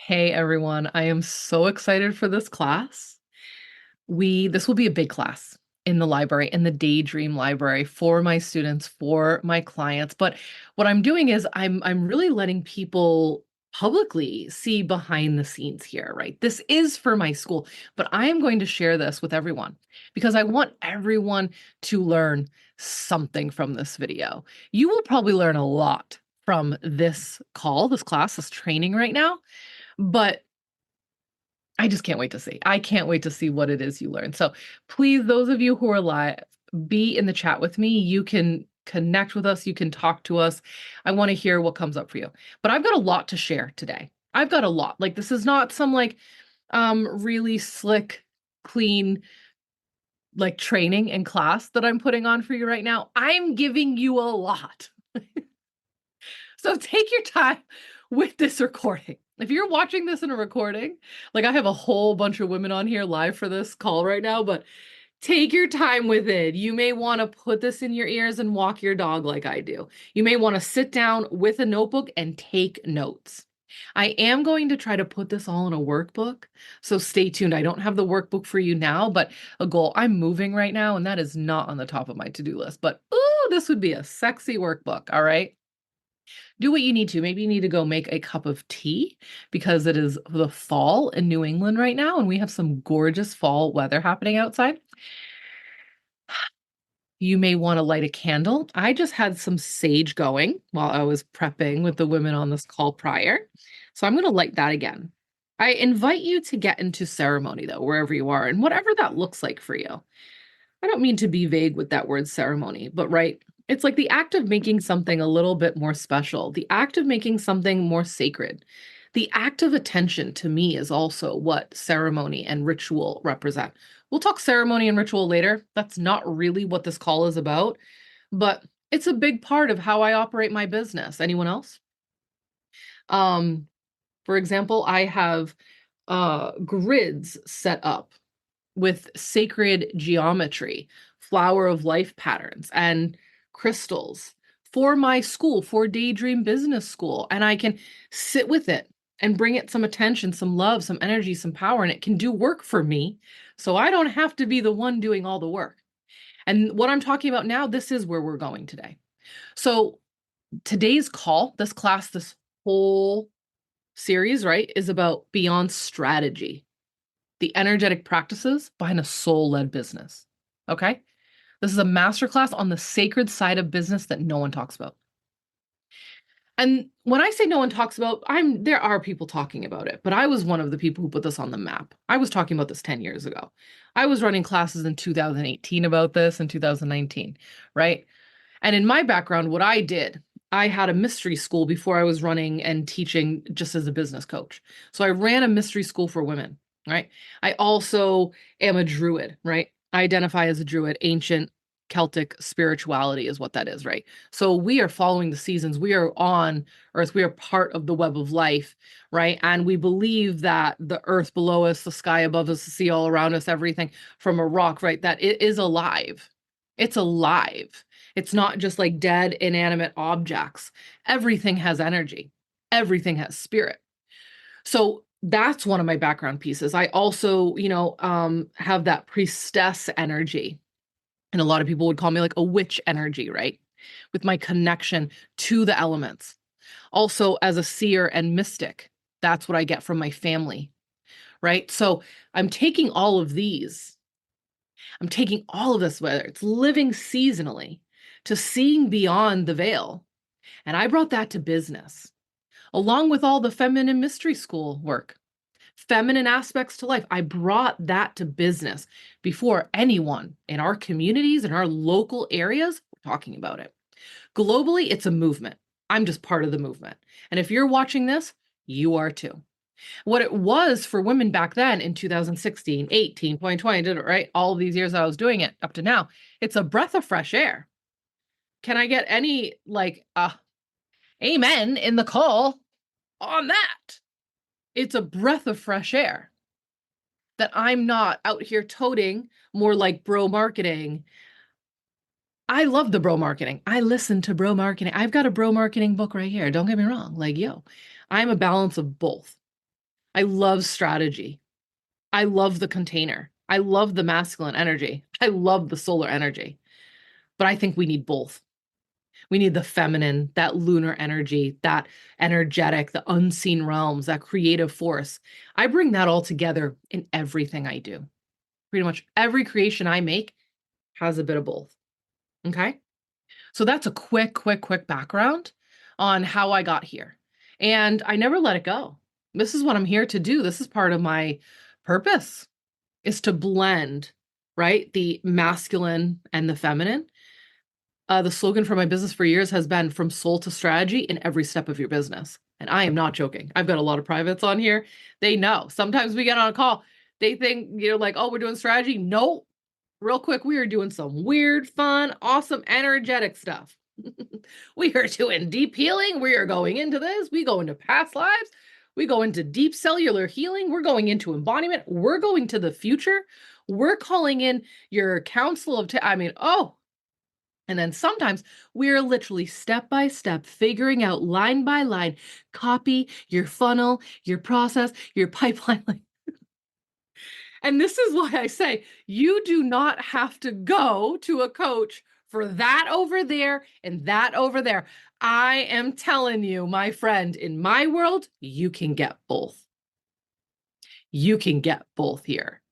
Hey everyone, I am so excited for this class. This will be a big class in the library, in the Daydream Library for my students, for my clients. But what I'm doing is I'm really letting people publicly see behind the scenes here, right? This is for my school, but I am going to share this with everyone because I want everyone to learn something from this video. You will probably learn a lot from this call, this class, this training right now. But I just can't wait to see. I can't wait to see what it is you learn. So please, those of you who are live, be in the chat with me. You can connect with us. You can talk to us. I want to hear what comes up for you. But I've got a lot to share today. I've got a lot. Like this is not some really slick, clean training and class that I'm putting on for you right now. I'm giving you a lot. So take your time with this recording. If you're watching this in a recording, like I have a whole bunch of women on here live for this call right now, but take your time with it. You may want to put this in your ears and walk your dog like I do. You may want to sit down with a notebook and take notes. I am going to try to put this all in a workbook, so stay tuned. I don't have the workbook for you now, but a goal. I'm moving right now, and that is not on the top of my to-do list, but ooh, this would be a sexy workbook, all right? Do what you need to. Maybe you need to go make a cup of tea because it is the fall in New England right now, and we have some gorgeous fall weather happening outside. You may want to light a candle. I just had some sage going while I was prepping with the women on this call prior. So I'm going to light that again. I invite you to get into ceremony, though, wherever you are, and whatever that looks like for you. I don't mean to be vague with that word ceremony, but right, it's like the act of making something a little bit more special, the act of making something more sacred. The act of attention to me is also what ceremony and ritual represent. We'll talk ceremony and ritual later. That's not really what this call is about, but it's a big part of how I operate my business. Anyone else? Um, for example, I have grids set up with sacred geometry, flower of life patterns, and crystals for my school, for Daydream Business School. And I can sit with it and bring it some attention, some love, some energy, some power, and it can do work for me. So I don't have to be the one doing all the work. And what I'm talking about now, this is where we're going today. So today's call, this class, this whole series, right, is about beyond strategy, the energetic practices behind a soul-led business. Okay? This is a masterclass on the sacred side of business that no one talks about. And when I say no one talks about, there are people talking about it, but I was one of the people who put this on the map. I was talking about this 10 years ago. I was running classes in 2018 about this in 2019, right? And in my background, what I did, I had a mystery school before I was running and teaching just as a business coach. So I ran a mystery school for women, right? I also am a druid, right? I identify as a druid. Ancient Celtic spirituality is what that is, right? So we are following the seasons. We are on Earth. We are part of the web of life, right? And we believe that the earth below us, the sky above us, the sea all around us, everything from a rock, right? That it is alive. It's alive. It's not just like dead, inanimate objects. Everything has energy. Everything has spirit. So that's one of my background pieces. I also, have that priestess energy. And a lot of people would call me like a witch energy, right? With my connection to the elements. Also, as a seer and mystic, that's what I get from my family, right? So I'm taking all of these. I'm taking all of this, whether it's living seasonally to seeing beyond the veil. And I brought that to business, along with all the feminine mystery school work, feminine aspects to life. I brought that to business before anyone in our communities, in our local areas, were talking about it. Globally, it's a movement. I'm just part of the movement. And if you're watching this, you are too. What it was for women back then in 2016, 18, 2020, did it right? All of these years I was doing it up to now, it's a breath of fresh air. Can I get any amen in the call on that? It's a breath of fresh air that I'm not out here toting more like bro marketing. I love the bro marketing. I listen to bro marketing. I've got a bro marketing book right here. Don't get me wrong. Like, yo, I'm a balance of both. I love strategy. I love the container. I love the masculine energy. I love the solar energy. But I think we need both. We need the feminine, that lunar energy, that energetic, the unseen realms, that creative force. I bring that all together in everything I do. Pretty much every creation I make has a bit of both. Okay. So that's a quick background on how I got here. And I never let it go. This is what I'm here to do. This is part of my purpose is to blend, right? The masculine and the feminine. The slogan for my business for years has been from soul to strategy in every step of your business. And I am not joking. I've got a lot of privates on here. They know. Sometimes we get on a call. They think, like, oh, we're doing strategy. No, real quick, we are doing some weird, fun, awesome, energetic stuff. We are doing deep healing. We are going into this. We go into past lives. We go into deep cellular healing. We're going into embodiment. We're going to the future. We're calling in your council of, I mean, oh, and then sometimes we're literally step by step figuring out line by line, copy your funnel, your process, your pipeline. And this is why I say you do not have to go to a coach for that over there and that over there. I am telling you, my friend, in my world, you can get both. You can get both here.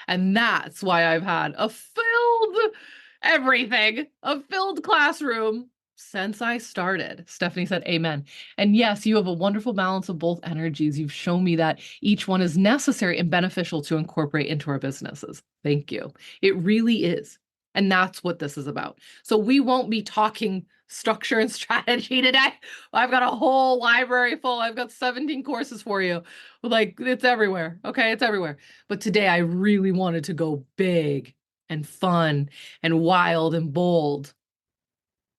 And that's why I've had a filled everything, a filled classroom since I started. Stephanie said, Amen. And yes, you have a wonderful balance of both energies. You've shown me that each one is necessary and beneficial to incorporate into our businesses. Thank you. It really is. And that's what this is about. So we won't be talking structure and strategy today. I've got a whole library full. I've got 17 courses for you. Like it's everywhere. Okay. It's everywhere. But today I really wanted to go big and fun and wild and bold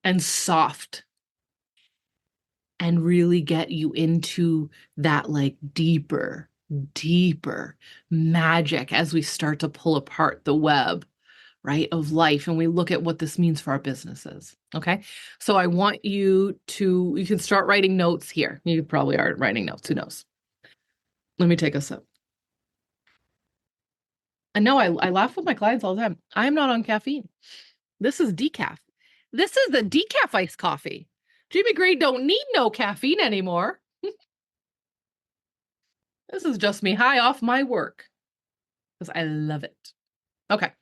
and soft and really get you into that like deeper magic as we start to pull apart the web, right, of life. And we look at what this means for our businesses. Okay. So I want you can start writing notes here. You probably are writing notes. Who knows? Let me take a sip. I know I laugh with my clients all the time. I'm not on caffeine. This is decaf. This is the decaf iced coffee. Jayme Gray don't need no caffeine anymore. This is just me high off my work because I love it. Okay.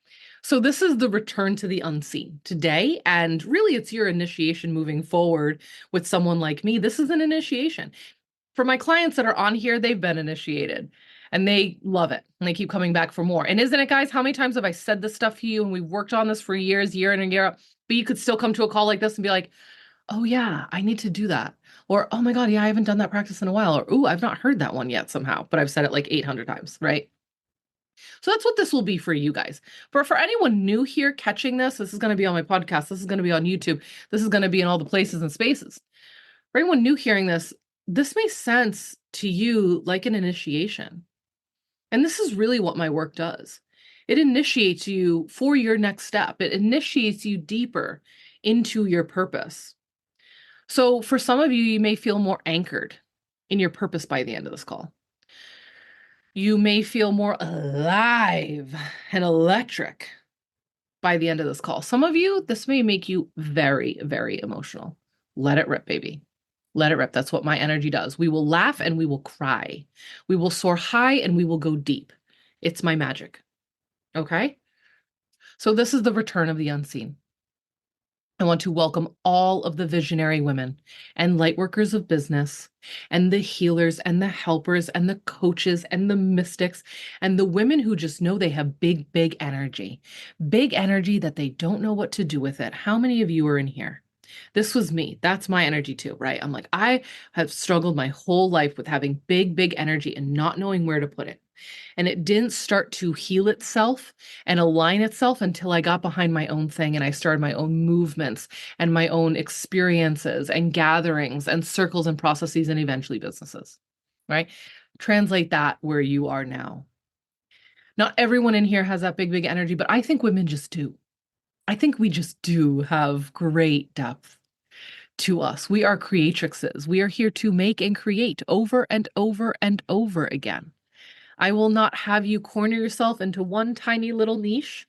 So this is the return to the unseen today. And really, it's your initiation moving forward with someone like me. This is an initiation. For my clients that are on here, they've been initiated and they love it. And they keep coming back for more. And isn't it, guys? How many times have I said this stuff to you? And we've worked on this for years, year in and year out. But you could still come to a call like this and be like, oh, yeah, I need to do that. Or, oh my God, yeah, I haven't done that practice in a while. Or, ooh, I've not heard that one yet somehow, but I've said it like 800 times, right? So that's what this will be for you guys. For anyone new here catching this is going to be on my podcast. This is going to be on YouTube. This is going to be in all the places and spaces. For anyone new hearing this makes sense to you like an initiation. And this is really what my work does. It initiates you for your next step. It initiates you deeper into your purpose. So for some of you, you may feel more anchored in your purpose by the end of this call. You may feel more alive and electric by the end of this call. Some of you, this may make you very emotional. Let it rip, baby. Let it rip. That's what my energy does. We will laugh and we will cry. We will soar high and we will go deep. It's my magic. Okay? So this is the return of the unseen. I want to welcome all of the visionary women and lightworkers of business and the healers and the helpers and the coaches and the mystics and the women who just know they have big energy that they don't know what to do with it. How many of you are in here? This was me. That's my energy too, right? I'm like, I have struggled my whole life with having big energy and not knowing where to put it. And it didn't start to heal itself and align itself until I got behind my own thing and I started my own movements and my own experiences and gatherings and circles and processes and eventually businesses, right? Translate that where you are now. Not everyone in here has that big energy, but I think women just do. I think we just do have great depth. to us. We are creatrixes. We are here to make and create over and over and over again. I will not have you corner yourself into one tiny little niche.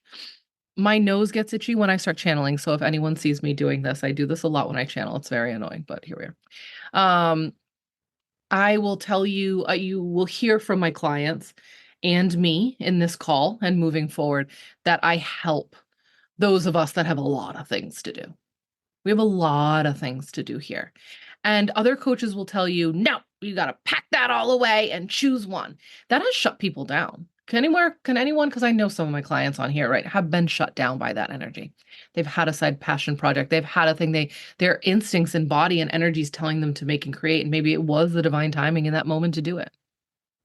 My nose gets itchy when I start channeling. So if anyone sees me doing this, I do this a lot when I channel. It's very annoying, but here we are. I will tell you, you will hear from my clients and me in this call and moving forward that I help those of us that have a lot of things to do. We have a lot of things to do here. And other coaches will tell you, no, you got to pack that all away and choose one. That has shut people down. Can anyone, because I know some of my clients on here, right, have been shut down by that energy. They've had a side passion project. They've had a thing their instincts and body and energies telling them to make and create. And maybe it was the divine timing in that moment to do it.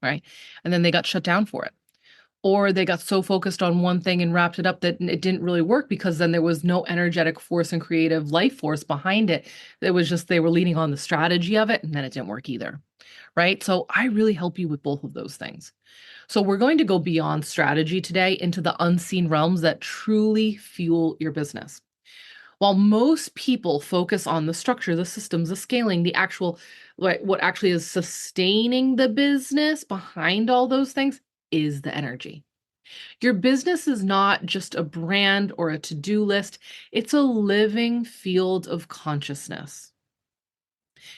Right. And then they got shut down for it. Or they got so focused on one thing and wrapped it up that it didn't really work because then there was no energetic force and creative life force behind it. It was just they were leaning on the strategy of it and then it didn't work either. Right. So I really help you with both of those things. So we're going to go beyond strategy today into the unseen realms that truly fuel your business. While most people focus on the structure, the systems, the scaling, the actual, what actually is sustaining the business behind all those things is the energy. Your business is not just a brand or a to-do list. It's a living field of consciousness.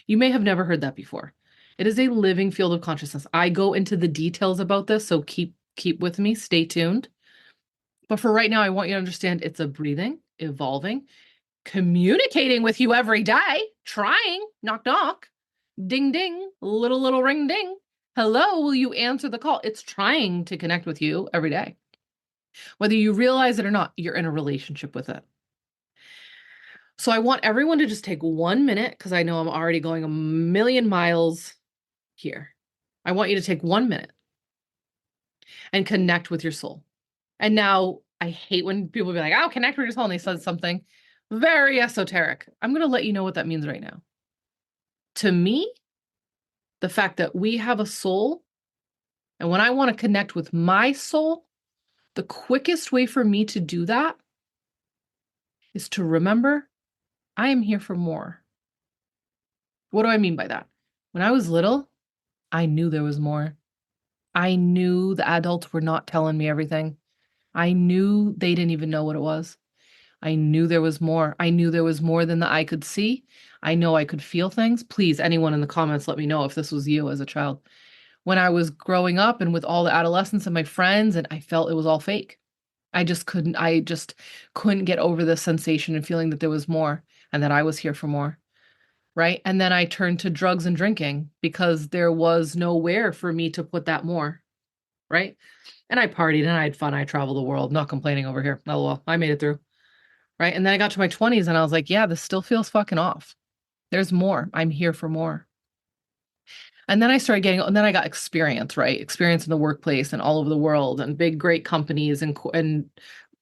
You may have never heard that before. It is a living field of consciousness. I go into the details about this, so keep with me, stay tuned. But for right now, I want you to understand it's a breathing, evolving, communicating with you every day, trying, knock, knock, ding, ding, little ring, ding. Hello, will you answer the call? It's trying to connect with you every day. Whether you realize it or not, you're in a relationship with it. So I want everyone to just take 1 minute because I know I'm already going a million miles here. I want you to take 1 minute and connect with your soul. And now I hate when people be like, oh, connect with your soul. And they said something very esoteric. I'm going to let you know what that means right now. To me, the fact that we have a soul, and when I want to connect with my soul, the quickest way for me to do that is to remember I am here for more. What do I mean by that? When I was little, I knew there was more. I knew the adults were not telling me everything. I knew they didn't even know what it was. I knew there was more. I knew there was more than the eye could see. I know I could feel things. Please, anyone in the comments, let me know if this was you as a child. When I was growing up and with all the adolescents and my friends, and I felt it was all fake. I just couldn't get over the sensation and feeling that there was more and that I was here for more. Right. And then I turned to drugs and drinking because there was nowhere for me to put that more. Right. And I partied and I had fun. I traveled the world, not complaining over here. Oh, well, I made it through. Right. And then I got to my 20s and I was like, yeah, this still feels fucking off. There's more. I'm here for more. And then and then I got experience, right? Experience in the workplace and all over the world and big, great companies and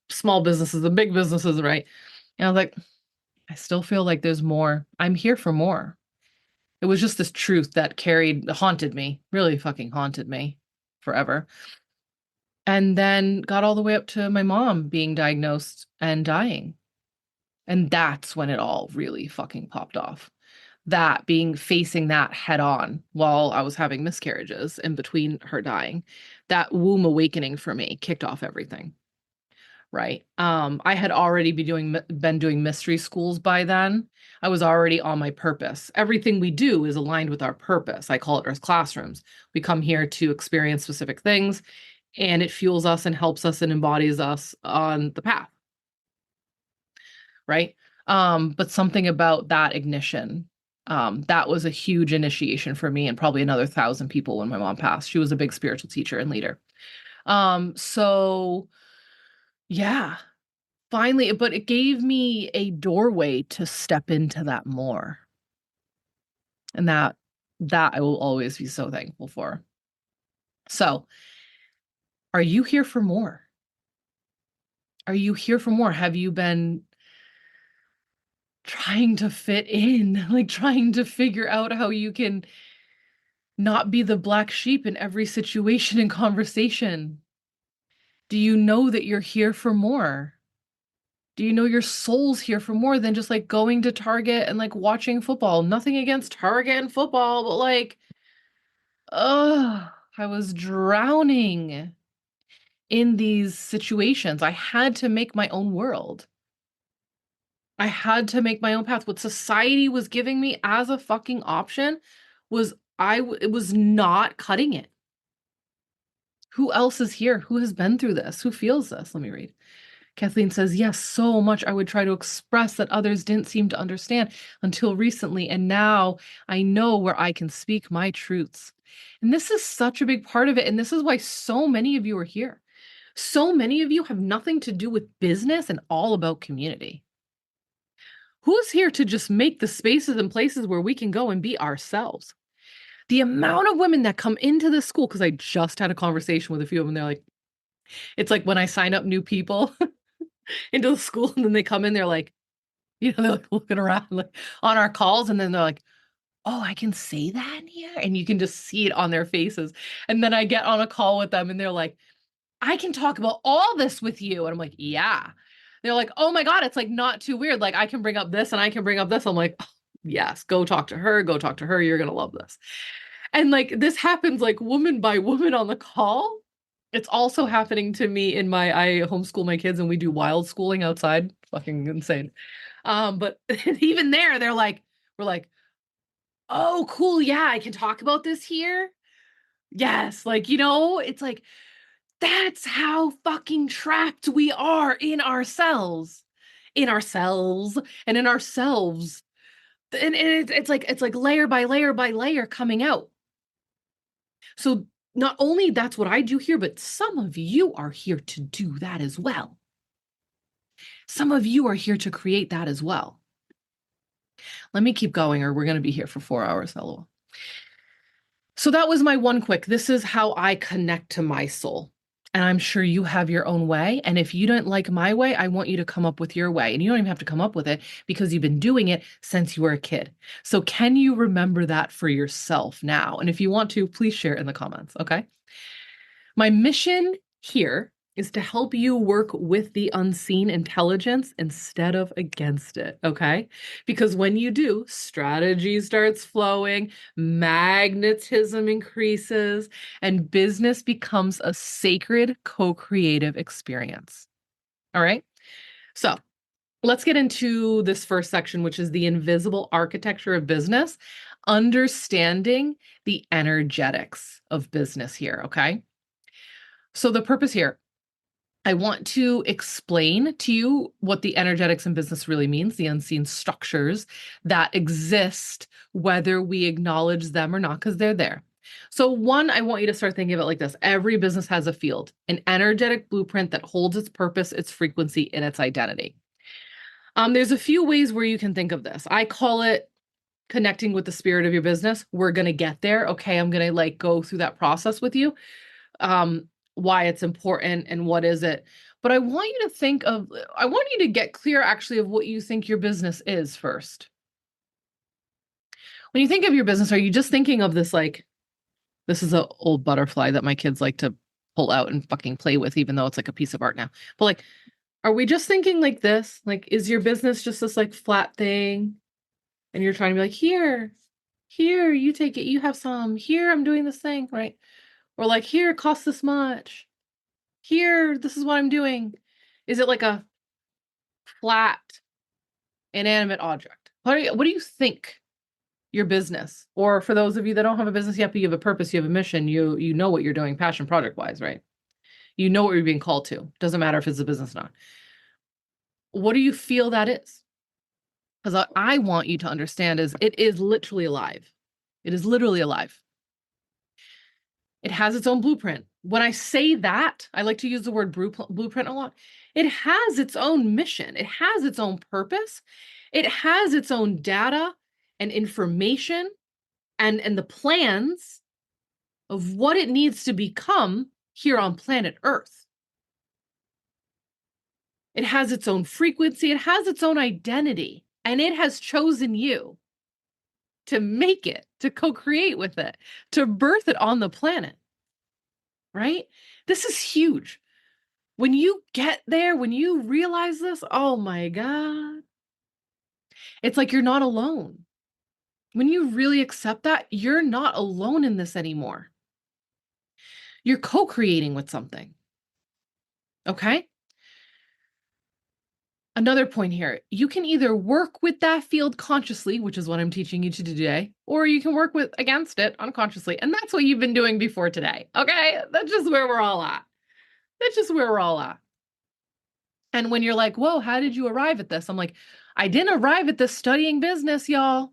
small businesses and big businesses, right? And I was like, I still feel like there's more. I'm here for more. It was just this truth that haunted me, really fucking haunted me forever. And then got all the way up to my mom being diagnosed and dying. And that's when it all really fucking popped off. Facing that head on while I was having miscarriages in between her dying, that womb awakening for me kicked off everything. Right. I had already been doing mystery schools by then. I was already on my purpose. Everything we do is aligned with our purpose. I call it Earth Classrooms. We come here to experience specific things, and it fuels us and helps us and embodies us on the path. Right. But something about that ignition, that was a huge initiation for me and probably another 1,000 people when my mom passed. She was a big spiritual teacher and leader. So yeah, finally, but it gave me a doorway to step into that more. And that I will always be so thankful for. So, are you here for more? Are you here for more? Have you been trying to fit in, like trying to figure out how you can not be the black sheep in every situation and conversation? Do you know that you're here for more? Do you know your soul's here for more than just like going to Target and like watching football? Nothing against Target and football, but like, ugh, I was drowning in these situations. I had to make my own world. I had to make my own path. What society was giving me as a fucking option was it was not cutting it. Who else is here? Who has been through this? Who feels this? Let me read. Kathleen says, yes, so much I would try to express that others didn't seem to understand until recently. And now I know where I can speak my truths. And this is such a big part of it. And this is why so many of you are here. So many of you have nothing to do with business and all about community. Who's here to just make the spaces and places where we can go and be ourselves? The amount of women that come into this school, because I just had a conversation with a few of them, they're like, it's like when I sign up new people into the school and then they come in, they're like, they're like looking around like on our calls, and then they're like, oh, I can say that in here. And you can just see it on their faces. And then I get on a call with them and they're like, I can talk about all this with you. And I'm like, yeah. They're like, oh my God, it's like not too weird. Like I can bring up this and I can bring up this. I'm like, oh, yes, go talk to her. Go talk to her. You're going to love this. And like this happens like woman by woman on the call. It's also happening to me I homeschool my kids and we do wild schooling outside. Fucking insane. But even there, we're like, oh, cool. Yeah, I can talk about this here. Yes. Like, it's like, that's how fucking trapped we are in ourselves and in ourselves. And it's like layer by layer by layer coming out. So not only that's what I do here, but some of you are here to do that as well. Some of you are here to create that as well. Let me keep going or we're going to be here for 4 hours, LOL. So that was my one quick. This is how I connect to my soul. And I'm sure you have your own way. And if you don't like my way, I want you to come up with your way. And you don't even have to come up with it because you've been doing it since you were a kid. So can you remember that for yourself now? And if you want to, please share in the comments. Okay. My mission here is to help you work with the unseen intelligence instead of against it, okay? Because when you do, strategy starts flowing, magnetism increases, and business becomes a sacred co-creative experience. All right? So, let's get into this first section, which is the invisible architecture of business, understanding the energetics of business here, okay? So the purpose here, I want to explain to you what the energetics in business really means, the unseen structures that exist, whether we acknowledge them or not, because they're there. So one, I want you to start thinking of it like this. Every business has a field, an energetic blueprint that holds its purpose, its frequency, and its identity. There's a few ways where you can think of this. I call it connecting with the spirit of your business. We're going to get there. Okay, I'm going to like go through that process with you. Why it's important and what is it. But I want you to get clear actually of what you think your business is first. When you think of your business, are you just thinking of this like, this is an old butterfly that my kids like to pull out and fucking play with, even though it's like a piece of art now. But like, are we just thinking like this? Like, is your business just this like flat thing? And you're trying to be like, here, you take it, you have some, here, I'm doing this thing, right? Or like, here, it costs this much. Here, this is what I'm doing. Is it like a flat, inanimate object? What do you think your business, or for those of you that don't have a business yet, but you have a purpose, you have a mission, you know what you're doing passion project wise, right? You know what you're being called to. Doesn't matter if it's a business or not. What do you feel that is? Because I want you to understand is it is literally alive. It is literally alive. It has its own blueprint. When I say that, I like to use the word blueprint a lot. It has its own mission. It has its own purpose. It has its own data and information and the plans of what it needs to become here on planet Earth. It has its own frequency. It has its own identity. And it has chosen you to make it, to co-create with it, to birth it on the planet. Right? This is huge. When you get there, when you realize this, oh my God, it's like you're not alone. When you really accept that, you're not alone in this anymore. You're co-creating with something. Okay? Another point here, you can either work with that field consciously, which is what I'm teaching you to do today, or you can work with against it unconsciously. And that's what you've been doing before today. Okay? That's just where we're all at. That's just where we're all at. And when you're like, whoa, how did you arrive at this? I'm like, I didn't arrive at this studying business, y'all.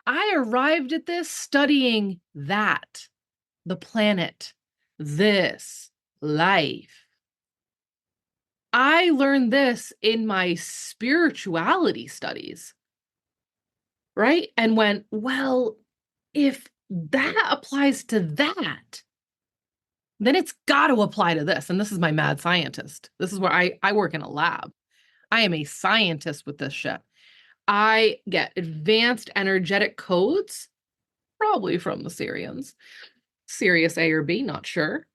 I arrived at this studying that, the planet, this, life. I learned this in my spirituality studies, right? And went, well, if that applies to that, then it's got to apply to this. And this is my mad scientist. This is where I work in a lab. I am a scientist with this shit. I get advanced energetic codes, probably from the Syrians, Sirius A or B, not sure.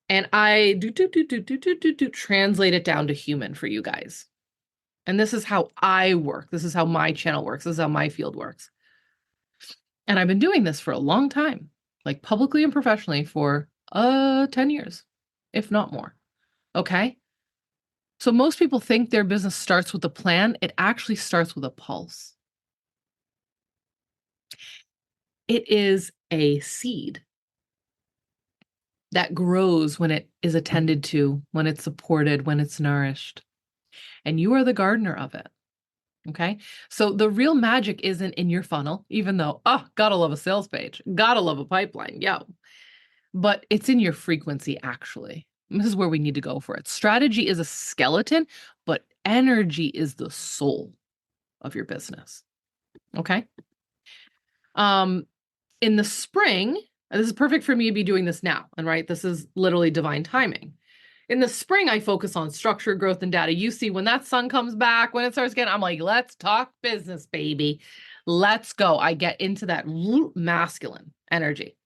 And I do translate it down to human for you guys. And this is how I work. This is how my channel works. This is how my field works. And I've been doing this for a long time, like publicly and professionally for 10 years, if not more. Okay? So most people think their business starts with a plan. It actually starts with a pulse. It is a seed that grows when it is attended to, when it's supported, when it's nourished. And you are the gardener of it. Okay. So the real magic isn't in your funnel, even though, oh, gotta love a sales page, gotta love a pipeline. Yo. But it's in your frequency, actually. This is where we need to go for it. Strategy is a skeleton, but energy is the soul of your business. Okay. In the spring, and this is perfect for me to be doing this now. And right, this is literally divine timing. In the spring, I focus on structure, growth, and data. You see, when that sun comes back, when it starts getting, I'm like, let's talk business, baby. Let's go. I get into that masculine energy.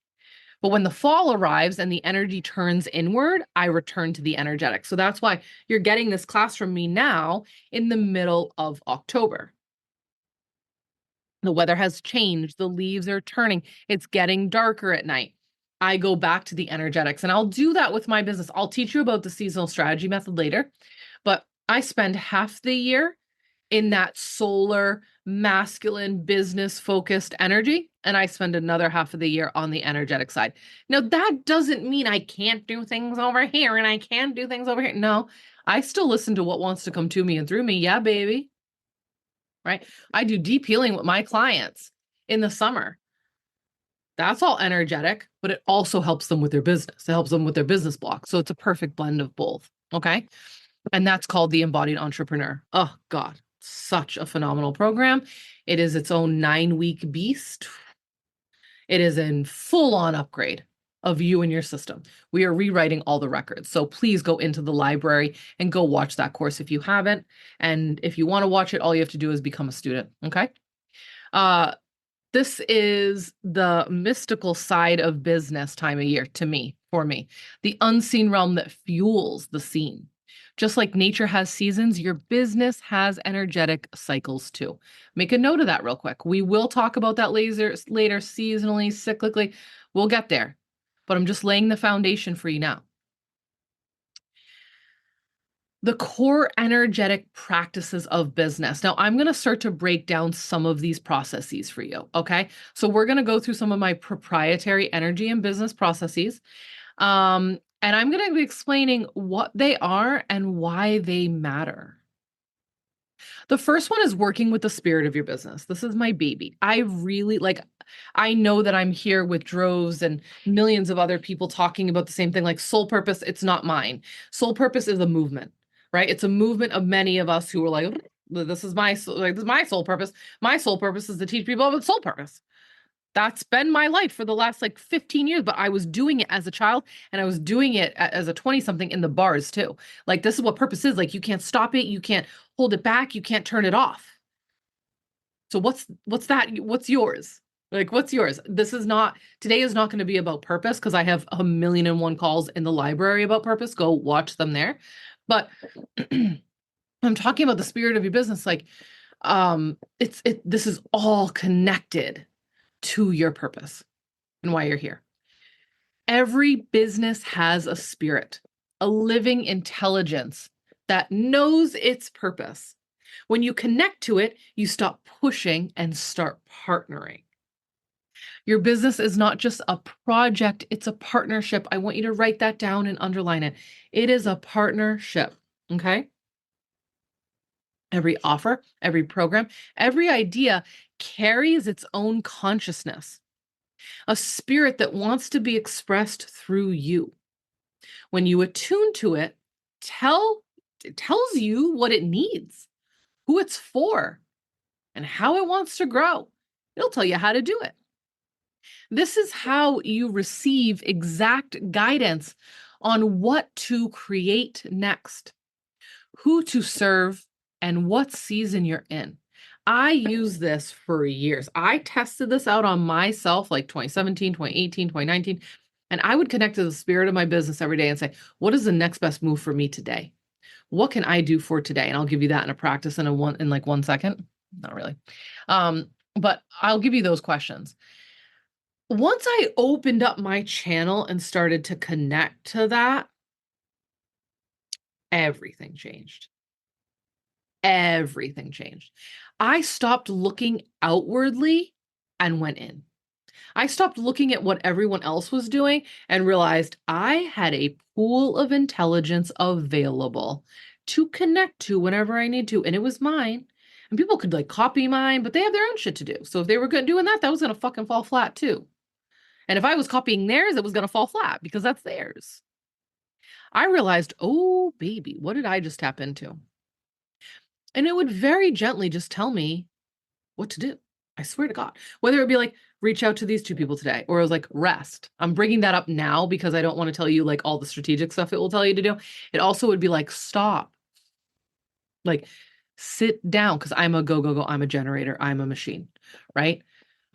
But when the fall arrives and the energy turns inward, I return to the energetic. So that's why you're getting this class from me now in the middle of October. The weather has changed. The leaves are turning. It's getting darker at night. I go back to the energetics, and I'll do that with my business. I'll teach you about the seasonal strategy method later, but I spend half the year in that solar, masculine, business focused energy, and I spend another half of the year on the energetic side. Now, that doesn't mean I can't do things over here and I can do things over here. No, I still listen to what wants to come to me and through me. Yeah, baby. Right? I do deep healing with my clients in the summer. That's all energetic, but it also helps them with their business. It helps them with their business block. So it's a perfect blend of both. Okay. And that's called the Embodied Entrepreneur. Oh, God, such a phenomenal program. It is its own 9-week beast. It is in full on upgrade of you and your system. We are rewriting all the records. So please go into the library and go watch that course if you haven't. And if you want to watch it, all you have to do is become a student. Okay. This is the mystical side of business time of year to me, for me, the unseen realm that fuels the scene. Just like nature has seasons, your business has energetic cycles too. Make a note of that real quick. We will talk about that later, seasonally, cyclically. We'll get there, but I'm just laying the foundation for you now. The core energetic practices of business. Now, I'm going to start to break down some of these processes for you. Okay. So we're going to go through some of my proprietary energy and business processes. And I'm going to be explaining what they are and why they matter. The first one is working with the spirit of your business. This is my baby. I really I know that I'm here with droves and millions of other people talking about the same thing, like soul purpose. It's not mine. Soul purpose is a movement, right? It's a movement of many of us who are like, this is my soul purpose. My soul purpose is to teach people about soul purpose. That's been my life for the last 15 years, but I was doing it as a child and I was doing it as a 20 something in the bars too. Like, this is what purpose is. Like, you can't stop it. You can't hold it back. You can't turn it off. So what's that? What's yours? Like, what's yours? Today is not going to be about purpose, because I have 1,000,001 calls in the library about purpose. Go watch them there. But I'm talking about the spirit of your business. Like, this is all connected to your purpose and why you're here. Every business has a spirit, a living intelligence that knows its purpose. When you connect to it, you stop pushing and start partnering. Your business is not just a project, it's a partnership. I want you to write that down and underline it. It is a partnership, okay? Every offer, every program, every idea carries its own consciousness, a spirit that wants to be expressed through you. When you attune to it, it tells you what it needs, who it's for, and how it wants to grow. It'll tell you how to do it. This is how you receive exact guidance on what to create next, who to serve, and what season you're in. I use this for years. I tested this out on myself like 2017, 2018, 2019, and I would connect to the spirit of my business every day and say, what is the next best move for me today? What can I do for today? And I'll give you that in a practice in like 1 second. Not really. But I'll give you those questions. Once I opened up my channel and started to connect to that, everything changed. Everything changed. I stopped looking outwardly and went in. I stopped looking at what everyone else was doing and realized I had a pool of intelligence available to connect to whenever I need to. And it was mine. And people could like copy mine, but they have their own shit to do. So if they were doing that, that was going to fucking fall flat too. And if I was copying theirs, it was going to fall flat because that's theirs. I realized, oh, baby, what did I just tap into? And it would very gently just tell me what to do. I swear to God. Whether it would be like, reach out to these 2 people today, or it was like, rest. I'm bringing that up now because I don't want to tell you like all the strategic stuff it will tell you to do. It also would be like, stop. Like, sit down, because I'm a go, go, go. I'm a generator. I'm a machine, right?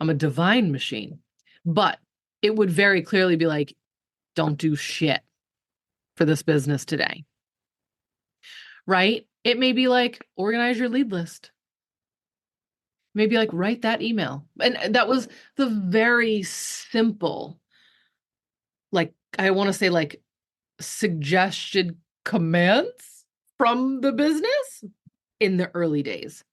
I'm a divine machine. But it would very clearly be like, don't do shit for this business today, right? It may be like, organize your lead list. Maybe like write that email. And that was the very simple, like, I want to say like suggested commands from the business in the early days.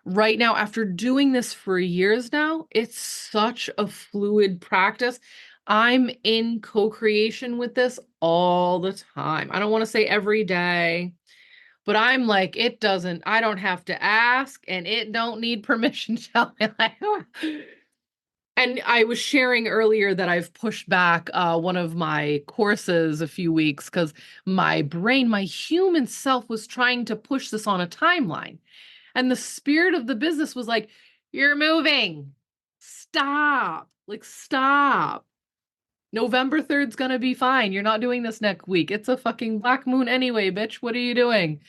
Right now, after doing this for years now, it's such a fluid practice. I'm in co-creation with this all the time. I don't want to say every day, but I'm like, I don't have to ask and it don't need permission. Tell me like, and I was sharing earlier that I've pushed back one of my courses a few weeks because my brain, my human self was trying to push this on a timeline. And the spirit of the business was like, you're moving. Stop. Like, stop. November 3rd's gonna be fine. You're not doing this next week. It's a fucking black moon anyway, bitch. What are you doing?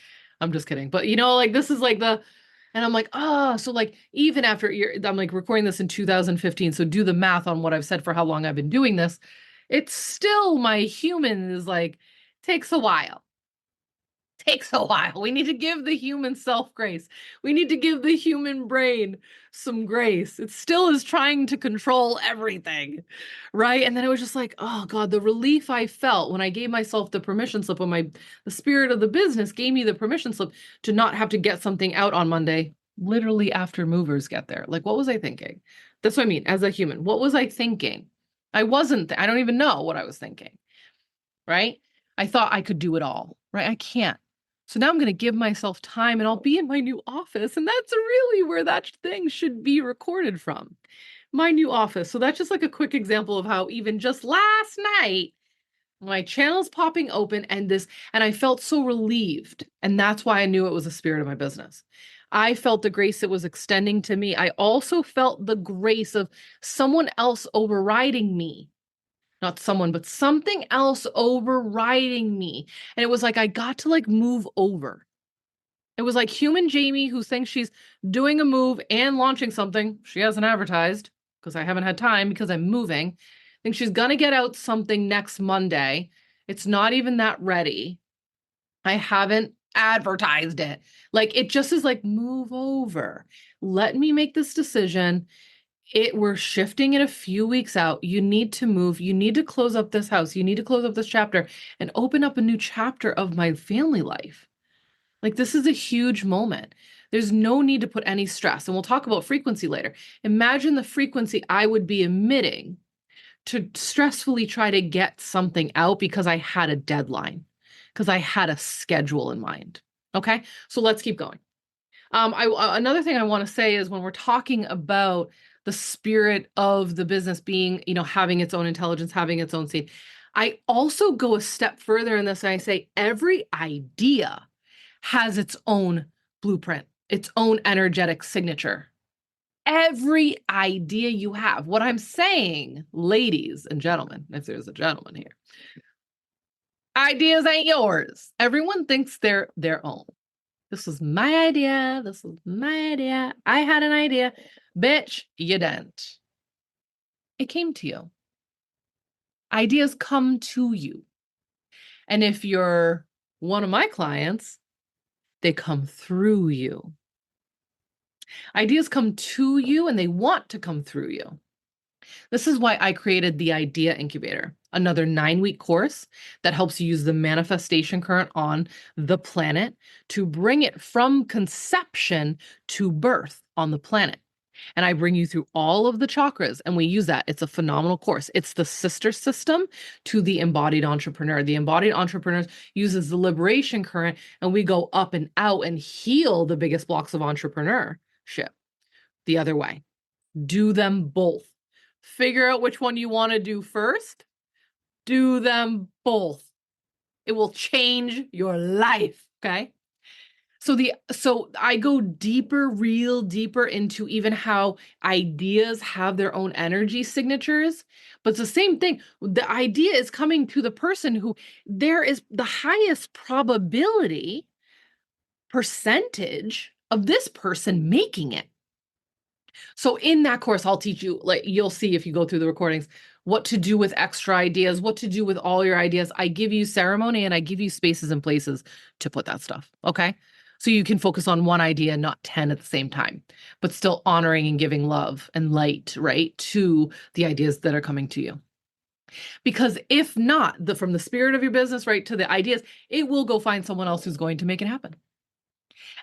I'm just kidding. But like this is like and I'm like, oh, so like even after I'm like recording this in 2015. So do the math on what I've said for how long I've been doing this. It's still my human is like, takes a while. Takes a while. We need to give the human self grace. We need to give the human brain some grace. It still is trying to control everything, right? And then it was just like, oh God, the relief I felt when I gave myself the permission slip, when the spirit of the business gave me the permission slip to not have to get something out on Monday, literally after movers get there. Like, what was I thinking? That's what I mean, as a human. What was I thinking? I don't even know what I was thinking, right? I thought I could do it all, right? I can't. So now I'm going to give myself time and I'll be in my new office. And that's really where that thing should be recorded from. My new office. So that's just like a quick example of how even just last night, my channel's popping open and I felt so relieved. And that's why I knew it was the spirit of my business. I felt the grace it was extending to me. I also felt the grace of someone else overriding me. Not someone, but something else overriding me. And it was like I got to like move over. It was like human Jayme who thinks she's doing a move and launching something she hasn't advertised because I haven't had time because I'm moving. Think she's gonna get out something next Monday. It's not even that ready. I haven't advertised it. Like it just is like, move over. Let me make this decision. We're shifting it a few weeks out. You need to move. You need to close up this house. You need to close up this chapter and open up a new chapter of my family life. Like this is a huge moment. There's no need to put any stress. And we'll talk about frequency later. Imagine the frequency I would be emitting to stressfully try to get something out because I had a deadline, because I had a schedule in mind. Okay, so let's keep going. Another thing I want to say is when we're talking about the spirit of the business being, having its own intelligence, having its own seed, I also go a step further in this and I say every idea has its own blueprint, its own energetic signature. Every idea you have. What I'm saying, ladies and gentlemen, if there's a gentleman here, ideas ain't yours. Everyone thinks they're their own. This was my idea. This was my idea. I had an idea. Bitch, you didn't. It came to you. Ideas come to you. And if you're one of my clients, they come through you. Ideas come to you and they want to come through you. This is why I created the Idea Incubator, another 9-week course that helps you use the manifestation current on the planet to bring it from conception to birth on the planet. And I bring you through all of the chakras and we use that. It's a phenomenal course. It's the sister system to the embodied entrepreneur. The embodied entrepreneur uses the liberation current and we go up and out and heal the biggest blocks of entrepreneurship the other way. Do them both. Figure out which one you want to do first. Do them both. It will change your life, okay? So I go deeper, real deeper into even how ideas have their own energy signatures, but it's the same thing. The idea is coming to the person who there is the highest probability percentage of this person making it. So in that course, I'll teach you, like you'll see if you go through the recordings, what to do with extra ideas, what to do with all your ideas. I give you ceremony and I give you spaces and places to put that stuff. Okay. So you can focus on one idea, not 10 at the same time, but still honoring and giving love and light, right, to the ideas that are coming to you. Because if not, from the spirit of your business, right, to the ideas, it will go find someone else who's going to make it happen.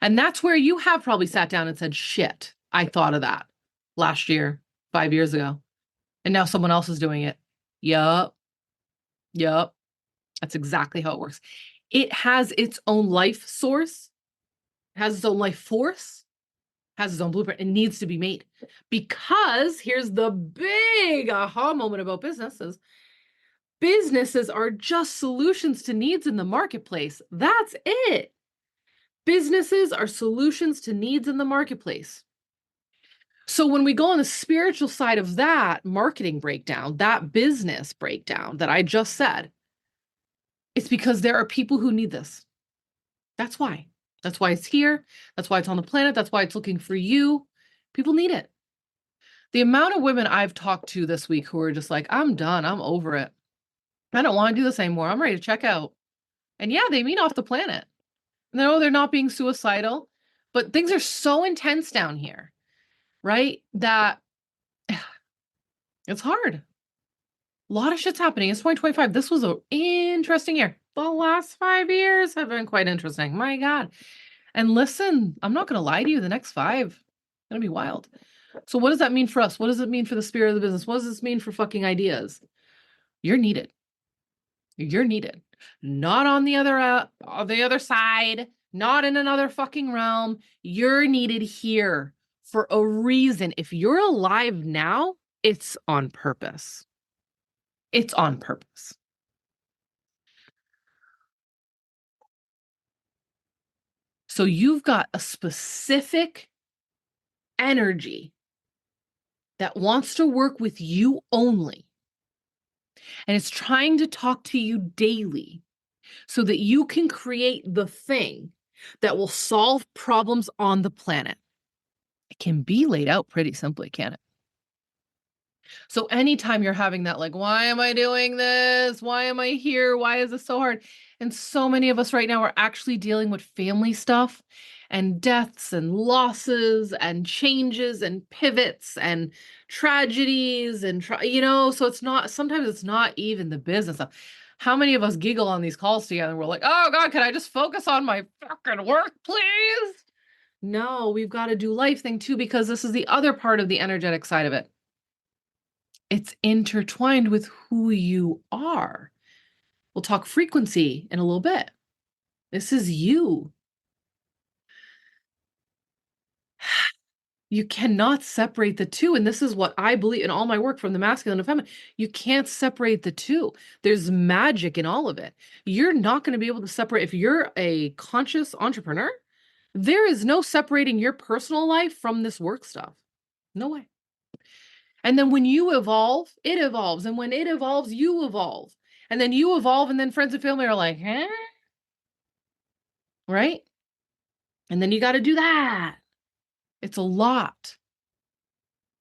And that's where you have probably sat down and said, shit, I thought of that last year, 5 years ago. And now someone else is doing it. Yup. That's exactly how it works. It has its own life source, has its own life force, has its own blueprint. It needs to be made. Because here's the big aha moment about businesses. Businesses are just solutions to needs in the marketplace. That's it. Businesses are solutions to needs in the marketplace. So when we go on the spiritual side of that marketing breakdown, that business breakdown that I just said, it's because there are people who need this. That's why. That's why it's here. That's why it's on the planet. That's why it's looking for you. People need it. The amount of women I've talked to this week who are just like, I'm done. I'm over it. I don't want to do this anymore. I'm ready to check out. And yeah, they mean off the planet. No, they're not being suicidal, but things are so intense down here, right? That it's hard. A lot of shit's happening. It's 2025. This was an interesting year. The last 5 years have been quite interesting. My God. And listen, I'm not going to lie to you. The next 5 going to be wild. So what does that mean for us? What does it mean for the spirit of the business? What does this mean for fucking ideas? You're needed. You're needed. Not on the other side, not in another fucking realm. You're needed here for a reason. If you're alive now, it's on purpose. It's on purpose. So you've got a specific energy that wants to work with you only. And it's trying to talk to you daily so that you can create the thing that will solve problems on the planet. It can be laid out pretty simply, can it? So anytime you're having that, like, why am I doing this? Why am I here? Why is this so hard? And so many of us right now are actually dealing with family stuff and deaths and losses and changes and pivots and tragedies and, so it's not, sometimes it's not even the business stuff. How many of us giggle on these calls together and we're like, oh God, can I just focus on my fucking work, please? No, we've got to do life thing too, because this is the other part of the energetic side of it. It's intertwined with who you are. We'll talk frequency in a little bit. This is you. You cannot separate the two. And this is what I believe in all my work from the masculine and feminine. You can't separate the two. There's magic in all of it. You're not going to be able to separate. If you're a conscious entrepreneur, there is no separating your personal life from this work stuff. No way. And then when you evolve, it evolves. And when it evolves, you evolve. And then you evolve, and then friends and family are like, huh? Right? And then you got to do that. It's a lot.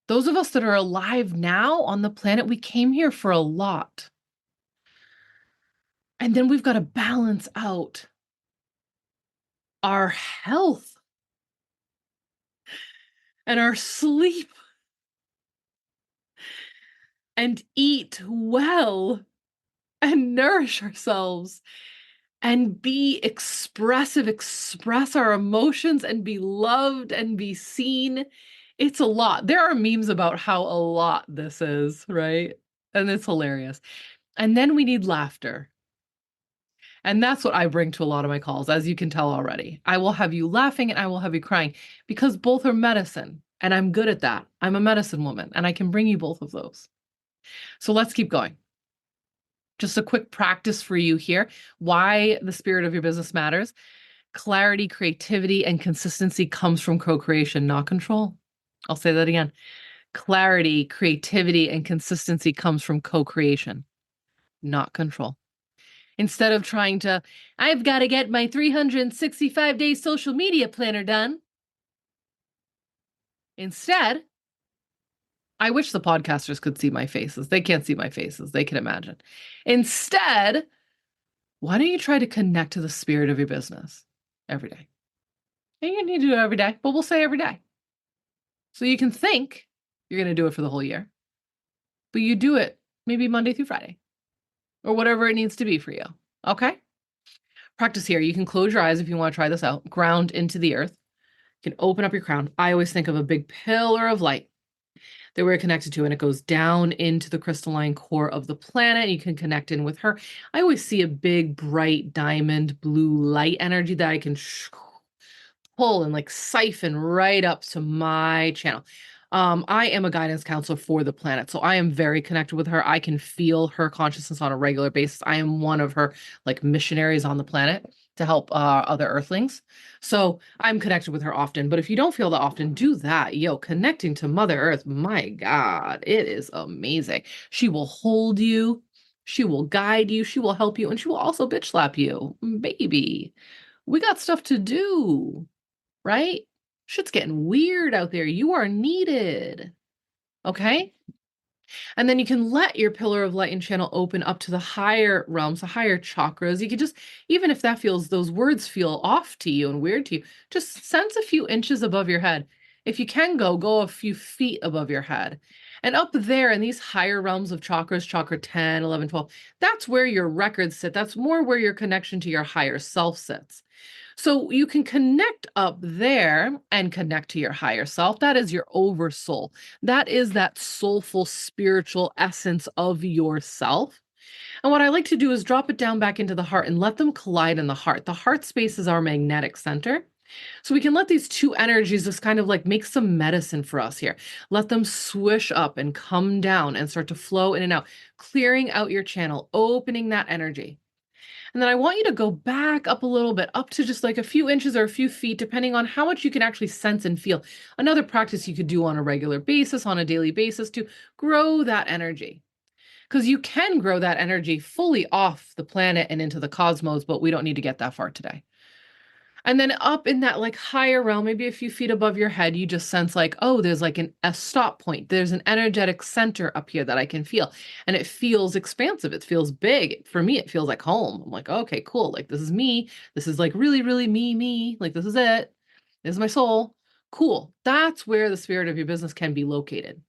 Those of us that are alive now on the planet, we came here for a lot. And then we've got to balance out our health and our sleep and eat well and nourish ourselves and be expressive, express our emotions and be loved and be seen. It's a lot. There are memes about how a lot this is, right? And it's hilarious. And then we need laughter. And that's what I bring to a lot of my calls, as you can tell already. I will have you laughing and I will have you crying because both are medicine. And I'm good at that. I'm a medicine woman and I can bring you both of those. So let's keep going. Just a quick practice for you here. Why the spirit of your business matters. Clarity, creativity, and consistency comes from co-creation, not control. I'll say that again. Clarity, creativity, and consistency comes from co-creation, not control. Instead of trying to, I've got to get my 365-day social media planner done. Instead, I wish the podcasters could see my faces. They can't see my faces. They can imagine. Instead, why don't you try to connect to the spirit of your business every day? And you need to do it every day, but we'll say every day. So you can think you're going to do it for the whole year, but you do it maybe Monday through Friday or whatever it needs to be for you. Okay? Practice here. You can close your eyes if you want to try this out. Ground into the earth. You can open up your crown. I always think of a big pillar of light that we're connected to, and it goes down into the crystalline core of the planet. You can connect in with her. I always see a big, bright diamond blue light energy that I can pull and like siphon right up to my channel. I am a guidance counselor for the planet, so I am very connected with her. I can feel her consciousness on a regular basis. I am one of her like missionaries on the planet to help other earthlings. So I'm connected with her often. But if you don't feel that often, do that. Yo, connecting to Mother Earth, my God, it is amazing. She will hold you. She will guide you. She will help you. And she will also bitch slap you. Baby, we got stuff to do, right? Shit's getting weird out there. You are needed. Okay? And then you can let your pillar of light and channel open up to the higher realms, the higher chakras. You could just, even if that feels, those words feel off to you and weird to you, just sense a few inches above your head. If you can go a few feet above your head. And up there in these higher realms of chakras, chakra 10, 11, 12, that's where your records sit. That's more where your connection to your higher self sits. So you can connect up there and connect to your higher self. That is your oversoul. That is that soulful spiritual essence of yourself. And what I like to do is drop it down back into the heart and let them collide in the heart. The heart space is our magnetic center. So we can let these two energies just kind of like make some medicine for us here. Let them swish up and come down and start to flow in and out, clearing out your channel, opening that energy. And then I want you to go back up a little bit, up to just like a few inches or a few feet, depending on how much you can actually sense and feel. Another practice you could do on a regular basis, on a daily basis, to grow that energy. Because you can grow that energy fully off the planet and into the cosmos, but we don't need to get that far today. And then up in that like higher realm, maybe a few feet above your head, you just sense like, oh, there's like a stop point. There's an energetic center up here that I can feel. And it feels expansive. It feels big. For me, it feels like home. I'm like, okay, cool. Like this is me. This is like really, really me. Like this is it. This is my soul. Cool. That's where the spirit of your business can be located.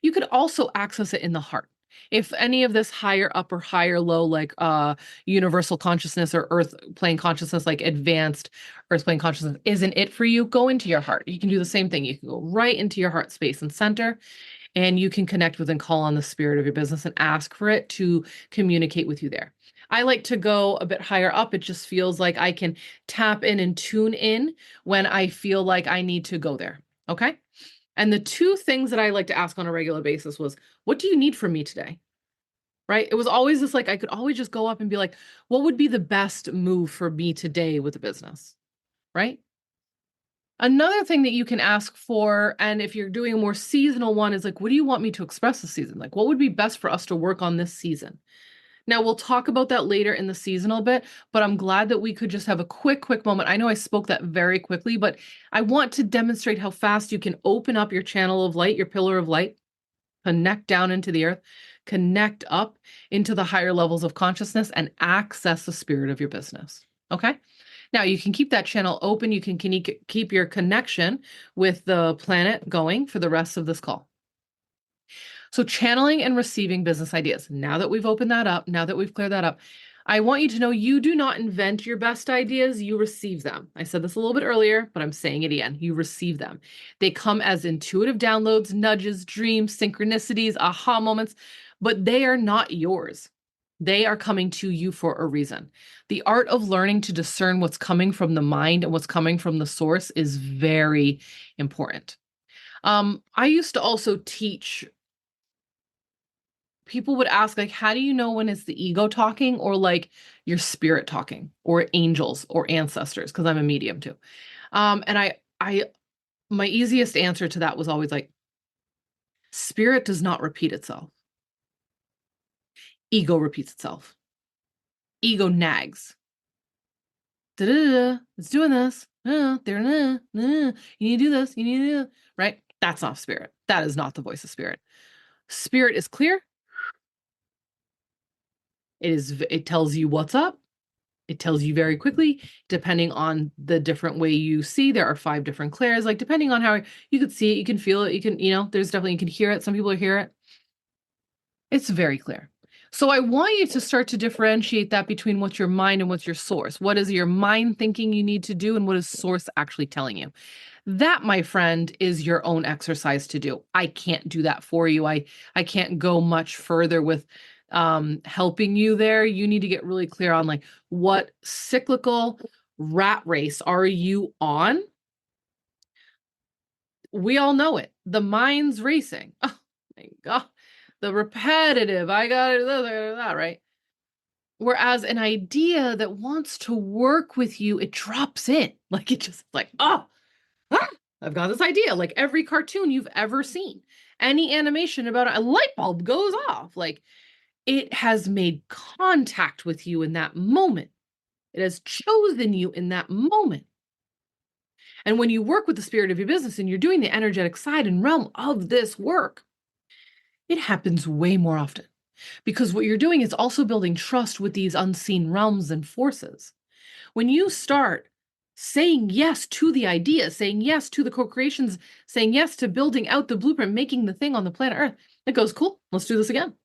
You could also access it in the heart. If any of this higher up or higher low, like universal consciousness or earth plane consciousness, like advanced earth plane consciousness, isn't it for you, go into your heart. You can do the same thing. You can go right into your heart space and center, and you can connect with and call on the spirit of your business and ask for it to communicate with you there. I like to go a bit higher up. It just feels like I can tap in and tune in when I feel like I need to go there. Okay. And the two things that I like to ask on a regular basis was, what do you need from me today? Right? It was always this like, I could always just go up and be like, what would be the best move for me today with the business? Right? Another thing that you can ask for, and if you're doing a more seasonal one, is like, what do you want me to express this season? Like, what would be best for us to work on this season? Now, we'll talk about that later in the seasonal bit, but I'm glad that we could just have a quick moment. I know I spoke that very quickly, but I want to demonstrate how fast you can open up your channel of light, your pillar of light, connect down into the earth, connect up into the higher levels of consciousness, and access the spirit of your business. Okay? Now, you can keep that channel open. You can keep your connection with the planet going for the rest of this call. So channeling and receiving business ideas. Now that we've opened that up, now that we've cleared that up, I want you to know you do not invent your best ideas, you receive them. I said this a little bit earlier, but I'm saying it again. You receive them. They come as intuitive downloads, nudges, dreams, synchronicities, aha moments, but they are not yours. They are coming to you for a reason. The art of learning to discern what's coming from the mind and what's coming from the source is very important. I used to also teach. People would ask, like, how do you know when it's the ego talking or like your spirit talking or angels or ancestors? Because I'm a medium too. And my easiest answer to that was always like, spirit does not repeat itself. Ego repeats itself. Ego nags. Da-da-da-da, it's doing this. You need to do this. You need to do that. Right? That's not spirit. That is not the voice of spirit. Spirit is clear. It tells you what's up. It tells you very quickly, depending on the different way you see. There are 5 different clairs, like depending on how you could see it, you can feel it, you can, there's definitely, you can hear it. Some people hear it. It's very clear. So I want you to start to differentiate that between what's your mind and what's your source. What is your mind thinking you need to do, and what is source actually telling you? That, my friend, is your own exercise to do. I can't do that for you. I can't go much further with helping you there. You need to get really clear on like what cyclical rat race are you on? We all know it. The mind's racing. Oh my God. The repetitive, I got it, that, right? Whereas an idea that wants to work with you, it drops in. Like it just like, oh, I've got this idea. Like every cartoon you've ever seen, any animation about a light bulb goes off. Like it has made contact with you in that moment. It has chosen you in that moment. And when you work with the spirit of your business and you're doing the energetic side and realm of this work, it happens way more often because what you're doing is also building trust with these unseen realms and forces. When you start saying yes to the idea, saying yes to the co-creations, saying yes to building out the blueprint, making the thing on the planet Earth, it goes, cool, let's do this again.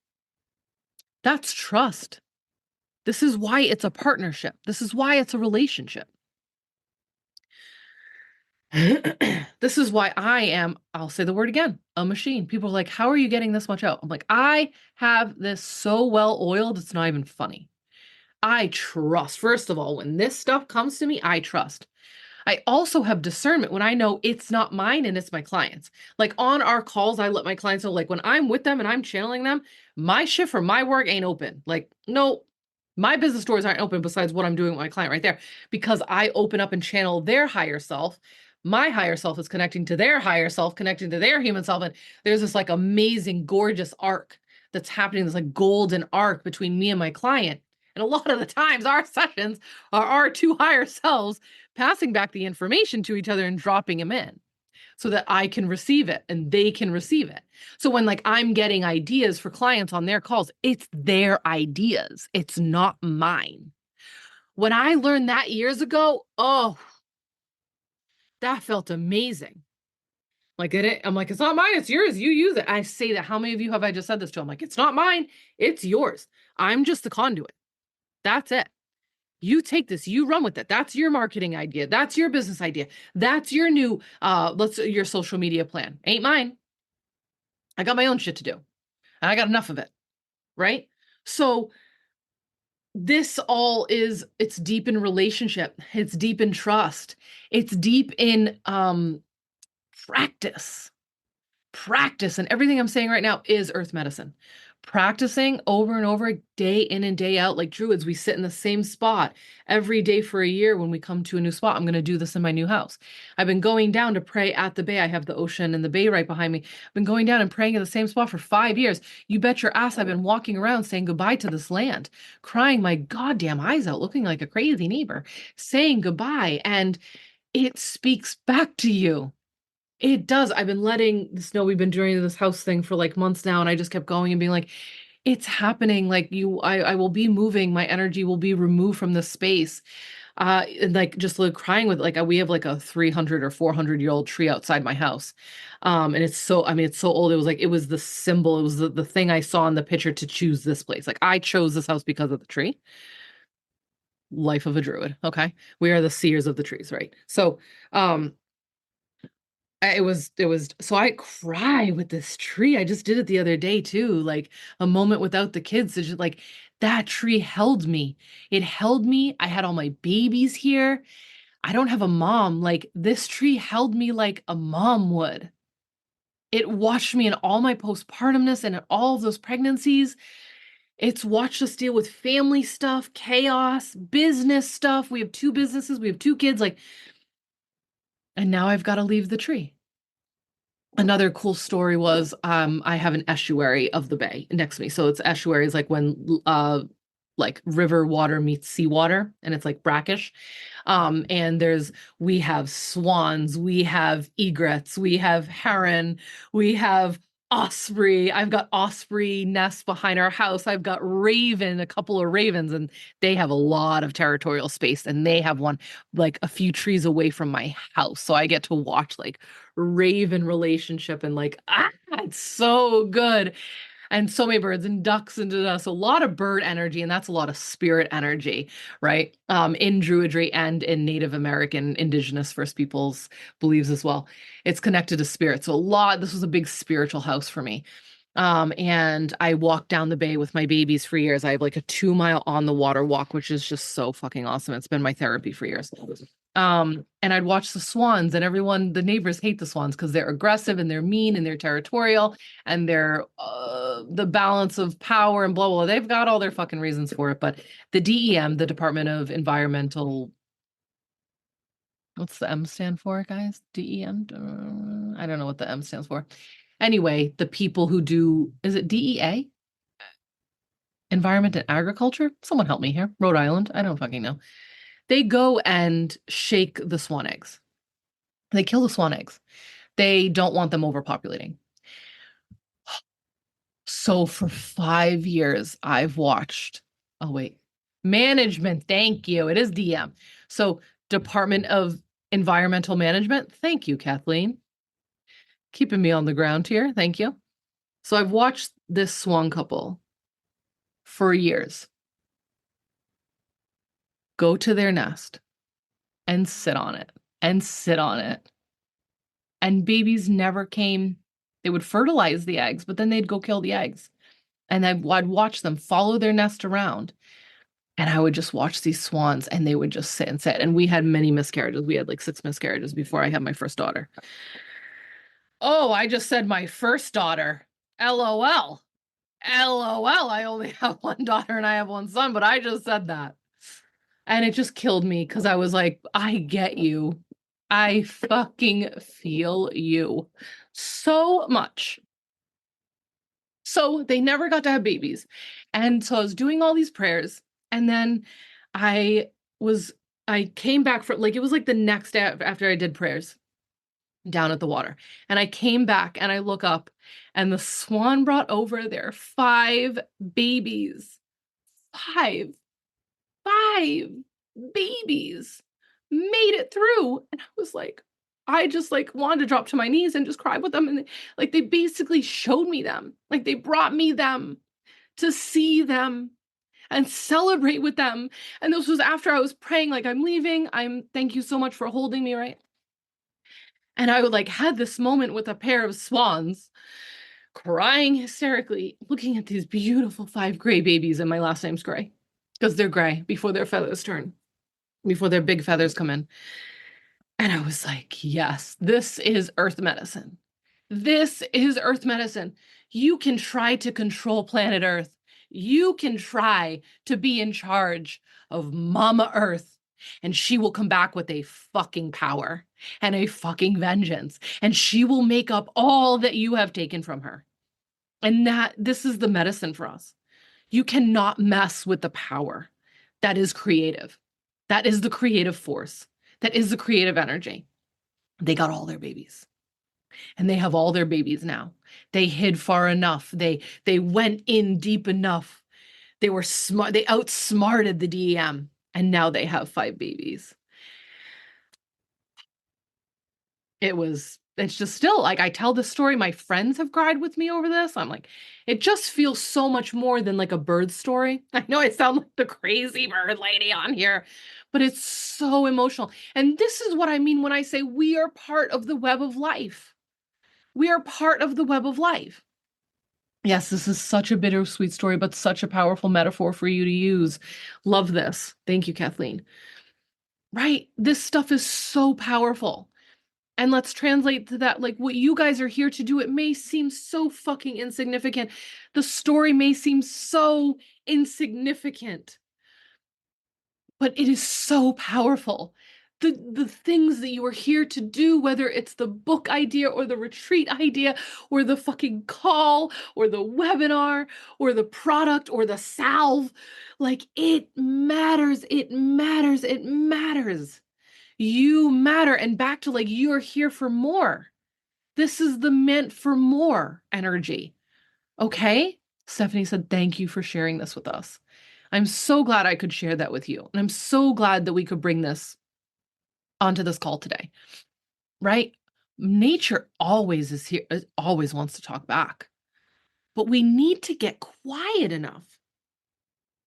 That's trust. This is why it's a partnership. This is why it's a relationship. This is why I am, I'll say the word again, a machine. People are like, how are you getting this much out? I'm like, I have this so well oiled, it's not even funny. I trust. First of all, when this stuff comes to me, I trust. I also have discernment when I know it's not mine and it's my clients. Like on our calls, I let my clients know, like when I'm with them and I'm channeling them, my shift for my work ain't open. Like, no, my business doors aren't open besides what I'm doing with my client right there because I open up and channel their higher self. My higher self is connecting to their higher self, connecting to their human self. And there's this like amazing, gorgeous arc that's happening, this like golden arc between me and my client. And a lot of the times, our sessions are our two higher selves passing back the information to each other and dropping them in so that I can receive it and they can receive it. So when like I'm getting ideas for clients on their calls, it's their ideas. It's not mine. When I learned that years ago, oh, that felt amazing. Like I'm like, it's not mine, it's yours. You use it. I say that. How many of you have I just said this to? I'm like, it's not mine, it's yours. I'm just the conduit. That's it. You take this, you run with it. That's your marketing idea. That's your business idea. That's your new your social media plan. Ain't mine. I got my own shit to do. And I got enough of it. Right? So this all is it's deep in relationship. It's deep in trust. It's deep in practice. Practice, and everything I'm saying right now is earth medicine. Practicing over and over, day in and day out, like druids, we sit in the same spot every day for a year. When we come to a new spot, I'm going to do this in my new house. I've been going down to pray at the bay. I have the ocean and the bay right behind me. I've been going down and praying in the same spot for 5 years. You bet your ass I've been walking around saying goodbye to this land, crying my goddamn eyes out, looking like a crazy neighbor, saying goodbye. And it speaks back to you. It does. I've been letting this know we've been doing this house thing for like months now, and I just kept going and being like, it's happening. Like I will be moving. My energy will be removed from this space. And like just like crying with like we have like a 300 or 400-year-old tree outside my house. And it's so, I mean, it's so old. It was the symbol. It was the thing I saw in the picture to choose this place. Like I chose this house because of the tree. Life of a druid. Okay. We are the seers of the trees, right? So, it was so I cry with this tree. I just did it the other day too, like a moment without the kids. It's just like that tree held me. It held me. I had all my babies here. I don't have a mom. Like this tree held me like a mom would. It watched me in all my postpartumness and in all of those pregnancies. It's watched us deal with family stuff, chaos, business stuff. We have two businesses, we have two kids, like, and now I've got to leave the tree. Another cool story was I have an estuary of the bay next to me. So it's estuary is like when like river water meets seawater and it's like brackish. And we have swans, we have egrets, we have heron, we have osprey. I've got osprey nests behind our house. I've got raven, a couple of ravens, and they have a lot of territorial space. And they have one like a few trees away from my house. So I get to watch like raven relationship and like, it's so good. And so many birds and ducks and so a lot of bird energy, and that's a lot of spirit energy, right? In Druidry and in Native American Indigenous First Peoples beliefs as well. It's connected to spirit. So this was a big spiritual house for me. And I walked down the bay with my babies for years. I have like a 2 mile on the water walk, which is just so fucking awesome. It's been my therapy for years. And I'd watch the swans, and the neighbors hate the swans because they're aggressive and they're mean and they're territorial and they're the balance of power and blah, blah, blah. They've got all their fucking reasons for it. But the DEM, the Department of Environmental, what's the M stand for, guys? DEM? I don't know what the M stands for. Anyway, the people who do, is it DEA? Environment and Agriculture? Someone help me here. Rhode Island? I don't fucking know. They go and shake the swan eggs. They kill the swan eggs. They don't want them overpopulating. So for 5 years, I've watched, oh wait, management, thank you. It is DM. So Department of Environmental Management, thank you, Kathleen. Keeping me on the ground here, thank you. So I've watched this swan couple for years go to their nest and sit on it and sit on it. And babies never came. They would fertilize the eggs, but then they'd go kill the eggs. And I'd watch them follow their nest around. And I would just watch these swans and they would just sit and sit. And we had many miscarriages. We had like 6 miscarriages before I had my first daughter. Oh, I just said my first daughter. LOL. LOL. I only have one daughter and I have one son, but I just said that. And it just killed me because I was like, I get you. I fucking feel you so much. So they never got to have babies. And so I was doing all these prayers And then I was, I came back for like, it was like the next day after I did prayers down at the water. And I came back and I look up and the swan brought over there five babies. Five, five babies made it through. And I was like, I just like wanted to drop to my knees and just cry with them. And like they basically showed me them. Like they brought me them to see them and celebrate with them. And this was after I was praying, like, I'm leaving. Thank you so much for holding me, right? And I would like had this moment with a pair of swans, crying hysterically, looking at these beautiful five gray babies, and my last name's Gray, because they're gray before their feathers turn, before their big feathers come in. And I was like, yes, this is earth medicine. This is earth medicine. You can try to control planet Earth. You can try to be in charge of Mama Earth, and she will come back with a fucking power and a fucking vengeance, and she will make up all that you have taken from her. And this is the medicine for us. You cannot mess with the power that is creative. That is the creative force. That is the creative energy. They got all their babies. And they have all their babies now. They hid far enough. They went in deep enough. They were smart. They outsmarted the DEM, and now they have five babies. It's just still like I tell the story. My friends have cried with me over this. I'm like, it just feels so much more than like a bird story. I know I sound like the crazy bird lady on here, but it's so emotional. And this is what I mean when I say we are part of the web of life. We are part of the web of life. Yes, this is such a bittersweet story, but such a powerful metaphor for you to use. Love this. Thank you, Kathleen. Right? This stuff is so powerful. And let's translate to that, like what you guys are here to do. It may seem so fucking insignificant. The story may seem so insignificant, but it is so powerful. The things that you are here to do, whether it's the book idea or the retreat idea or the fucking call or the webinar or the product or the salve, like it matters, it matters, it matters. You matter. And back to like, you are here for more. This is the meant for more energy. Okay? Stephanie said, thank you for sharing this with us. I'm so glad I could share that with you. And I'm so glad that we could bring this onto this call today, right? Nature always is here, always wants to talk back, but we need to get quiet enough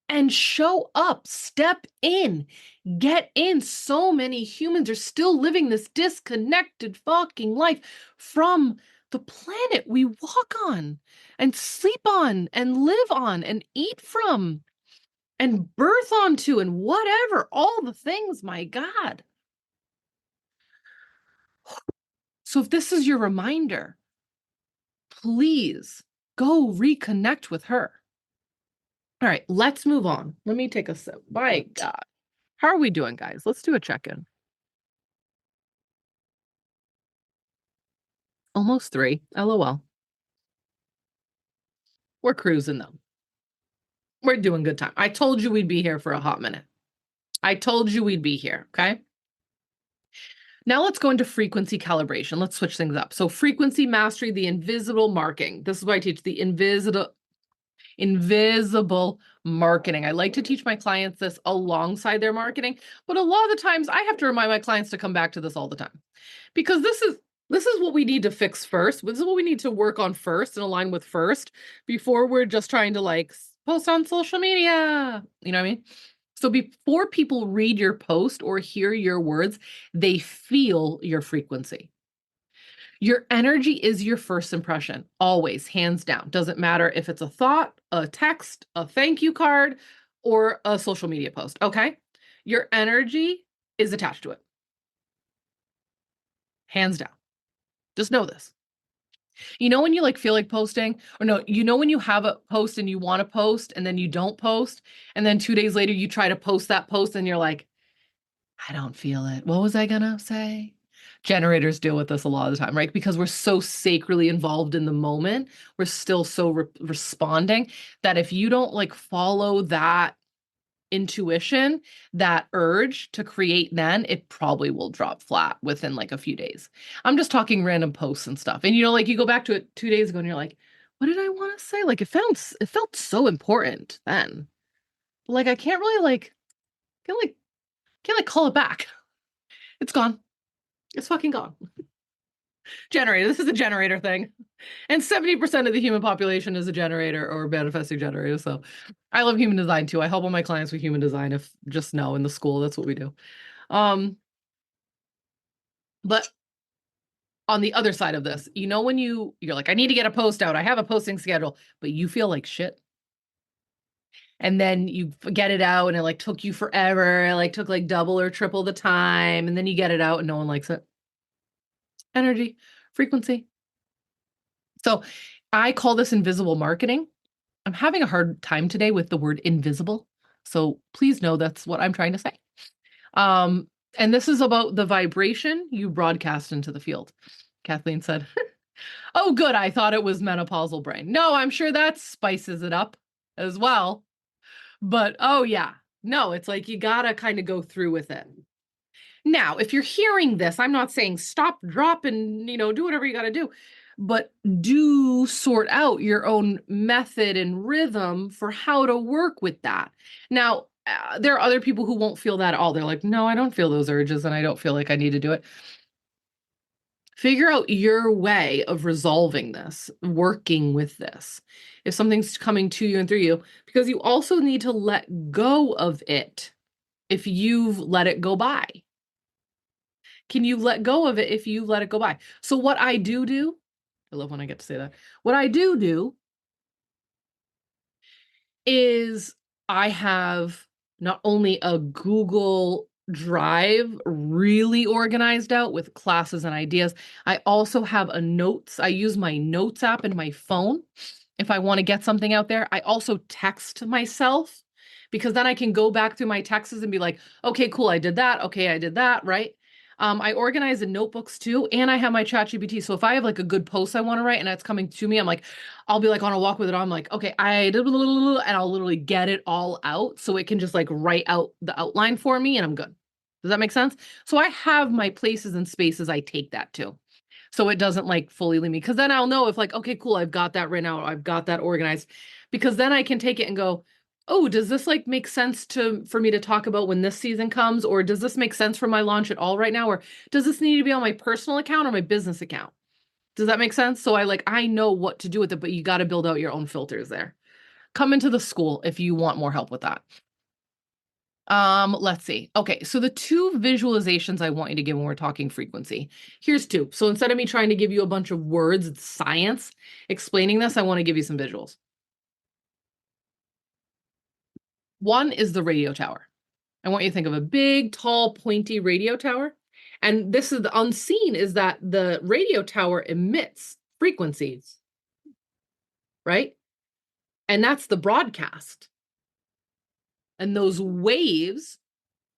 and show up, step in, get in. So many humans are still living this disconnected fucking life from the planet we walk on and sleep on and live on and eat from and birth onto and whatever, all the things, my God. So if this is your reminder, please go reconnect with her. All right, let's move on. Let me take a sip. My God. How are we doing, guys? Let's do a check-in. Almost 3. LOL. We're cruising though. We're doing good time. I told you we'd be here for a hot minute. I told you we'd be here, okay? Now let's go into frequency calibration. Let's switch things up. So frequency mastery, the invisible marking. This is what I teach, the invisible marketing. I like to teach my clients this alongside their marketing, but a lot of the times I have to remind my clients to come back to this all the time because this is what we need to fix first. This is what we need to work on first and align with first before we're just trying to like post on social media. You know what I mean? So before people read your post or hear your words, they feel your frequency. Your energy is your first impression, always, hands down. Doesn't matter if it's a thought, a text, a thank you card, or a social media post, okay? Your energy is attached to it. Hands down. Just know this. You know when you like feel like posting, or no, you know when you have a post and you want to post and then you don't post, and then 2 days later you try to post that post and you're like, I don't feel it. What was I gonna say? Generators deal with this a lot of the time, right? Because we're so sacredly involved in the moment, we're still so responding that if you don't like follow that intuition, that urge to create, then it probably will drop flat within like a few days. I'm just talking random posts and stuff. And like you go back to it 2 days ago and you're like, what did I want to say? Like it felt so important then. Like I can't really can't like can't like call it back. It's gone. It's fucking gone. Generator. This is a generator thing. And 70% of the human population is a generator or manifesting generator. So I love human design too. I help all my clients with human design. If just know in the school, that's what we do. But on the other side of this, when you're like, I need to get a post out. I have a posting schedule, but you feel like shit. And then you get it out and it like took you forever. It like took like double or triple the time. And then you get it out and no one likes it. Energy, frequency. So I call this invisible marketing. I'm having a hard time today with the word invisible. So please know that's what I'm trying to say. And this is about the vibration you broadcast into the field. Kathleen said, oh, good. I thought it was menopausal brain. No, I'm sure that spices it up as well. But oh, yeah. No, it's like you got to kind of go through with it. Now, if you're hearing this, I'm not saying stop, drop, and, do whatever you got to do, but do sort out your own method and rhythm for how to work with that. Now, there are other people who won't feel that at all. They're like, no, I don't feel those urges and I don't feel like I need to do it. Figure out your way of resolving this, working with this. If something's coming to you and through you, because you also need to let go of it if you've let it go by. Can you let go of it if you let it go by? So what I do, I love when I get to say that. What I do is I have not only a Google Drive really organized out with classes and ideas, I also have I use my notes app in my phone if I want to get something out there. I also text myself because then I can go back through my texts and be like, okay, cool, I did that. Okay, I did that, right? I organize in notebooks too, and I have my ChatGPT. So if I have like a good post I want to write and it's coming to me, I'll be like on a walk with it. I'm like, okay, and I'll literally get it all out so it can just like write out the outline for me and I'm good. Does that make sense? So I have my places and spaces I take that to. So it doesn't like fully leave me. Because then I'll know if like, okay, cool, I've got that written out, I've got that organized. Because then I can take it and go, oh, does this like make sense for me to talk about when this season comes? Or does this make sense for my launch at all right now? Or does this need to be on my personal account or my business account? Does that make sense? So I know what to do with it, but you got to build out your own filters there. Come into the school if you want more help with that. Let's see. Okay, so the 2 visualizations I want you to give when we're talking frequency. Here's 2. So instead of me trying to give you a bunch of words, it's science explaining this, I want to give you some visuals. One is the radio tower. I want you to think of a big, tall, pointy radio tower. And this is the unseen is that the radio tower emits frequencies, right? And that's the broadcast. And those waves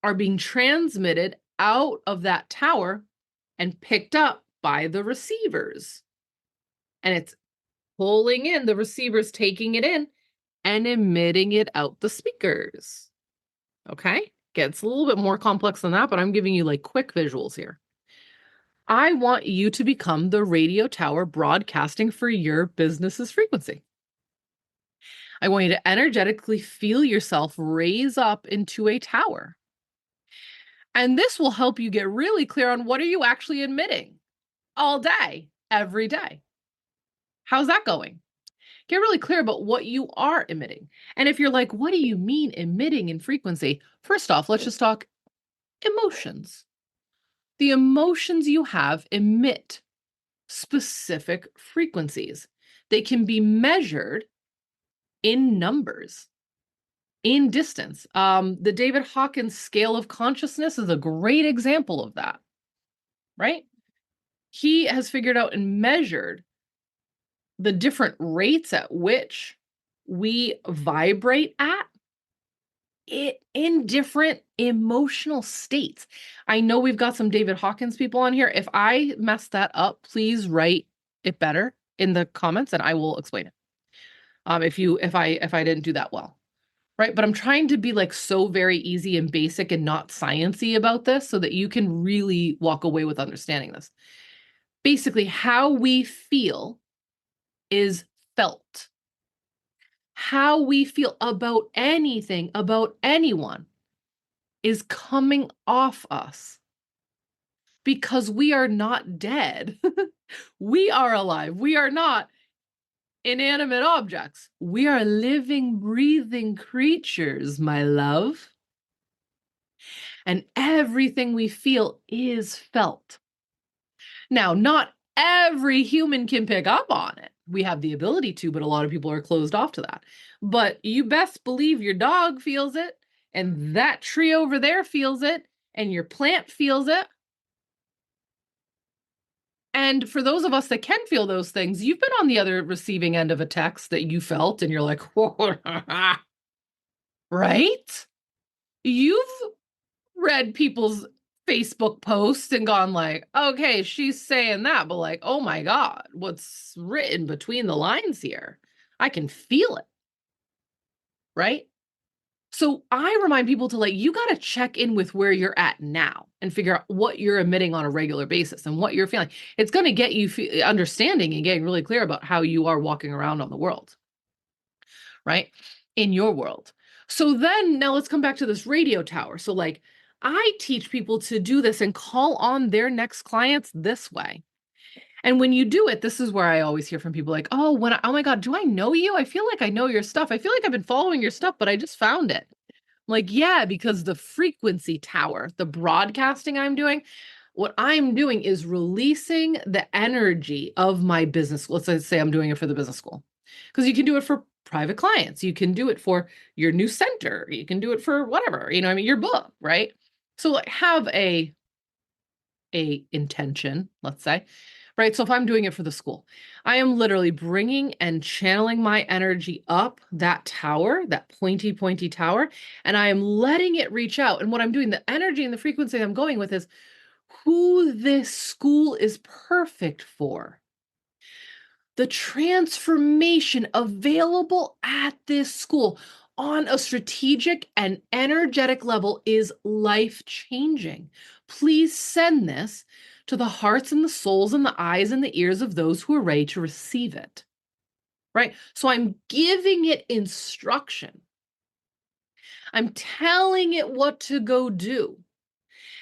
are being transmitted out of that tower and picked up by the receivers. And it's pulling in, the receivers taking it in and emitting it out the speakers. Okay? Gets a little bit more complex than that, but I'm giving you like quick visuals here. I want you to become the radio tower broadcasting for your business's frequency. I want you to energetically feel yourself raise up into a tower. And this will help you get really clear on what are you actually emitting all day, every day. How's that going? Get really clear about what you are emitting. And if you're like, what do you mean emitting in frequency? First off, let's just talk emotions. The emotions you have emit specific frequencies. They can be measured in numbers, in distance. The David Hawkins scale of consciousness is a great example of that, right? He has figured out and measured the different rates at which we vibrate at it in different emotional states. I know we've got some David Hawkins people on here. If I mess that up, please write it better in the comments and I will explain it. If I didn't do that well. right? But I'm trying to be like so very easy and basic and not sciencey about this so that you can really walk away with understanding this. Basically, how we feel is felt. How we feel about anything, about anyone, is coming off us because we are not dead. We are alive. We are not inanimate objects. We are living, breathing creatures, my love. And everything we feel is felt. Now, not every human can pick up on it. We have the ability to, but a lot of people are closed off to that. But you best believe your dog feels it, and that tree over there feels it, and your plant feels it. And for those of us that can feel those things, you've been on the other receiving end of a text that you felt, and you're like, right? You've read people's Facebook posts and gone like, okay, she's saying that, but like, oh my God, what's written between the lines here? I can feel it, right? So I remind people to like, you got to check in with where you're at now and figure out what you're emitting on a regular basis and what you're feeling. It's going to get you understanding and getting really clear about how you are walking around on the world, right? In your world. So then now let's come back to this radio tower. So like I teach people to do this and call on their next clients this way. And when you do it, this is where I always hear from people like, oh, oh my God, do I know you? I feel like I know your stuff. I feel like I've been following your stuff, but I just found it. Like, yeah, because the frequency tower, the broadcasting I'm doing, what I'm doing is releasing the energy of my business. Let's say I'm doing it for the business school, because you can do it for private clients. You can do it for your new center. You can do it for whatever, I mean, your book, right? So like have a intention, let's say, right? So if I'm doing it for the school, I am literally bringing and channeling my energy up that tower, that pointy tower, and I am letting it reach out. And what I'm doing, the energy and the frequency I'm going with is who this school is perfect for. The transformation available at this school on a strategic and energetic level is life-changing. Please send this to the hearts and the souls and the eyes and the ears of those who are ready to receive it. Right? So I'm giving it instruction. I'm telling it what to go do.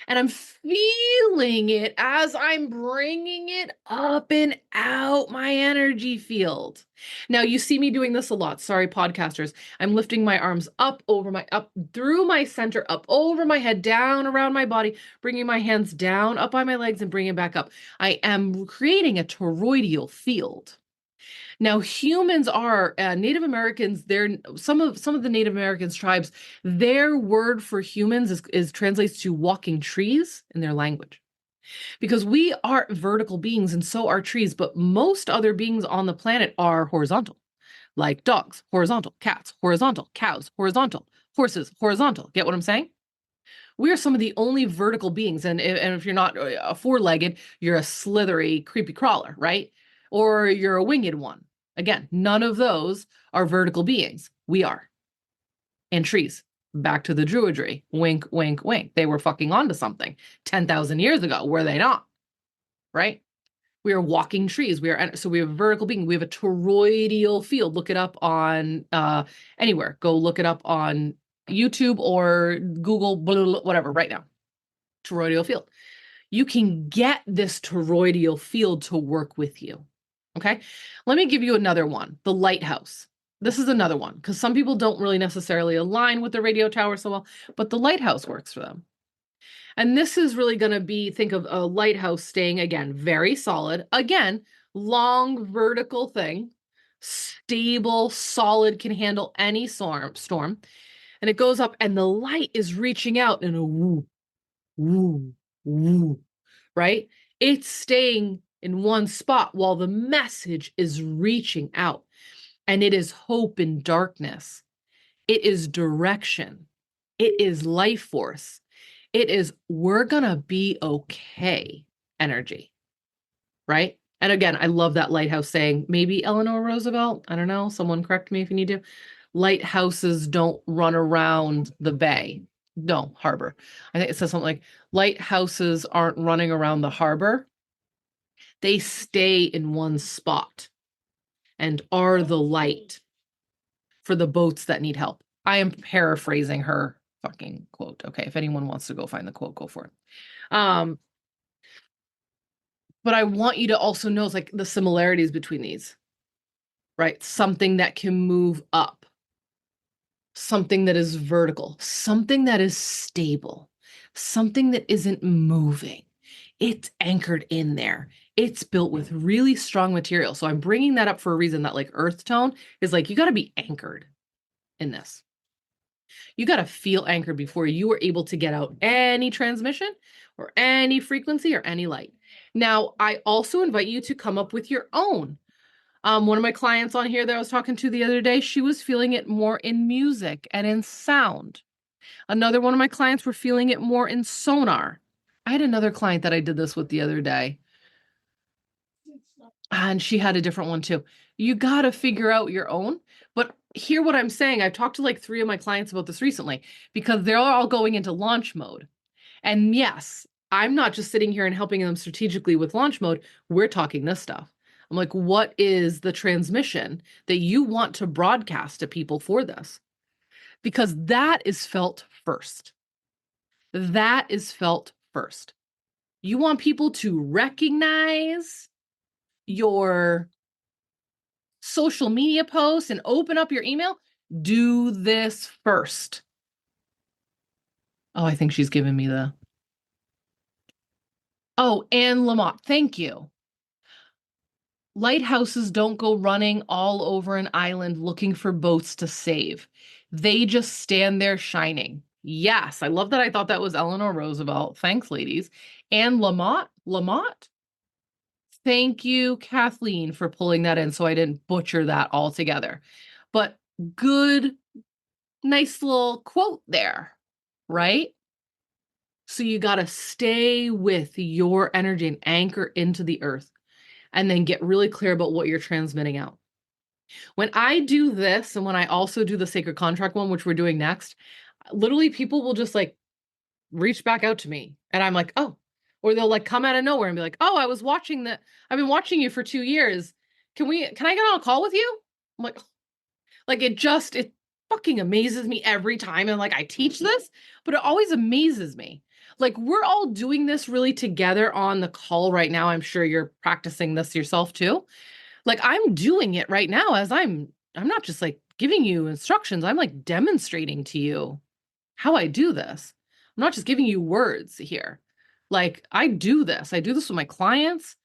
And I'm feeling it as I'm bringing it up and out my energy field. Now, you see me doing this a lot. Sorry, podcasters. I'm lifting my arms up through my center, up over my head, down around my body, bringing my hands down, up by my legs, and bringing it back up. I am creating a toroidal field. Now, humans are Native Americans. They're some of the Native Americans tribes. Their word for humans is translates to walking trees in their language, because we are vertical beings and so are trees. But most other beings on the planet are horizontal, like dogs, horizontal, cats, horizontal, cows, horizontal, horses, horizontal. Get what I'm saying? We are some of the only vertical beings. And if you're not a four-legged, you're a slithery, creepy crawler, right? Or you're a winged one. Again, none of those are vertical beings. We are. And trees. Back to the Druidry. Wink, wink, wink. They were fucking onto something 10,000 years ago, were they not? Right? We are walking trees. So we have a vertical being. We have a toroidal field. Look it up on anywhere. Go look it up on YouTube or Google, blah, blah, blah, whatever, right now. Toroidal field. You can get this toroidal field to work with you. Okay. Let me give you another one. The lighthouse. This is another one because some people don't really necessarily align with the radio tower so well, but the lighthouse works for them. And this is really going to be, think of a lighthouse staying, again, very solid. Again, long vertical thing, stable, solid, can handle any storm. And it goes up and the light is reaching out in a woo, woo, woo, right? It's staying in one spot while the message is reaching out. And it is hope in darkness. It is direction. It is life force. It is, we're gonna be okay energy, right? And again, I love that lighthouse saying, maybe Eleanor Roosevelt, I don't know, someone correct me if you need to. lighthouses don't run around the bay. No, harbor. I think it says something like lighthouses aren't running around the harbor. They stay in one spot and are the light for the boats that need help. I am paraphrasing her fucking quote. Okay, if anyone wants to go find the quote, go for it. But I want you to also know like the similarities between these, right? Something that can move up, something that is vertical, something that is stable, something that isn't moving. It's anchored in there. It's built with really strong material. So I'm bringing that up for a reason that like earth tone is like, you got to be anchored in this. You got to feel anchored before you are able to get out any transmission or any frequency or any light. Now, I also invite you to come up with your own. One of my clients on here that I was talking to the other day, she was feeling it more in music and in sound. Another one of my clients were feeling it more in sonar. I had another client that I did this with the other day, and she had a different one too. You got to figure out your own. But hear what I'm saying. I've talked to like 3 of my clients about this recently because they're all going into launch mode. And yes, I'm not just sitting here and helping them strategically with launch mode. We're talking this stuff. I'm like, what is the transmission that you want to broadcast to people for this? Because that is felt first. That is felt first. You want people to recognize your social media posts and open up your email. Do this first. Oh, I think she's giving me the. Oh, Anne Lamott, thank you. Lighthouses don't go running all over an island looking for boats to save. They just stand there shining. Yes, I love that. I thought that was Eleanor Roosevelt. Thanks, ladies. And Lamott. Thank you, Kathleen, for pulling that in so I didn't butcher that altogether. But good, nice little quote there, right? So you got to stay with your energy and anchor into the earth and then get really clear about what you're transmitting out. When I do this, and when I also do the sacred contract one, which we're doing next, literally people will just like reach back out to me. And I'm like, oh, or they'll like come out of nowhere and be like, oh, I've been watching you for 2 years. Can I get on a call with you? I'm like it fucking amazes me every time. And like I teach this, but it always amazes me. Like we're all doing this really together on the call right now. I'm sure you're practicing this yourself too. Like I'm doing it right now as I'm not just like giving you instructions. I'm like demonstrating to you how I do this. I'm not just giving you words here. Like I do this. I do this with my clients.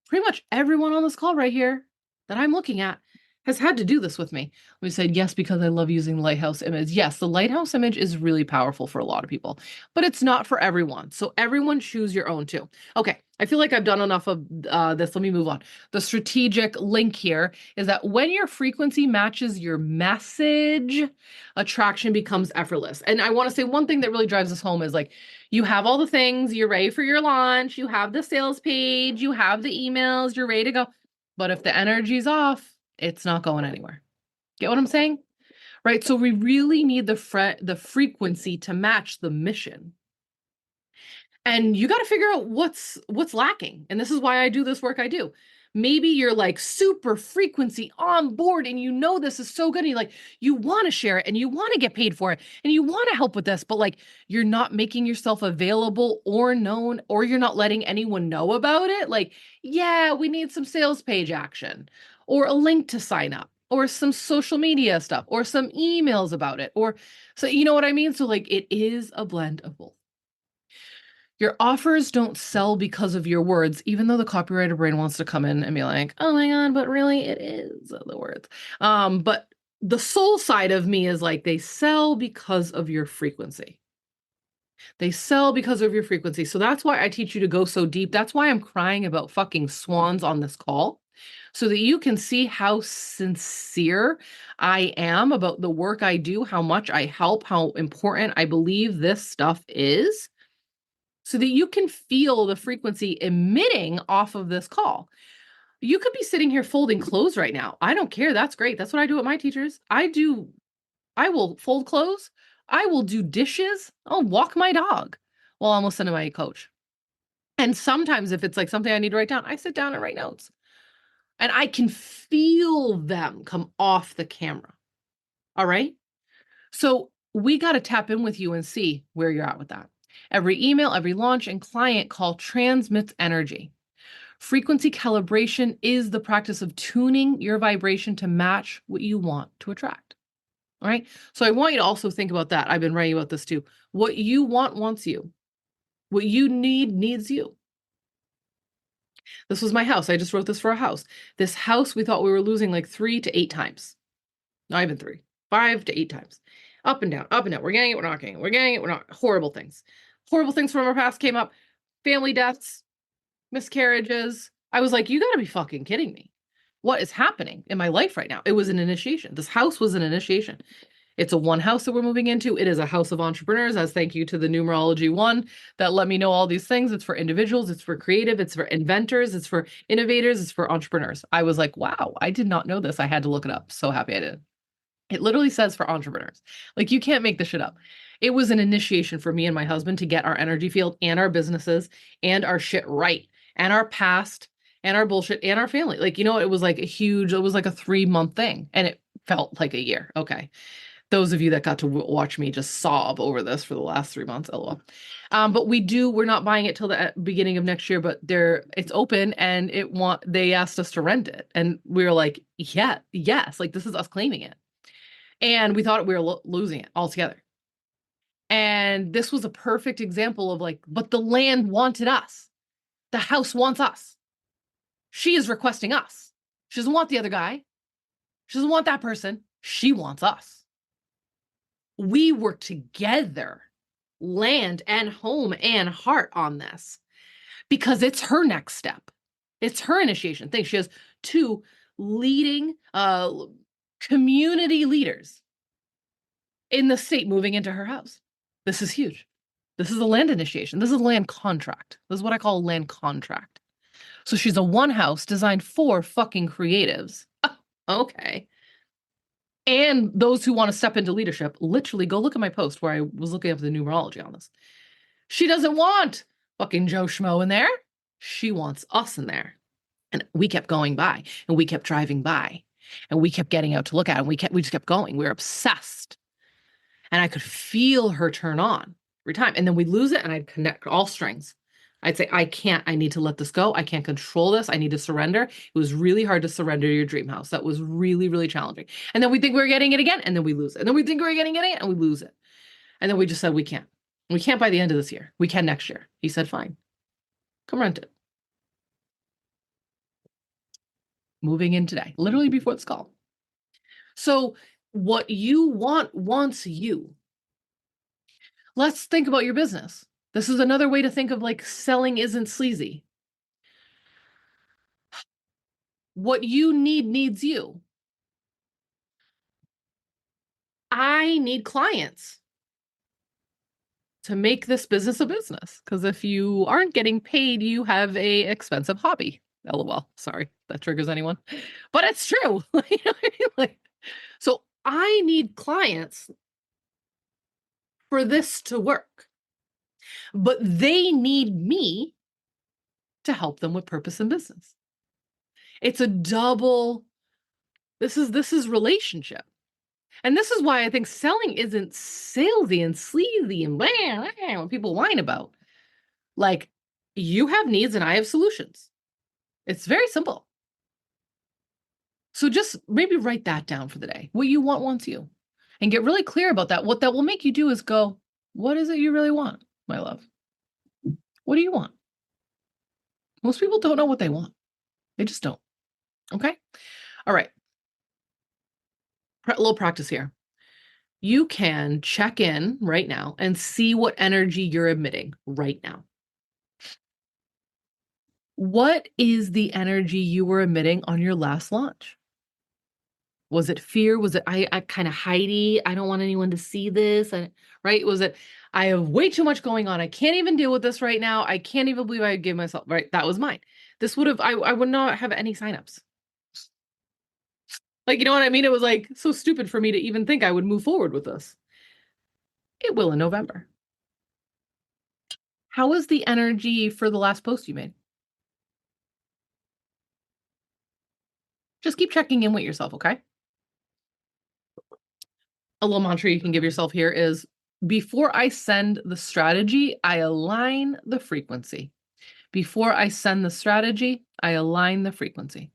Pretty much everyone on this call right here that I'm looking at has had to do this with me. We said, yes, because I love using the lighthouse image. Yes, the lighthouse image is really powerful for a lot of people, but it's not for everyone. So everyone choose your own too. Okay, I feel like I've done enough of this. Let me move on. The strategic link here is that when your frequency matches your message, attraction becomes effortless. And I want to say one thing that really drives us home is like, you have all the things, you're ready for your launch, you have the sales page, you have the emails, you're ready to go. But if the energy's off, it's not going anywhere. Get what I'm saying? Right? So we really need the frequency to match the mission. And you got to figure out what's lacking. And this is why I do this work I do. Maybe you're like super frequency on board and you know this is so good and you want to share it and you want to get paid for it and you want to help with this, but like you're not making yourself available or known, or you're not letting anyone know about it. Like, yeah, we need some sales page action or a link to sign up or some social media stuff or some emails about it, or so you know what I mean? So like it is a blend of both. Your offers don't sell because of your words, even though the copywriter brain wants to come in and be like, oh my God, but really it is the words. But the soul side of me is like, they sell because of your frequency. They sell because of your frequency. So that's why I teach you to go so deep. That's why I'm crying about fucking swans on this call, so that you can see how sincere I am about the work I do, how much I help, how important I believe this stuff is, so that you can feel the frequency emitting off of this call. You could be sitting here folding clothes right now. I don't care. That's great. That's what I do with my teachers. I do I will fold clothes. I will do dishes. I'll walk my dog while I'm listening to my coach. And sometimes if it's like something I need to write down, I sit down and write notes. And I can feel them come off the camera. All right. So we got to tap in with you and see where you're at with that. Every email, every launch, and client call transmits energy. Frequency calibration is the practice of tuning your vibration to match what you want to attract. All right. So I want you to also think about that. I've been writing about this too. What you want wants you. What you need needs you. This was my house. I just wrote this for a house. This house, we thought we were losing like 3 to 8 times. Not even 3, 5 to 8 times. Up and down, up and down. We're getting it, we're not getting it. We're getting it, we're not. Horrible things. Horrible things from our past came up. Family deaths, miscarriages. I was like, you got to be fucking kidding me. What is happening in my life right now? It was an initiation. This house was an initiation. It's a one house that we're moving into. It is a house of entrepreneurs, as thank you to the numerology one that let me know all these things. It's for individuals, it's for creative, it's for inventors, it's for innovators, it's for entrepreneurs. I was like, wow, I did not know this. I had to look it up. So happy I did. It literally says for entrepreneurs. Like, you can't make this shit up. It was an initiation for me and my husband to get our energy field and our businesses and our shit right, and our past and our bullshit and our family. Like, it was like it was like a 3-month thing, and it felt like a year. Okay. Those of you that got to watch me just sob over this for the last 3 months, lol. But we're not buying it till the beginning of next year, but it's open, and they asked us to rent it. And we were like, yeah, yes, like this is us claiming it. And we thought we were losing it altogether. And this was a perfect example of like, but the land wanted us. The house wants us. She is requesting us. She doesn't want the other guy. She doesn't want that person. She wants us. We work together, land and home and heart, on this because it's her next step. It's her initiation thing. She has 2 leading community leaders in the state moving into her house. This is huge. This is a land initiation. This is a land contract. This is what I call a land contract. So she's a one house designed for fucking creatives. Oh, okay. And those who want to step into leadership. Literally, go look at my post where I was looking up the numerology on this. She doesn't want fucking Joe Schmo in there. She wants us in there. And we kept going by, and we kept driving by, and we kept getting out to look at it. And we just kept going. We were obsessed. And I could feel her turn on every time. And then we'd lose it, and I'd connect all strings. I'd say, I need to let this go. I can't control this. I need to surrender. It was really hard to surrender your dream house. That was really, really challenging. And then we think we're getting it again, and then we lose it. And then we think we're getting it again, and we lose it. And then we just said, we can't. We can't by the end of this year. We can next year. He said, fine. Come rent it. Moving in today, literally before this call. So what you want wants you. Let's think about your business. This is another way to think of like selling isn't sleazy. What you need needs you. I need clients to make this business a business. Because if you aren't getting paid, you have a expensive hobby. LOL. Sorry if that triggers anyone. But it's true. You know what I mean? Like, so I need clients for this to work. But they need me to help them with purpose and business. It's a double. This is relationship. And this is why I think selling isn't salesy and sleazy and blah, blah, what people whine about. Like, you have needs and I have solutions. It's very simple. So just maybe write that down for the day. What you want wants you. And get really clear about that. What that will make you do is go, what is it you really want, my love? What do you want? Most people don't know what they want. They just don't. Okay? All right. A little practice here. You can check in right now and see what energy you're emitting right now. What is the energy you were emitting on your last launch? Was it fear? Was it I kind of hidey? I don't want anyone to see this, right? Was it I have way too much going on. I can't even deal with this right now. I can't even believe I gave myself, right? That was mine. This would have I would not have any signups. Like, you know what I mean? It was like so stupid for me to even think I would move forward with this. It will in November. How was the energy for the last post you made? Just keep checking in with yourself, okay? A little mantra you can give yourself here is before I send the strategy, I align the frequency. Before I send the strategy, I align the frequency.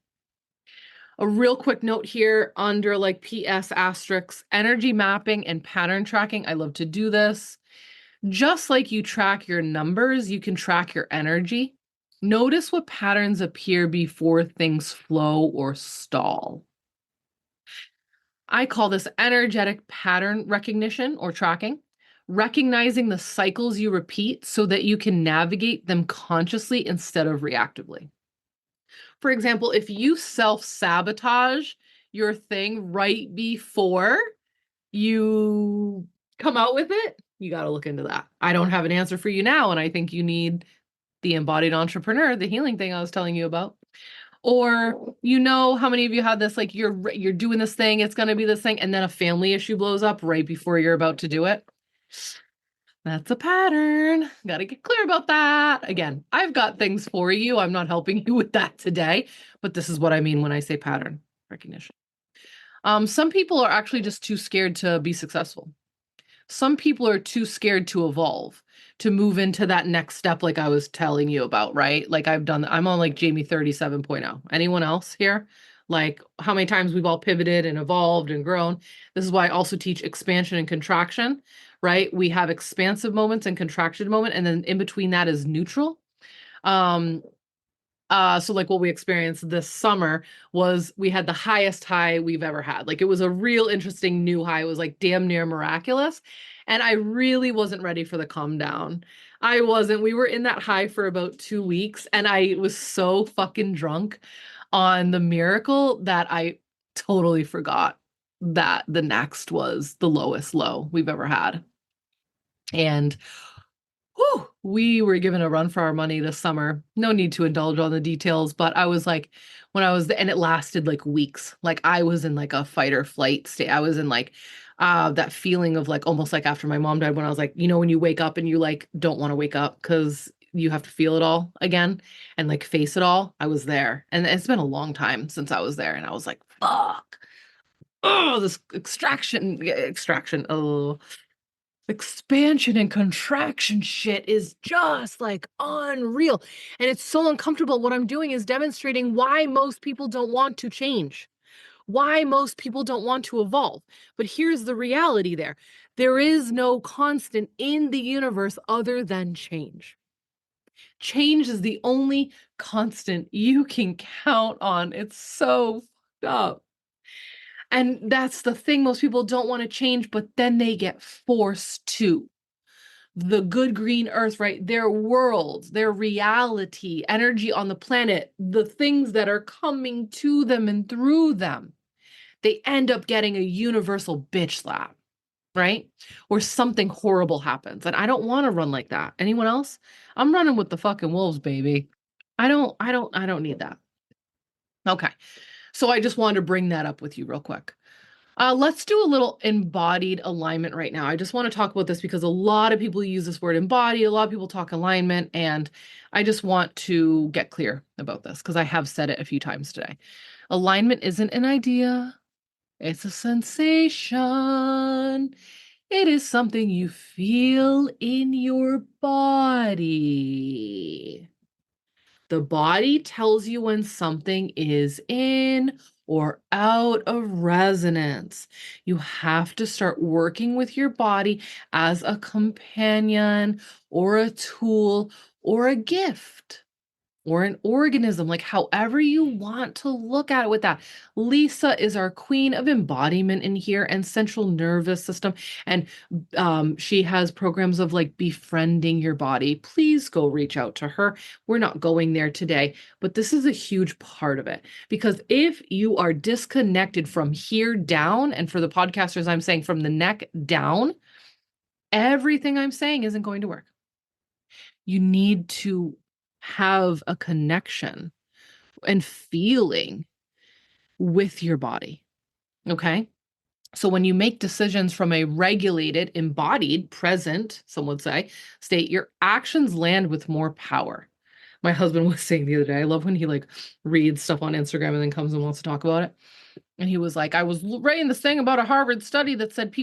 A real quick note here under like PS asterisks, energy mapping and pattern tracking. I love to do this. Just like you track your numbers, you can track your energy. Notice what patterns appear before things flow or stall. I call this energetic pattern recognition or tracking, recognizing the cycles you repeat so that you can navigate them consciously instead of reactively. For example, if you self sabotage your thing right before you come out with it, you got to look into that. I don't have an answer for you now. And I think you need the embodied entrepreneur, the healing thing I was telling you about. Or you know how many of you had this like you're doing this thing, it's going to be this thing and then a family issue blows up right before you're about to do it. That's a pattern. Got to get clear about that. Again, I've got things for you. I'm not helping you with that today, but this is what I mean when I say pattern recognition. Some people are actually just too scared to be successful. Some people are too scared to evolve, to move into that next step, like I was telling you about, right? Like I'm on like Jayme 37.0. Anyone else here? Like how many times we've all pivoted and evolved and grown. This is why I also teach expansion and contraction, right? We have expansive moments and contraction moment, and then in between that is neutral. Um, so like what we experienced this summer was we had the highest high we've ever had. Like it was a real interesting new high. It was like damn near miraculous. And I really wasn't ready for the calm down. I wasn't. We were in that high for about 2 weeks and I was so fucking drunk on the miracle that I totally forgot that the next was the lowest low we've ever had. And whew, we were given a run for our money this summer. No need to indulge on the details, but I was like, when I was, and it lasted like weeks. Like I was in like a fight or flight state. I was in like that feeling of like almost like after my mom died, when I was like, you know, when you wake up and you like don't want to wake up because you have to feel it all again and like face it all. I was there. And it's been a long time since I was there. And I was like, fuck. Oh, this extraction. Oh, expansion and contraction shit is just like unreal. And it's so uncomfortable. What I'm doing is demonstrating why most people don't want to change, why most people don't want to evolve. But here's the reality there is no constant in the universe other than change. Change is the only constant you can count on. It's so fucked up. And that's the thing. Most people don't want to change, but then they get forced to. The good green earth, right? Their worlds, their reality, energy on the planet, the things that are coming to them and through them, they end up getting a universal bitch slap, right? Or something horrible happens. And I don't want to run like that. Anyone else? I'm running with the fucking wolves, baby. I don't need that. Okay. So I just wanted to bring that up with you real quick. Let's do a little embodied alignment right now. I just want to talk about this because a lot of people use this word embody, a lot of people talk alignment, and I just want to get clear about this because I have said it a few times today. Alignment isn't an idea, it's a sensation. It is something you feel in your body. The body tells you when something is in or out of resonance. You have to start working with your body as a companion or a tool or a gift or an organism, like however you want to look at it with that. Lisa is our queen of embodiment in here and central nervous system. And she has programs of like befriending your body. Please go reach out to her. We're not going there today, but this is a huge part of it because if you are disconnected from here down, and for the podcasters, I'm saying from the neck down, everything I'm saying isn't going to work. You need to have a connection and feeling with your body. Okay. So when you make decisions from a regulated, embodied, present, some would say, state, your actions land with more power. My husband was saying the other day, I love when he like reads stuff on Instagram and then comes and wants to talk about it. And he was like, I was writing this thing about a Harvard study that said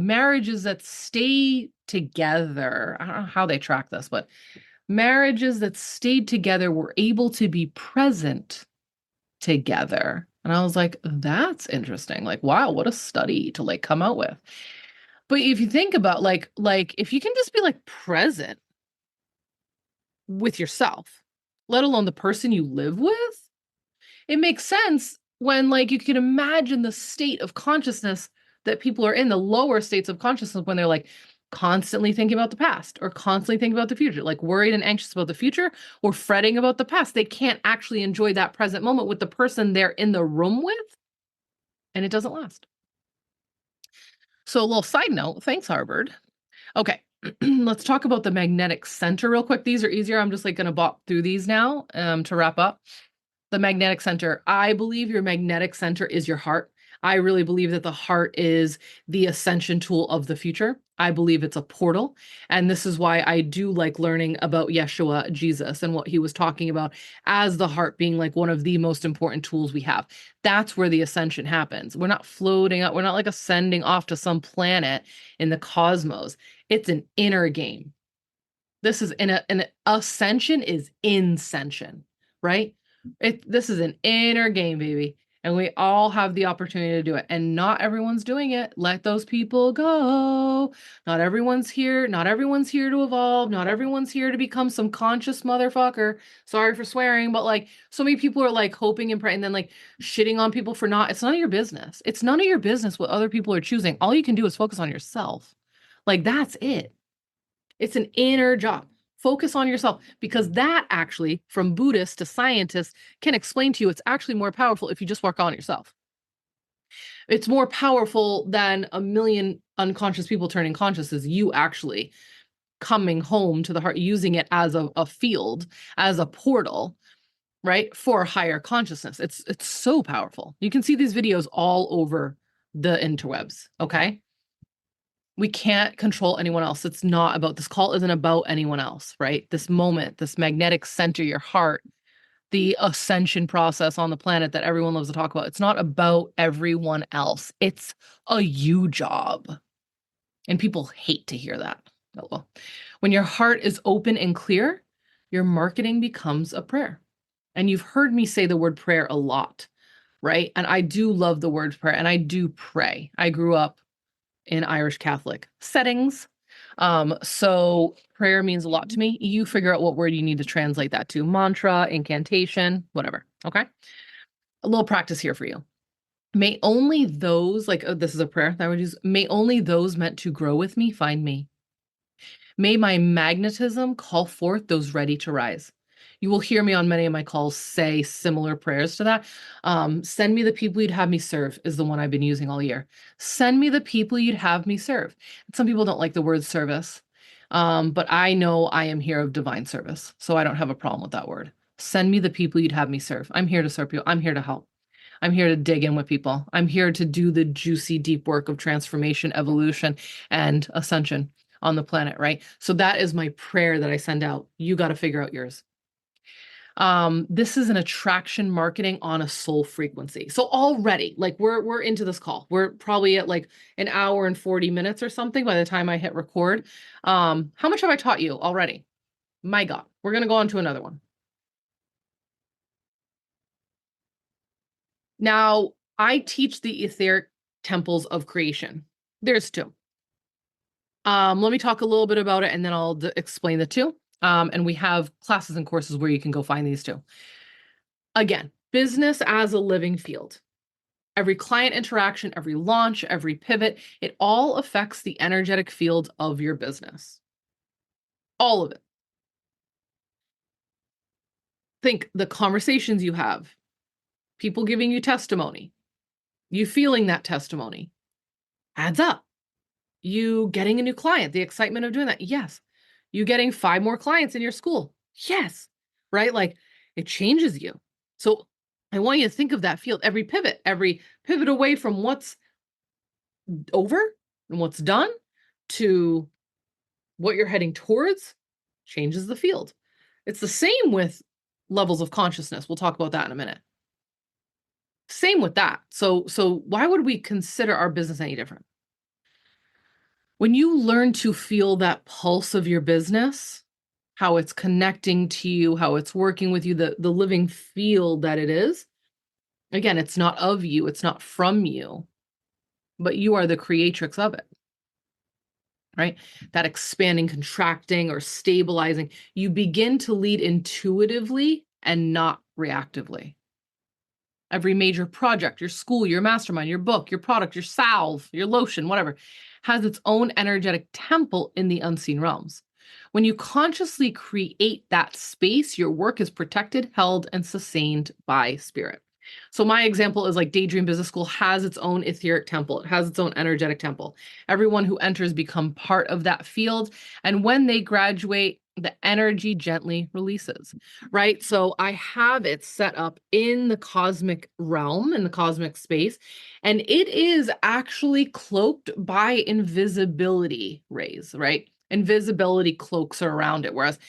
marriages that stay together. I don't know how they track this, but marriages that stayed together were able to be present together. And I was like, that's interesting. Like, wow, what a study to like come out with. But if you think about like if you can just be like present with yourself, let alone the person you live with, it makes sense when like you can imagine the state of consciousness that people are in, the lower states of consciousness when they're like constantly thinking about the past or constantly thinking about the future, like worried and anxious about the future or fretting about the past. They can't actually enjoy that present moment with the person they're in the room with, and it doesn't last. So a little side note, thanks Harvard. Okay. Let's talk about the magnetic center real quick. These are easier. I'm just like going to bop through these now to wrap up. The magnetic center. I believe your magnetic center is your heart. I really believe that the heart is the ascension tool of the future. I believe it's a portal. And this is why I do like learning about Yeshua, Jesus, and what he was talking about as the heart being like one of the most important tools we have. That's where the ascension happens. We're not floating up, we're not like ascending off to some planet in the cosmos. It's an inner game. This is an ascension is inscension, right? This is an inner game, baby. And we all have the opportunity to do it. And not everyone's doing it. Let those people go. Not everyone's here. Not everyone's here to evolve. Not everyone's here to become some conscious motherfucker. Sorry for swearing, but like so many people are like hoping and praying and then like shitting on people for not. It's none of your business. It's none of your business what other people are choosing. All you can do is focus on yourself. Like that's it. It's an inner job. Focus on yourself because that actually, from Buddhists to scientists, can explain to you it's actually more powerful if you just work on yourself. It's more powerful than a million unconscious people turning conscious is you actually coming home to the heart, using it as a field, as a portal, right? For higher consciousness. It's so powerful. You can see these videos all over the interwebs, okay? We can't control anyone else. It's not about this call isn't about anyone else, right? This moment, this magnetic center, your heart, the ascension process on the planet that everyone loves to talk about. It's not about everyone else. It's a you job. And people hate to hear that. Oh, well. When your heart is open and clear, your marketing becomes a prayer. And you've heard me say the word prayer a lot, right? And I do love the word prayer and I do pray. I grew up in Irish Catholic settings. So prayer means a lot to me. You figure out what word you need to translate that to mantra, incantation, whatever. Okay. A little practice here for you. May only those, like, oh, this is a prayer that I would use. May only those meant to grow with me find me. May my magnetism call forth those ready to rise. You will hear me on many of my calls say similar prayers to that. Send me the people you'd have me serve is the one I've been using all year. Send me the people you'd have me serve. Some people don't like the word service, but I know I am here of divine service, so I don't have a problem with that word. Send me the people you'd have me serve. I'm here to serve you. I'm here to help. I'm here to dig in with people. I'm here to do the juicy, deep work of transformation, evolution, and ascension on the planet, right? So that is my prayer that I send out. You got to figure out yours. This is an attraction marketing on a soul frequency. So already, like we're into this call. We're probably at like an hour and 40 minutes or something by the time I hit record. How much have I taught you already? My God, we're gonna go on to another one. Now, I teach the etheric temples of creation. There's two. Let me talk a little bit about it and then I'll explain the two. And we have classes and courses where you can go find these two. Again, business as a living field. Every client interaction, every launch, every pivot, it all affects the energetic field of your business. All of it. Think the conversations you have, people giving you testimony, you feeling that testimony adds up. You getting a new client, the excitement of doing that. Yes. You getting 5 more clients in your school. Yes. Right? Like it changes you. So I want you to think of that field, every pivot away from what's over and what's done to what you're heading towards changes the field. It's the same with levels of consciousness. We'll talk about that in a minute. Same with that. So why would we consider our business any different? When you learn to feel that pulse of your business, how it's connecting to you, how it's working with you, the living field that it is, again, it's not of you, it's not from you, but you are the creatrix of it, right? That expanding, contracting, or stabilizing, you begin to lead intuitively and not reactively. Every major project, your school, your mastermind, your book, your product, your salve, your lotion, whatever, has its own energetic temple in the unseen realms. When you consciously create that space, your work is protected, held, and sustained by spirit. So my example is like Daydream Business School has its own etheric temple. It has its own energetic temple. Everyone who enters become part of that field. And when they graduate, the energy gently releases, right? So I have it set up in the cosmic realm, in the cosmic space, and it is actually cloaked by invisibility rays, right? Invisibility cloaks are around it, whereas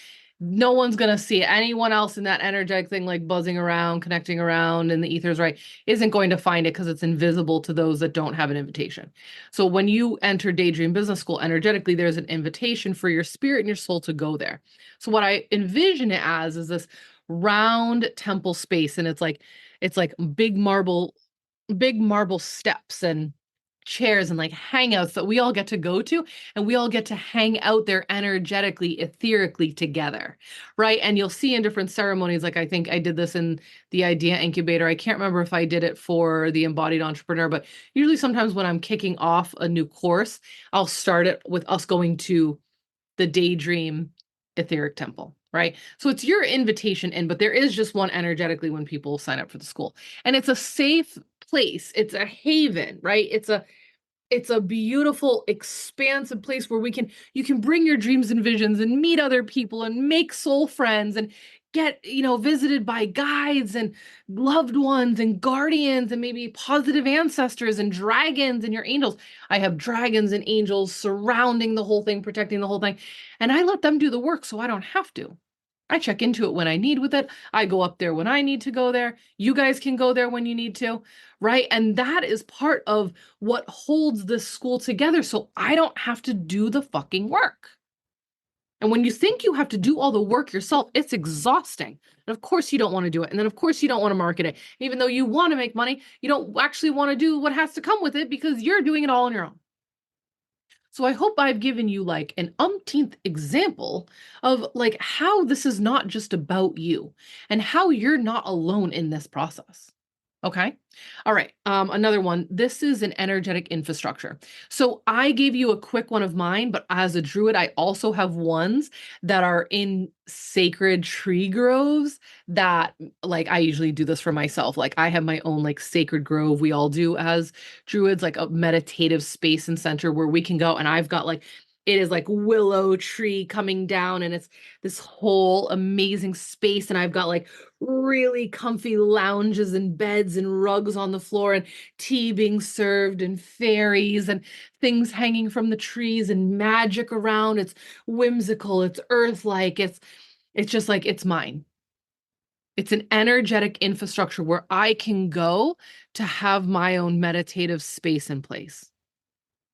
no one's going to see it. Anyone else in that energetic thing, like buzzing around, connecting around in the ethers, right, isn't going to find it because it's invisible to those that don't have an invitation. So when you enter Daydream Business School energetically, there's an invitation for your spirit and your soul to go there. So what I envision it as is this round temple space, and it's like big marble steps and chairs and like hangouts that we all get to go to, and we all get to hang out there energetically, etherically together, right? And you'll see in different ceremonies, like I think I did this in the Idea Incubator. I can't remember if I did it for the Embodied Entrepreneur, but usually sometimes when I'm kicking off a new course, I'll start it with us going to the Daydream Etheric Temple, right? So it's your invitation in, but there is just one energetically when people sign up for the school. And it's a safe place. It's a haven, right? It's a beautiful, expansive place where you can bring your dreams and visions and meet other people and make soul friends and get, visited by guides and loved ones and guardians and maybe positive ancestors and dragons and your angels. I have dragons and angels surrounding the whole thing, protecting the whole thing. And I let them do the work so I don't have to. I check into it when I need with it. I go up there when I need to go there. You guys can go there when you need to, right? And that is part of what holds this school together. So I don't have to do the fucking work. And when you think you have to do all the work yourself, it's exhausting. And of course you don't want to do it. And then of course you don't want to market it. Even though you want to make money, you don't actually want to do what has to come with it because you're doing it all on your own. So I hope I've given you like an umpteenth example of like how this is not just about you and how you're not alone in this process. Okay. All right. Another one. This is an energetic infrastructure. So I gave you a quick one of mine, but as a druid, I also have ones that are in sacred tree groves that like I usually do this for myself. Like I have my own like sacred grove. We all do as druids, like a meditative space and center where we can go. And I've got like it is like willow tree coming down and it's this whole amazing space. And I've got like really comfy lounges and beds and rugs on the floor and tea being served and fairies and things hanging from the trees and magic around. It's whimsical, it's earth-like, it's just like it's mine. It's an energetic infrastructure where I can go to have my own meditative space in place.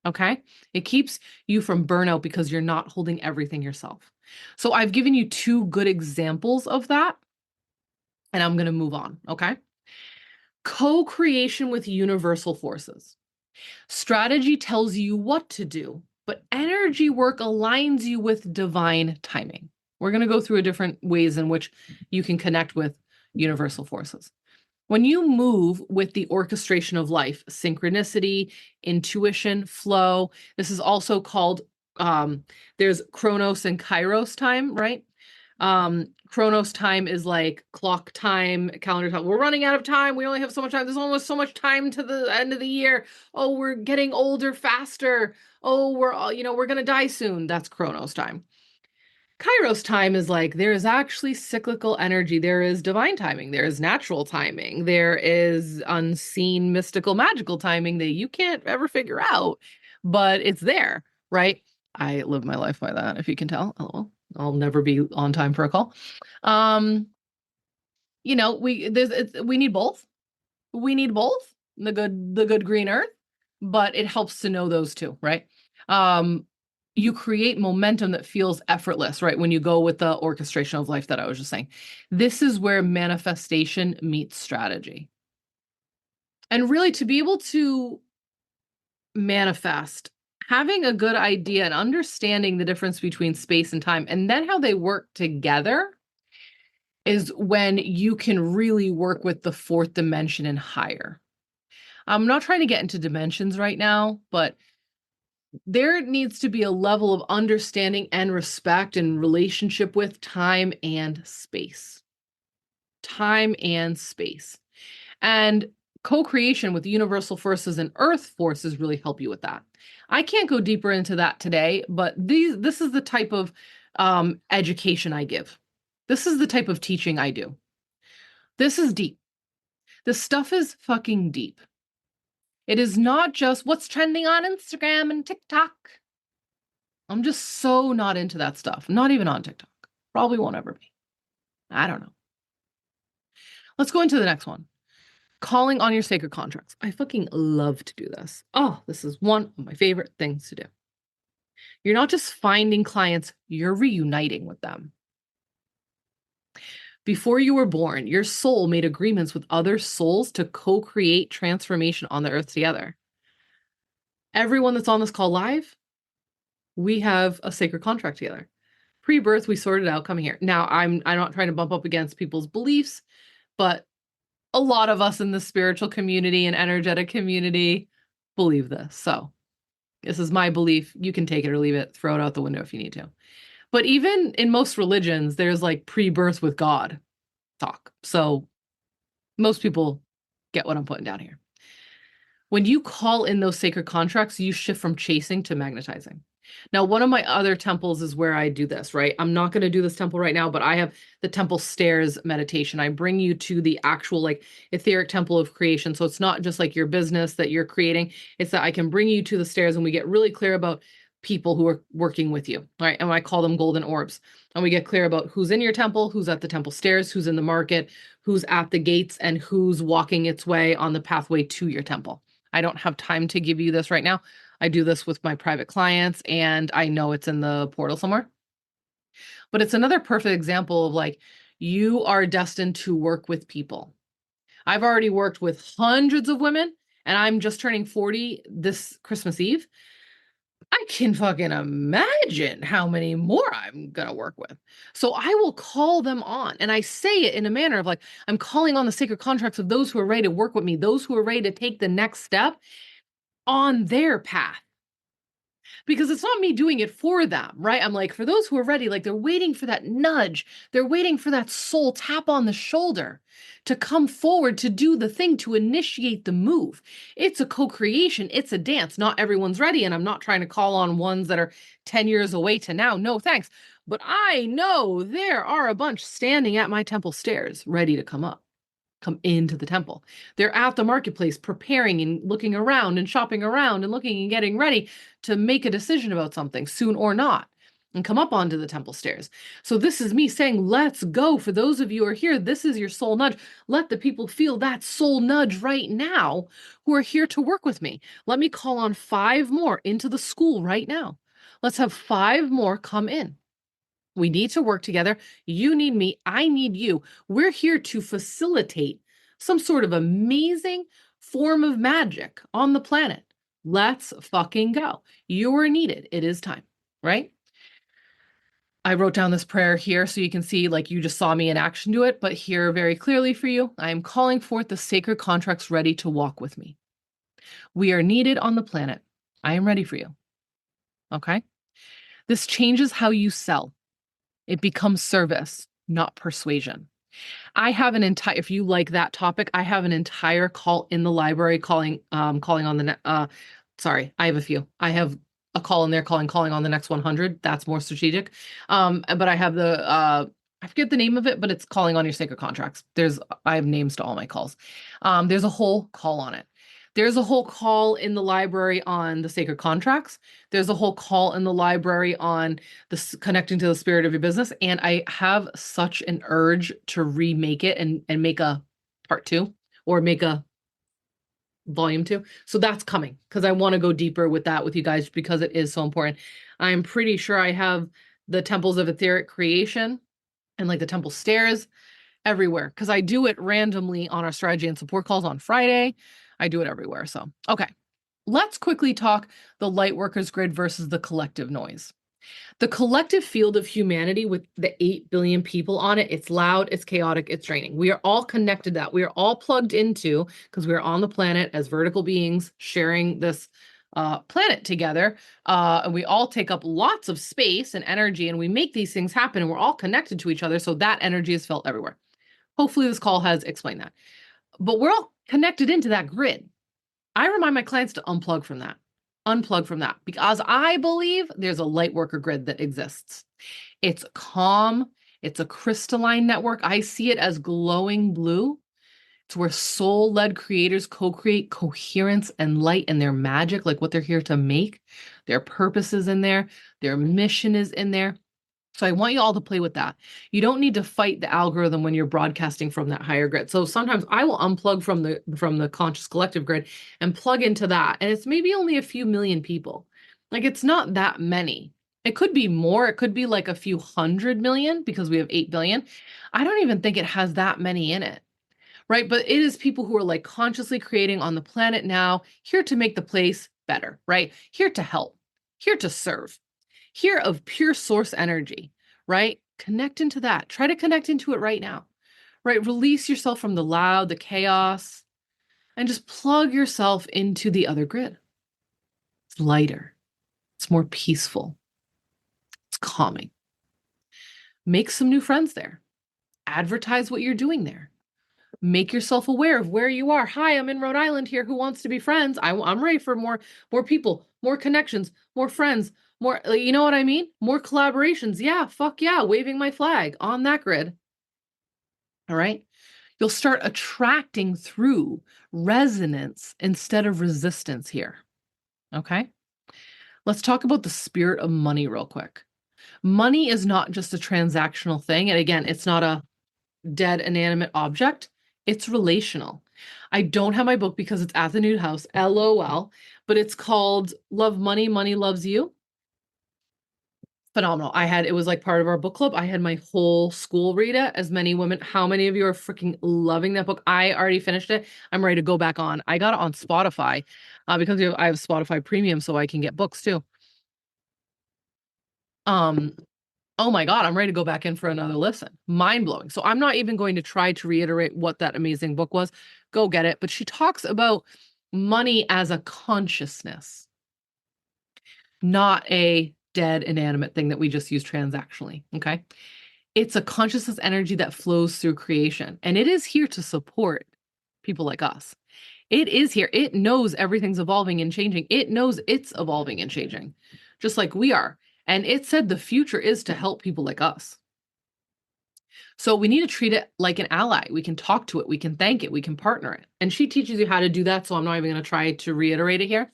Okay. It keeps you from burnout because you're not holding everything yourself. So I've given you two good examples of that, and I'm going to move on. Okay. Co-creation with universal forces. Strategy tells you what to do, but energy work aligns you with divine timing. We're going to go through a different ways in which you can connect with universal forces. When you move with the orchestration of life, synchronicity, intuition, flow, this is also called, there's Chronos and Kairos time, right? Chronos time is like clock time, calendar time. We're running out of time. We only have so much time. There's almost so much time to the end of the year. Oh, we're getting older faster. Oh, we're all, we're going to die soon. That's Chronos time. Kairos time is like there is actually cyclical energy. There is divine timing. There is natural timing. There is unseen, mystical, magical timing that you can't ever figure out, but it's there, right? I live my life by that, if you can tell. Oh, I'll never be on time for a call. Um, we need both. We need both, the good green earth, but it helps to know those two, right? Um, you create momentum that feels effortless, right? When you go with the orchestration of life that I was just saying. This is where manifestation meets strategy. And really to be able to manifest, having a good idea and understanding the difference between space and time and then how they work together is when you can really work with the fourth dimension and higher. I'm not trying to get into dimensions right now, but there needs to be a level of understanding and respect and relationship with time and space. Time and space. And co-creation with universal forces and earth forces really help you with that. I can't go deeper into that today, but this is the type of education I give. This is the type of teaching I do. This is deep. This stuff is fucking deep. It is not just what's trending on Instagram and TikTok. I'm just so not into that stuff. Not even on TikTok. Probably won't ever be. I don't know. Let's go into the next one. Calling on your sacred contracts. I fucking love to do this. Oh, this is one of my favorite things to do. You're not just finding clients, you're reuniting with them. Before you were born, your soul made agreements with other souls to co-create transformation on the earth together. Everyone that's on this call live, we have a sacred contract together. Pre-birth, we sorted out coming here. Now, I'm not trying to bump up against people's beliefs, but a lot of us in the spiritual community and energetic community believe this. So this is my belief. You can take it or leave it, throw it out the window if you need to. But even in most religions, there's like pre-birth with God talk. So most people get what I'm putting down here. When you call in those sacred contracts, you shift from chasing to magnetizing. Now, one of my other temples is where I do this, right? I'm not going to do this temple right now, but I have the temple stairs meditation. I bring you to the actual like etheric temple of creation. So it's not just like your business that you're creating. It's that I can bring you to the stairs and we get really clear about people who are working with you, right? And I call them golden orbs. And we get clear about who's in your temple, who's at the temple stairs, who's in the market, who's at the gates, and who's walking its way on the pathway to your temple. I don't have time to give you this right now. I do this with my private clients and I know it's in the portal somewhere. But it's another perfect example of like, you are destined to work with people. I've already worked with hundreds of women and I'm just turning 40 this Christmas Eve. I can fucking imagine how many more I'm going to work with. So I will call them on and I say it in a manner of like, I'm calling on the sacred contracts of those who are ready to work with me, those who are ready to take the next step on their path. Because it's not me doing it for them, right? I'm like, for those who are ready, like they're waiting for that nudge. They're waiting for that soul tap on the shoulder to come forward to do the thing, to initiate the move. It's a co-creation. It's a dance. Not everyone's ready. And I'm not trying to call on ones that are 10 years away to now. No, thanks. But I know there are a bunch standing at my temple stairs ready to come up. Come into the temple. They're at the marketplace preparing and looking around and shopping around and looking and getting ready to make a decision about something soon or not and come up onto the temple stairs. So this is me saying, let's go. For those of you who are here, this is your soul nudge. Let the people feel that soul nudge right now who are here to work with me. Let me call on 5 more into the school right now. Let's have 5 more come in. We need to work together. You need me. I need you. We're here to facilitate some sort of amazing form of magic on the planet. Let's fucking go. You're needed. It is time, right? I wrote down this prayer here so you can see, like, you just saw me in action do it, but here very clearly for you, I am calling forth the sacred contracts ready to walk with me. We are needed on the planet. I am ready for you. Okay? This changes how you sell. It becomes service, not persuasion. I have an entire, if you like that topic, I have an entire call in the library calling on the, sorry, I have a few. I have a call in there calling on the next 100. That's more strategic. But I have I forget the name of it, but it's calling on your sacred contracts. I have names to all my calls. There's a whole call on it. There's a whole call in the library on the sacred contracts. There's a whole call in the library on connecting to the spirit of your business. And I have such an urge to remake it and make a part two or make a volume two. So that's coming because I want to go deeper with that with you guys because it is so important. I'm pretty sure I have the temples of etheric creation and like the temple stairs everywhere because I do it randomly on our strategy and support calls on Friday. I do it everywhere. So, okay. Let's quickly talk the light workers grid versus the collective noise. The collective field of humanity with the 8 billion people on it, it's loud, it's chaotic, it's draining. We are all connected to that. We are all plugged into, because we are on the planet as vertical beings sharing this planet together. And we all take up lots of space and energy, and we make these things happen, and we're all connected to each other, so that energy is felt everywhere. Hopefully this call has explained that. But we're all connected into that grid. I remind my clients to unplug from that. Unplug from that because I believe there's a light worker grid that exists. It's calm. It's a crystalline network. I see it as glowing blue. It's where soul-led creators co-create coherence and light and their magic, like what they're here to make. Their purpose is in there. Their mission is in there. So I want you all to play with that. You don't need to fight the algorithm when you're broadcasting from that higher grid. So sometimes I will unplug from the conscious collective grid and plug into that. And it's maybe only a few million people. Like it's not that many. It could be more. It could be like a few 100 million because we have 8 billion. I don't even think it has that many in it. Right? But it is people who are like consciously creating on the planet now, here to make the place better, right? Here to help, here to serve. Here of pure source energy, right? Connect into that. Try to connect into it right now, right? Release yourself from the loud, the chaos, and just plug yourself into the other grid. It's lighter. It's more peaceful. It's calming. Make some new friends there. Advertise what you're doing there. Make yourself aware of where you are. Hi, I'm in Rhode Island here. Who wants to be friends? I'm ready for more people, more connections, more friends, more, you know what I mean? More collaborations. Yeah, fuck yeah, waving my flag on that grid. All right. You'll start attracting through resonance instead of resistance here. Okay. Let's talk about the spirit of money real quick. Money is not just a transactional thing. And again, it's not a dead inanimate object. It's relational. I don't have my book because it's at the Nude House, LOL, but it's called Love Money, Money Loves You. Phenomenal. It was like part of our book club. I had my whole school read it. As many women, how many of you are freaking loving that book? I already finished it. I'm ready to go back on. I got it on Spotify because I have Spotify Premium so I can get books too. Oh my God, I'm ready to go back in for another listen. Mind blowing. So I'm not even going to try to reiterate what that amazing book was. Go get it. But she talks about money as a consciousness, not a dead inanimate thing that we just use transactionally. Okay. It's a consciousness energy that flows through creation, and it is here to support people like us. It is here. It knows everything's evolving and changing. It knows it's evolving and changing, just like we are. And it said the future is to help people like us. So we need to treat it like an ally. We can talk to it. We can thank it. We can partner it. And she teaches you how to do that. So I'm not even going to try to reiterate it here.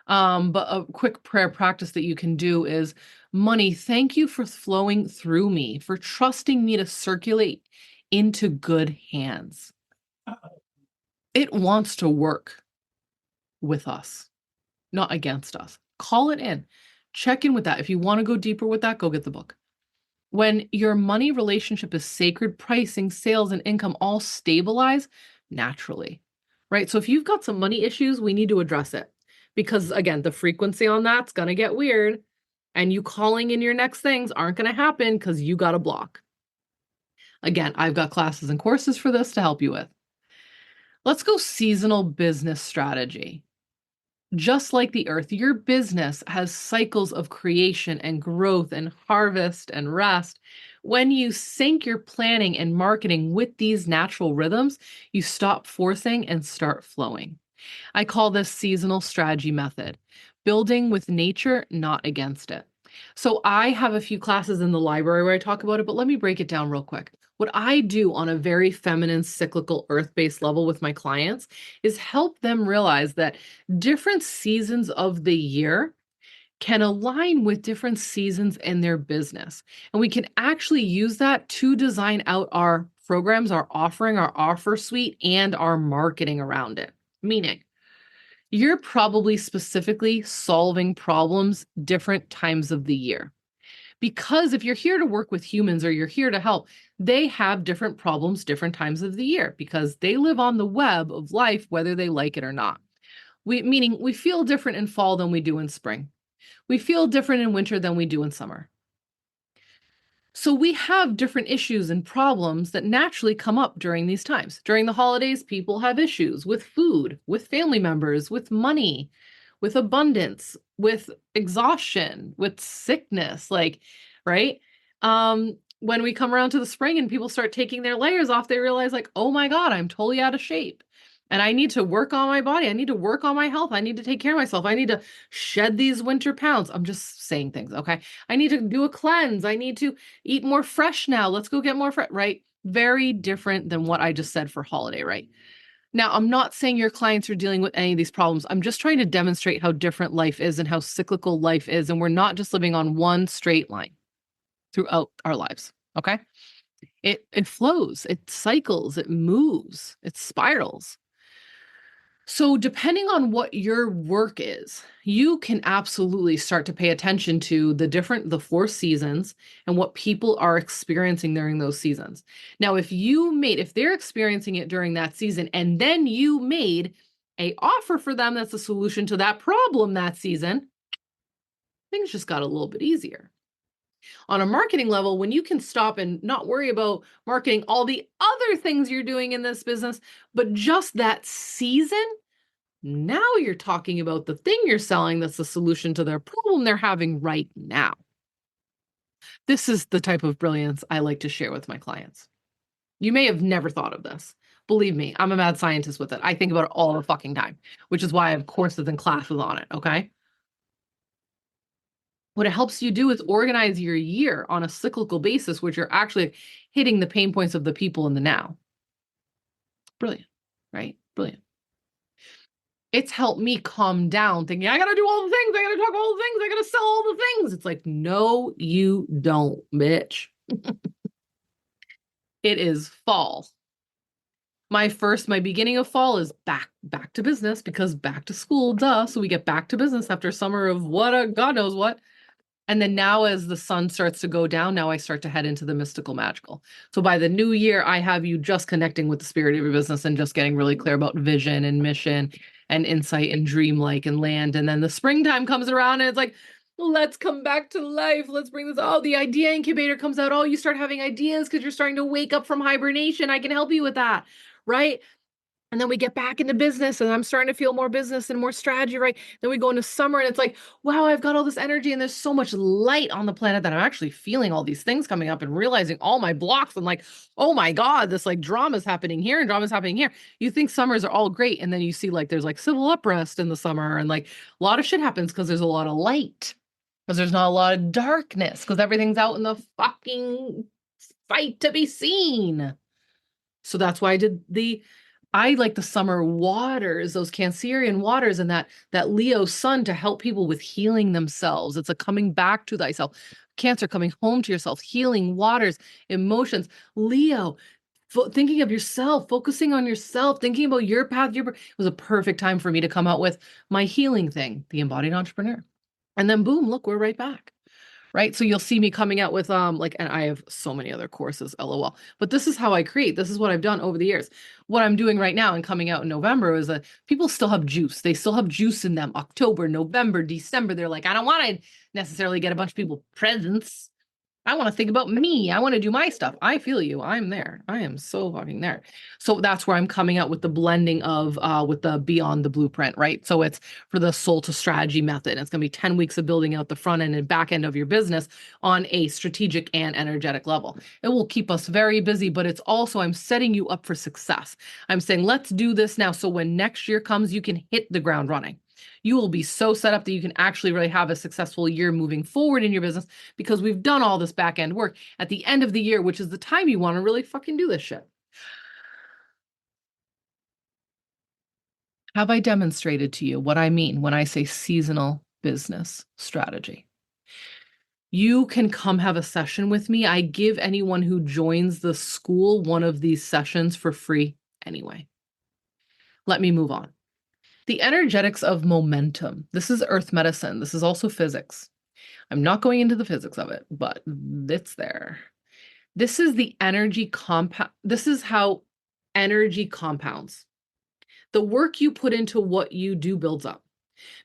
But a quick prayer practice that you can do is, money, thank you for flowing through me, for trusting me to circulate into good hands. It wants to work with us, not against us. Call it in. Check in with that. If you want to go deeper with that, go get the book. When your money relationship is sacred, pricing, sales, and income all stabilize naturally, right? So if you've got some money issues, we need to address it. Because again, the frequency on that's going to get weird. And you calling in your next things aren't going to happen because you got a block. Again, I've got classes and courses for this to help you with. Let's go seasonal business strategy. Just like the earth, your business has cycles of creation and growth and harvest and rest. When you sync your planning and marketing with these natural rhythms, you stop forcing and start flowing. I call this seasonal strategy method, building with nature, not against it. So I have a few classes in the library where I talk about it, but let me break it down real quick. What I do on a very feminine, cyclical, earth based level with my clients is help them realize that different seasons of the year can align with different seasons in their business. And we can actually use that to design out our programs, our offering, our offer suite, and our marketing around it. Meaning, you're probably specifically solving problems different times of the year. Because if you're here to work with humans or you're here to help, they have different problems different times of the year because they live on the web of life, whether they like it or not. Meaning we feel different in fall than we do in spring. We feel different in winter than we do in summer. So we have different issues and problems that naturally come up during these times. During the holidays, people have issues with food, with family members, with money, with abundance, with exhaustion, with sickness, like, right? When we come around to the spring and people start taking their layers off, they realize like, "Oh my God, I'm totally out of shape." And I need to work on my body. I need to work on my health. I need to take care of myself. I need to shed these winter pounds. I'm just saying things, okay? I need to do a cleanse. I need to eat more fresh now. Let's go get more fresh, right? Very different than what I just said for holiday, right? Now, I'm not saying your clients are dealing with any of these problems. I'm just trying to demonstrate how different life is and how cyclical life is. And we're not just living on one straight line throughout our lives. Okay. It flows, it cycles, it moves, it spirals. So, depending on what your work is, you can absolutely start to pay attention to the 4 seasons and what people are experiencing during those seasons. Now, if they're experiencing it during that season and then you made a offer for them that's a solution to that problem that season, things just got a little bit easier. On a marketing level, when you can stop and not worry about marketing all the other things you're doing in this business, but just that season, now you're talking about the thing you're selling that's the solution to their problem they're having right now. This is the type of brilliance I like to share with my clients. You may have never thought of this. Believe me, I'm a mad scientist with it. I think about it all the fucking time, which is why I have courses and classes on it, okay? What it helps you do is organize your year on a cyclical basis, which you're actually hitting the pain points of the people in the now. Brilliant, right? Brilliant. It's helped me calm down thinking, I gotta do all the things, I gotta talk all the things, I gotta sell all the things. It's like, no, you don't, bitch. It is fall. My beginning of fall is back to business because back to school, duh. So we get back to business after summer of God knows what. And then now as the sun starts to go down, now I start to head into the mystical magical. So by the new year, I have you just connecting with the spirit of your business and just getting really clear about vision and mission and insight and dreamlike and land. And then the springtime comes around and it's like, let's come back to life. Let's bring this. Oh, the idea incubator comes out. Oh, you start having ideas because you're starting to wake up from hibernation. I can help you with that. Right. And then we get back into business and I'm starting to feel more business and more strategy, right? Then we go into summer and it's like, wow, I've got all this energy and there's so much light on the planet that I'm actually feeling all these things coming up and realizing all my blocks and like, oh my God, this like drama is happening here and drama is happening here. You think summers are all great. And then you see like there's like civil unrest in the summer and like a lot of shit happens because there's a lot of light, because there's not a lot of darkness, because everything's out in the fucking fight to be seen. So that's why I like the summer waters, those Cancerian waters and that Leo sun to help people with healing themselves. It's a coming back to thyself. Cancer, coming home to yourself, healing waters, emotions. Leo, thinking of yourself, focusing on yourself, thinking about your path. It was a perfect time for me to come out with my healing thing, the embodied entrepreneur. And then boom, look, we're right back. Right. So you'll see me coming out with and I have so many other courses, LOL. But this is how I create. This is what I've done over the years. What I'm doing right now and coming out in November is that people still have juice. They still have juice in them. October, November, December. They're like, I don't want to necessarily get a bunch of people presents. I want to think about me. I want to do my stuff. I feel you. I'm there. I am so fucking there. So that's where I'm coming out with the blending of with the beyond the blueprint, right? So it's for the soul to strategy method. It's going to be 10 weeks of building out the front end and back end of your business on a strategic and energetic level. It will keep us very busy, but it's also I'm setting you up for success. I'm saying let's do this now so when next year comes you can hit the ground running. You will be so set up that you can actually really have a successful year moving forward in your business because we've done all this back end work at the end of the year, which is the time you want to really fucking do this shit. Have I demonstrated to you what I mean when I say seasonal business strategy? You can come have a session with me. I give anyone who joins the school one of these sessions for free anyway. Let me move on. The energetics of momentum. This is earth medicine. This is also physics. I'm not going into the physics of it, but it's there. This is the energy compound. This is how energy compounds. The work you put into what you do builds up.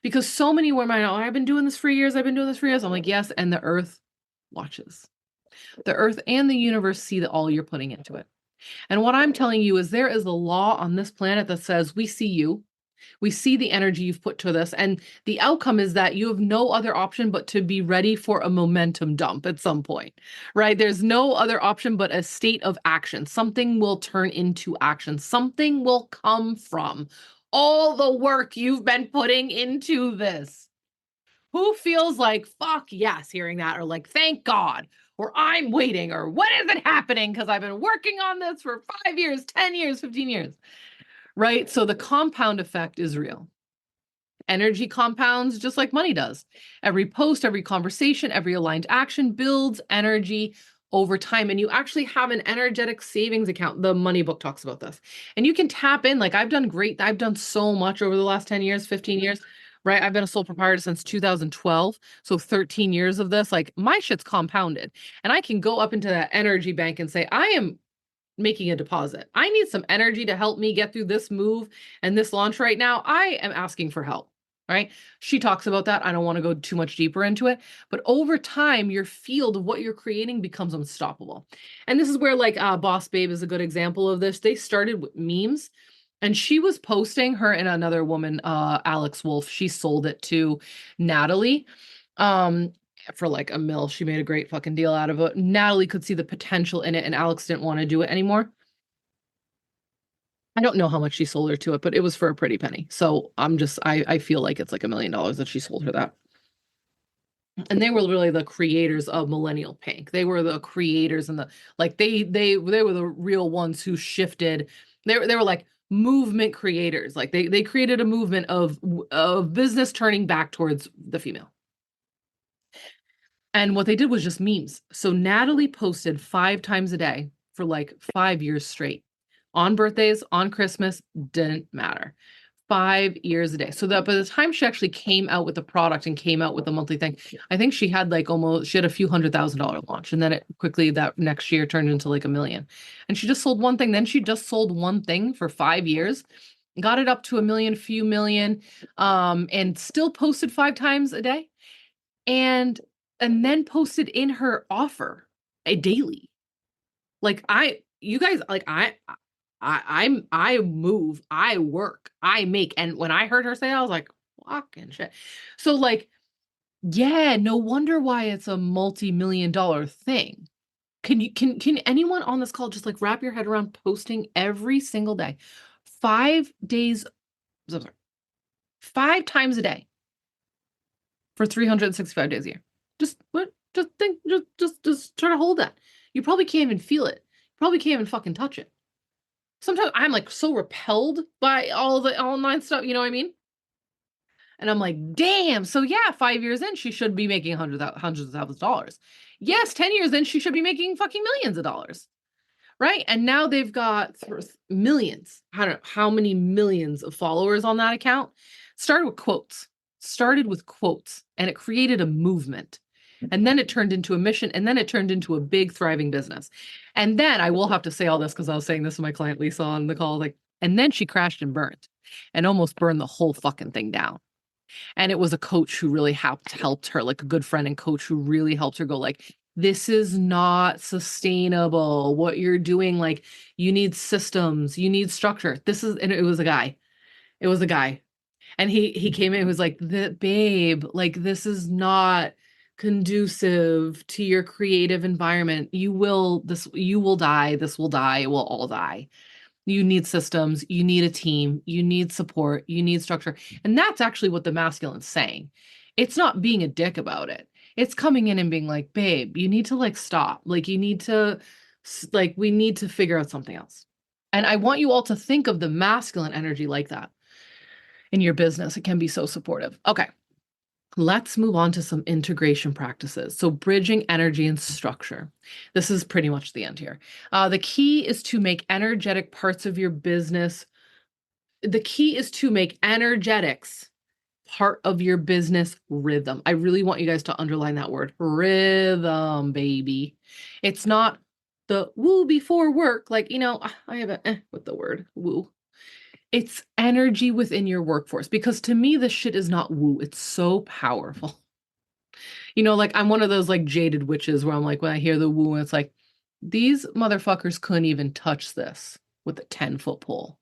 Because so many women are, oh, I've been doing this for years. I've been doing this for years. I'm like, yes. And the earth watches. The earth and the universe see that all you're putting into it. And what I'm telling you is there is a law on this planet that says we see you. We see the energy you've put to this. And the outcome is that you have no other option but to be ready for a momentum dump at some point, right? There's no other option but a state of action. Something will turn into action. Something will come from all the work you've been putting into this. Who feels like, fuck yes, hearing that, or like, thank God, or I'm waiting, or what is it happening? Because I've been working on this for 5 years, 10 years, 15 years. Right? So the compound effect is real. Energy compounds just like money does. Every post, every conversation, every aligned action builds energy over time. And you actually have an energetic savings account. The money book talks about this. And you can tap in. Like I've done great. I've done so much over the last 10 years, 15 years, right? I've been a sole proprietor since 2012. So 13 years of this, like my shit's compounded. And I can go up into that energy bank and say, I am making a deposit. I need some energy to help me get through this move and this launch right now. I am asking for help. Right? She talks about that. I don't want to go too much deeper into it, but over time, your field of what you're creating becomes unstoppable. And this is where, like, Boss Babe is a good example of this. They started with memes, and she was posting her and another woman, Alex Wolf. She sold it to Natalie. For like a mill. She made a great fucking deal out of it. Natalie could see the potential in it, and Alex didn't want to do it anymore. I don't know how much she sold her to it, but it was for a pretty penny. So I feel like it's like $1 million that she sold her that. And they were really the creators of Millennial Pink. They were the creators and the like they were the real ones who shifted. They were like movement creators. Like they created a movement of business turning back towards the female. And what they did was just memes. So Natalie posted 5 times a day for like 5 years straight. On birthdays, on Christmas, didn't matter. 5 years a day. So that by the time she actually came out with the product and came out with the monthly thing, I think she had like she had a few $100,000 launch. And then it quickly that next year turned into like $1 million. And she just sold one thing. Then she just sold one thing for 5 years, got it up to $1 million, few million, and still posted 5 times a day. And then posted in her offer a daily. Like you guys, like I move, I work, I make. And when I heard her say, I was like, fucking shit. So like, yeah, no wonder why it's a multi-million-dollar thing. Can anyone on this call just like wrap your head around posting every single day, 5 days, sorry, 5 times a day for 365 days a year? Just think, just try to hold that. You probably can't even feel it. You probably can't even fucking touch it. Sometimes I'm like so repelled by all the online stuff, you know what I mean? And I'm like, damn. So yeah, 5 years in, she should be making hundreds of thousands of dollars. Yes, 10 years in, she should be making fucking millions of dollars. Right? And now they've got millions. I don't know how many millions of followers on that account. Started with quotes, and it created a movement. And then it turned into a mission, and then it turned into a big thriving business. And then I will have to say all this because I was saying this to my client Lisa on the call, like, and then she crashed and burned and almost burned the whole fucking thing down. And it was a coach who really helped her, like a good friend and coach who really helped her go like, This is not sustainable. What you're doing, like, you need systems, you need structure. And it was a guy. It was a guy. And he came in and was like, the babe, like this is not conducive to your creative environment. You will die, this will die, we'll all die. You need systems, you need a team, you need support, you need structure. And that's actually what the masculine's saying. It's not being a dick about it. It's coming in and being like, babe, you need to like stop. Like you need to like we need to figure out something else. And I want you all to think of the masculine energy like that in your business. It can be so supportive. Okay. Let's move on to some integration practices. So, bridging energy and structure. This is pretty much the end here. The key is to make energetic parts of your business. The key is to make energetics part of your business rhythm. I really want you guys to underline that word rhythm, baby. It's not the woo before work. Like, I have a with the word woo. It's energy within your workforce because to me, this shit is not woo. It's so powerful. Like I'm one of those like jaded witches where I'm like, when I hear the woo, it's like, these motherfuckers couldn't even touch this with a 10-foot pole.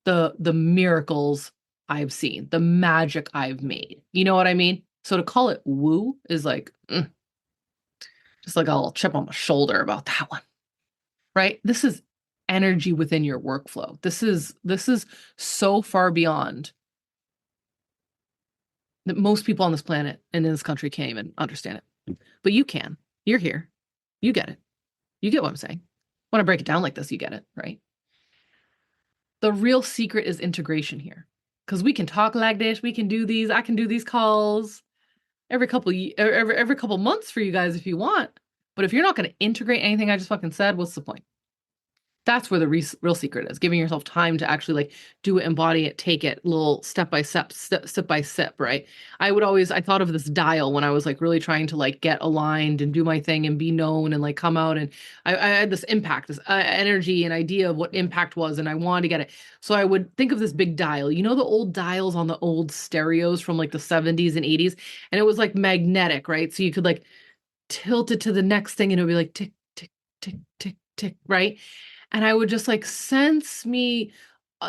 The miracles I've seen, the magic I've made. You know what I mean? So to call it woo is like, just like a little chip on my shoulder about that one. Right? This is energy within your workflow. This is so far beyond that most people on this planet and in this country can't even understand it. But you can. You're here. You get it. You get what I'm saying. When I break it down like this, you get it, right? The real secret is integration here. Because we can talk like this, we can do these, I can do these calls every couple months for you guys if you want. But if you're not going to integrate anything I just fucking said, what's the point? That's where the real secret is, giving yourself time to actually like do it, embody it, take it, little step by step, sip by sip, right? I thought of this dial when I was like really trying to like get aligned and do my thing and be known and like come out. And I had this impact, this energy and idea of what impact was. And I wanted to get it. So I would think of this big dial, the old dials on the old stereos from like the 70s and 80s. And it was like magnetic, right? So you could like tilt it to the next thing and it would be like tick, tick, tick, tick, tick, right? And I would just like sense me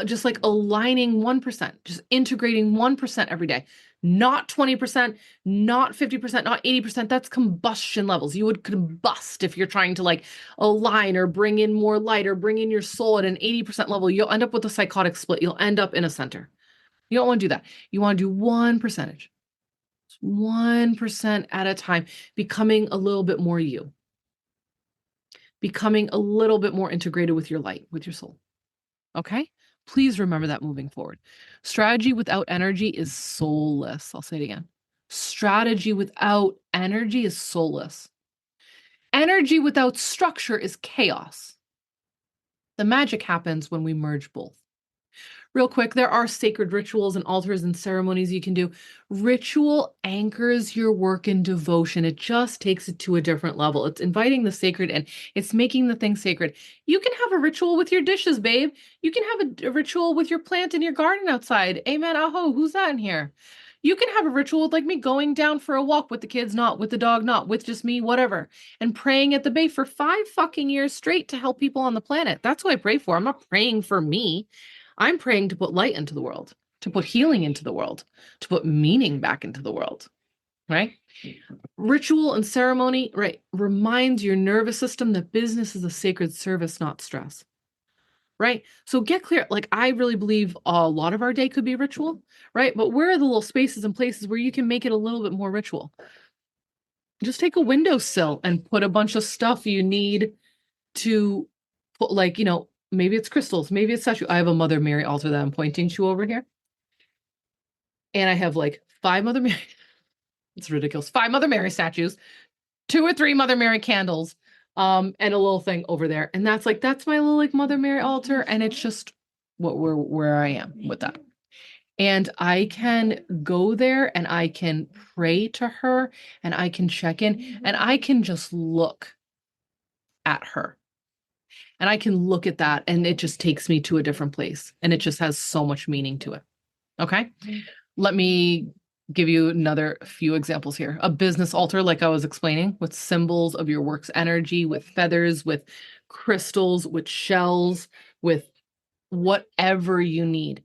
just like aligning 1%, just integrating 1% every day, not 20%, not 50%, not 80%. That's combustion levels. You would combust if you're trying to like align or bring in more light or bring in your soul at an 80% level. You'll end up with a psychotic split. You'll end up in a center. You don't want to do that. You want to do 1%, 1% at a time, becoming a little bit more you. Becoming a little bit more integrated with your light, with your soul. Okay? Please remember that moving forward. Strategy without energy is soulless. I'll say it again. Strategy without energy is soulless. Energy without structure is chaos. The magic happens when we merge both. Real quick, there are sacred rituals and altars and ceremonies you can do. Ritual anchors your work in devotion. It just takes it to a different level. It's inviting the sacred and it's making the thing sacred. You can have a ritual with your dishes, babe. You can have a ritual with your plant in your garden outside. Amen. Aho. Who's that in here? You can have a ritual with like me going down for a walk with the kids, not with the dog, not with just me, whatever, and praying at the bay for 5 fucking years straight to help people on the planet. That's what I pray for. I'm not praying for me. I'm praying to put light into the world, to put healing into the world, to put meaning back into the world, right? Ritual and ceremony, right, reminds your nervous system that business is a sacred service, not stress, right? So get clear. Like, I really believe a lot of our day could be ritual, right? But where are the little spaces and places where you can make it a little bit more ritual? Just take a windowsill and put a bunch of stuff you need to put, like, maybe it's crystals, maybe it's statue. I have a Mother Mary altar that I'm pointing to over here. And I have like 5 Mother Mary. It's ridiculous. 5 Mother Mary statues, 2 or 3 Mother Mary candles, and a little thing over there. And that's my little like Mother Mary altar. And it's just where I am with that. And I can go there and I can pray to her and I can check in and I can just look at her. And I can look at that and it just takes me to a different place. And it just has so much meaning to it. Okay. Let me Give you another few examples here. A business altar, like I was explaining, with symbols of your work's energy, with feathers, with crystals, with shells, with whatever you need.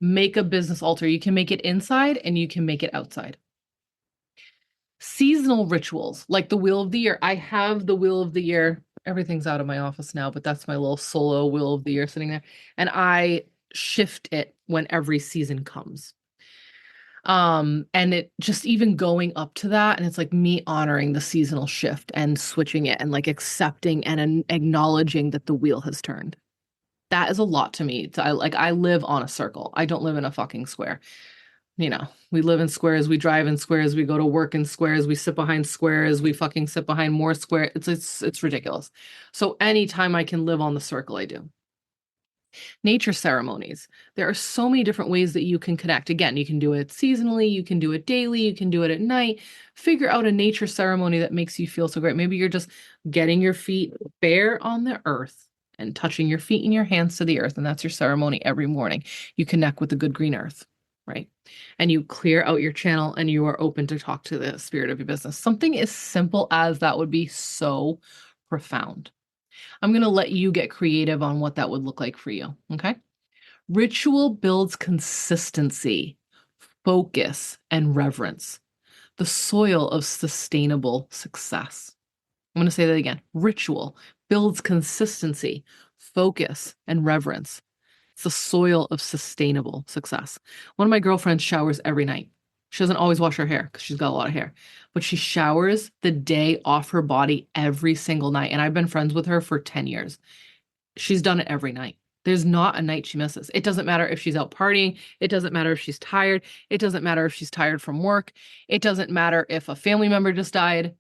Make a business altar. You can make it inside and you can make it outside. Seasonal rituals, like the wheel of the year. I have the wheel of the year. Everything's out of my office now, but that's my little solo wheel of the year sitting there. And I shift it when every season comes. And it just even going up to that, and it's like me honoring the seasonal shift and switching it and like accepting and acknowledging that the wheel has turned. That is a lot to me. I live on a circle. I don't live in a fucking square. We live in squares, we drive in squares, we go to work in squares, we sit behind squares, we fucking sit behind more square. It's ridiculous. So anytime I can live on the circle, I do. Nature ceremonies. There are so many different ways that you can connect. Again, you can do it seasonally, you can do it daily, you can do it at night. Figure out a nature ceremony that makes you feel so great. Maybe you're just getting your feet bare on the earth and touching your feet and your hands to the earth, and that's your ceremony every morning. You connect with the good green earth, right? And you clear out your channel and you are open to talk to the spirit of your business. Something as simple as that would be so profound. I'm going to let you get creative on what that would look like for you. Okay. Ritual builds consistency, focus, and reverence, the soil of sustainable success. I'm going to say that again. Ritual builds consistency, focus, and reverence. It's the soil of sustainable success. One of my girlfriends showers every night. She doesn't always wash her hair because she's got a lot of hair, but she showers the day off her body every single night. And I've been friends with her for 10 years. She's done it every night. There's not a night she misses. It doesn't matter if she's out partying. It doesn't matter if she's tired. It doesn't matter if she's tired from work. It doesn't matter if a family member just died.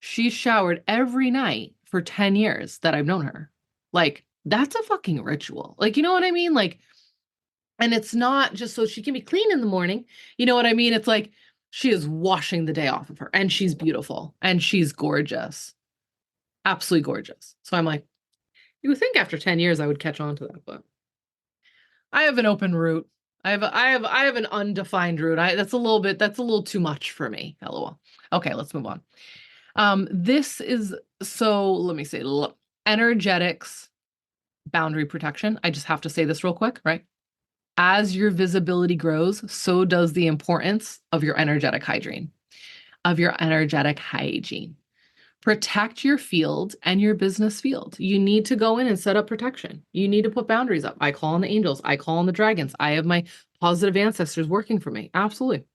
She's showered every night for 10 years that I've known her. Like, that's a fucking ritual. Like, you know what I mean? Like, and it's not just so she can be clean in the morning. You know what I mean? It's like she is washing the day off of her and she's beautiful and she's gorgeous. Absolutely gorgeous. So I'm like, you would think after 10 years I would catch on to that, but I have an open route. I have an undefined route. That's a little too much for me. LOL. Okay, let's move on. This is let me say energetics, boundary protection. I just have to say this real quick, right? As your visibility grows, so does the importance of your energetic hygiene, Protect your field and your business field. You need to go in and set up protection. You need to put boundaries up. I call on the angels. I call on the dragons. I have my positive ancestors working for me. Absolutely.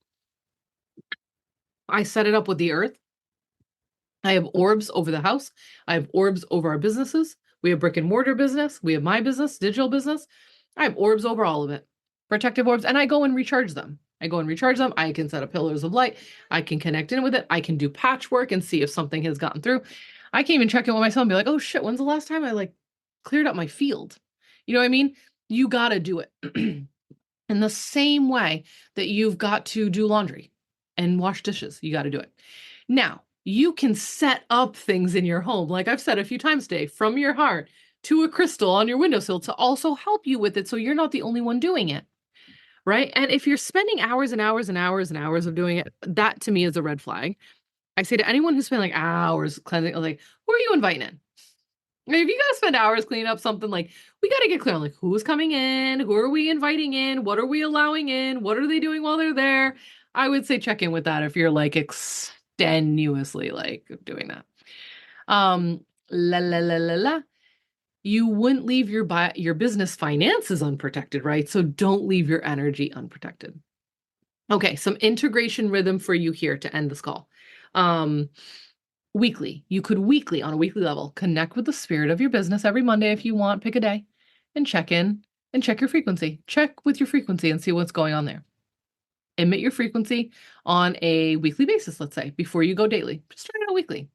I set it up with the earth. I have orbs over the house. I have orbs over our businesses. We have brick and mortar business. We have my business, digital business. I have orbs over all of it, protective orbs, and I go and recharge them. I can set up pillars of light. I can connect in with it. I can do patchwork and see if something has gotten through. I can even check in with myself and be like, oh shit, when's the last time I like cleared up my field? You know what I mean? You got to do it in the same way that you've got to do laundry and wash dishes. You got to do it. Now, you can set up things in your home, like I've said a few times today, from your heart to a crystal on your windowsill to also help you with it so you're not the only one doing it. Right? And if you're spending hours and hours and hours and hours of doing it, that to me is a red flag. I say to anyone who spent like hours cleansing, like, who are you inviting in? I mean, if you gotta spend hours cleaning up something, like, we gotta get clear on like who's coming in, who are we inviting in, what are we allowing in, what are they doing while they're there? I would say check in with that if you're like extenuously like doing that. La la la la la. You wouldn't leave your business finances unprotected, right? So don't leave your energy unprotected. Okay, some integration rhythm for you here to end this call. Weekly, you could on a weekly level, connect with the spirit of your business every Monday if you want, pick a day and check in and check your frequency. Check with your frequency and see what's going on there. Emit your frequency on a weekly basis, let's say, before you go daily. Just start it out weekly.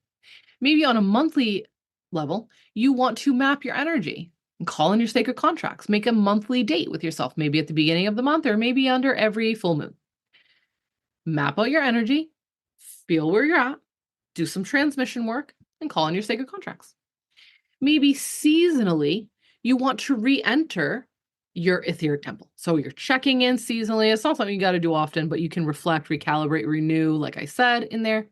Maybe on a monthly level, you want to map your energy and call in your sacred contracts. Make a monthly date with yourself, maybe at the beginning of the month or maybe under every full moon. Map out your energy, feel where you're at, do some transmission work, and call in your sacred contracts. Maybe seasonally, you want to re-enter your etheric temple. So you're checking in seasonally. It's not something you got to do often, but you can reflect, recalibrate, renew, like I said in there.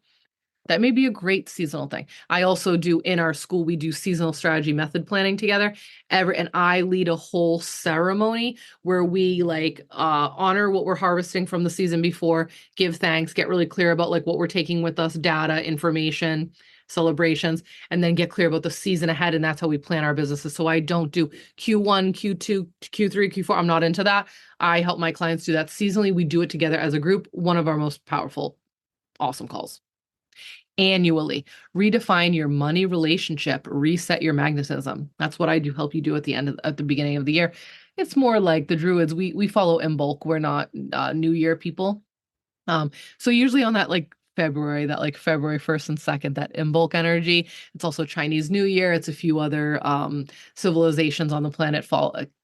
That may be a great seasonal thing. I also do in our school, we do seasonal strategy method planning together. And I lead a whole ceremony where we honor what we're harvesting from the season before, give thanks, get really clear about like what we're taking with us, data, information, celebrations, and then get clear about the season ahead. And that's how we plan our businesses. So I don't do Q1, Q2, Q3, Q4. I'm not into that. I help my clients do that seasonally. We do it together as a group. One of our most powerful, awesome calls. Annually, redefine your money relationship, reset your magnetism. That's what I do help you do at the beginning of the year. It's more like the Druids. We follow in bulk. We're not New Year people. So usually on that February 1st and 2nd, that Imbolc energy. It's also Chinese New Year. It's a few other civilizations on the planet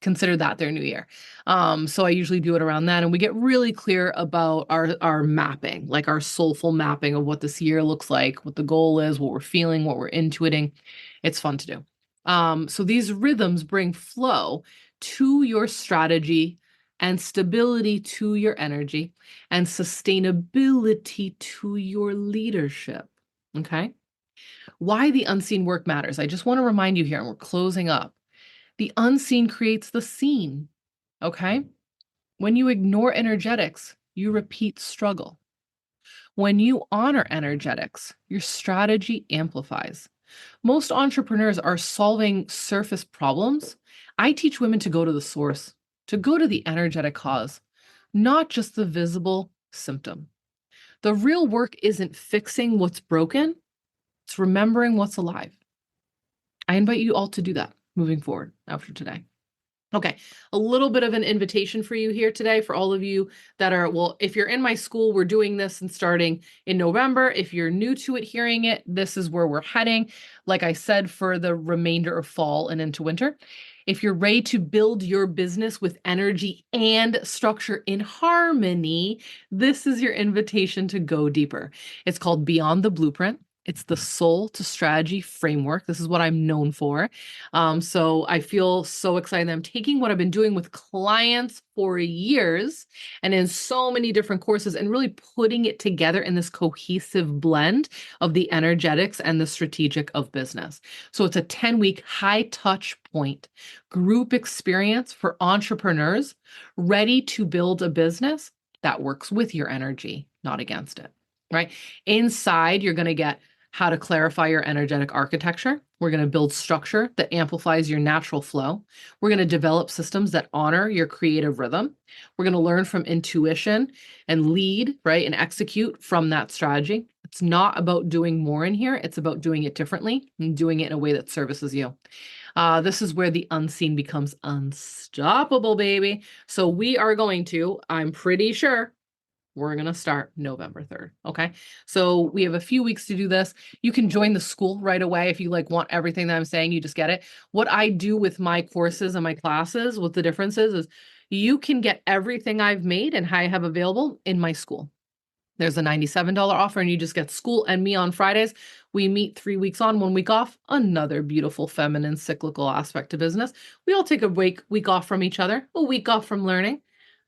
consider that their new year. So I usually do it around that, and we get really clear about our mapping, like our soulful mapping of what this year looks like, what the goal is, what we're feeling, what we're intuiting. It's fun to do. So these rhythms bring flow to your strategy and stability to your energy and sustainability to your leadership. Okay. Why the unseen work matters. I just want to remind you here, and we're closing up. The unseen creates the seen. Okay. When you ignore energetics, you repeat struggle. When you honor energetics, your strategy amplifies. Most entrepreneurs are solving surface problems. I teach women to go to the source, to go to the energetic cause, not just the visible symptom. The real work isn't fixing what's broken, it's remembering what's alive. I invite you all to do that moving forward after today. Okay, a little bit of an invitation for you here today for all of you that are, well, if you're in my school, we're doing this and starting in November. If you're new to it, hearing it, this is where we're heading. Like I said, for the remainder of fall and into winter. If you're ready to build your business with energy and structure in harmony, this is your invitation to go deeper. It's called Beyond the Blueprint. It's the soul to strategy framework. This is what I'm known for. So I feel so excited. I'm taking what I've been doing with clients for years and in so many different courses and really putting it together in this cohesive blend of the energetics and the strategic of business. So it's a 10-week high touch point group experience for entrepreneurs ready to build a business that works with your energy, not against it, right? Inside, you're going to get how to clarify your energetic architecture. We're going to build structure that amplifies your natural flow. We're going to develop systems that honor your creative rhythm. We're going to learn from intuition and lead, right, and execute from that strategy. It's not about doing more in here. It's about doing it differently and doing it in a way that services you. This is where the unseen becomes unstoppable, baby. So we are going to, I'm pretty sure, we're going to start November 3rd. Okay. So we have a few weeks to do this. You can join the school right away. If you want everything that I'm saying, you just get it. What I do with my courses and my classes, what the difference is you can get everything I've made and I have available in my school. There's a $97 offer and you just get school and me on Fridays. We meet 3 weeks on, 1 week off, another beautiful feminine cyclical aspect to business. We all take a week off from each other, a week off from learning,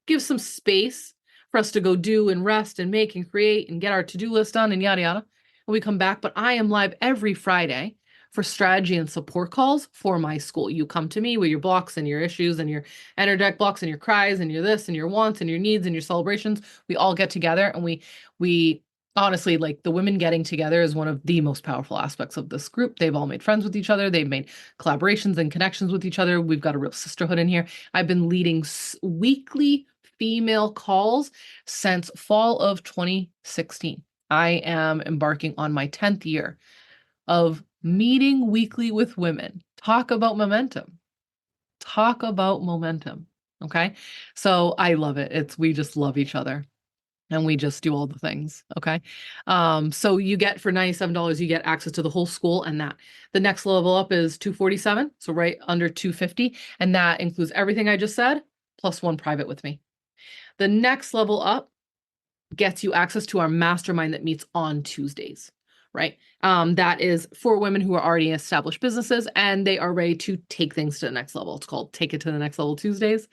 give some space for us to go do and rest and make and create and get our to-do list done and yada, yada. And we come back, but I am live every Friday for strategy and support calls for my school. You come to me with your blocks and your issues and your energetic blocks and your cries and your this and your wants and your needs and your celebrations. We all get together and we honestly, like, the women getting together is one of the most powerful aspects of this group. They've all made friends with each other. They've made collaborations and connections with each other. We've got a real sisterhood in here. I've been leading weekly female calls since fall of 2016. I am embarking on my 10th year of meeting weekly with women. Talk about momentum. Talk about momentum. Okay. So I love it. We just love each other and we just do all the things. Okay. So you get for $97, you get access to the whole school and that. The next level up is $247. So right under $250. And that includes everything I just said, plus one private with me. The next level up gets you access to our mastermind that meets on Tuesdays. right? That is for women who are already established businesses and they are ready to take things to the next level. It's called Take It to the Next Level Tuesdays.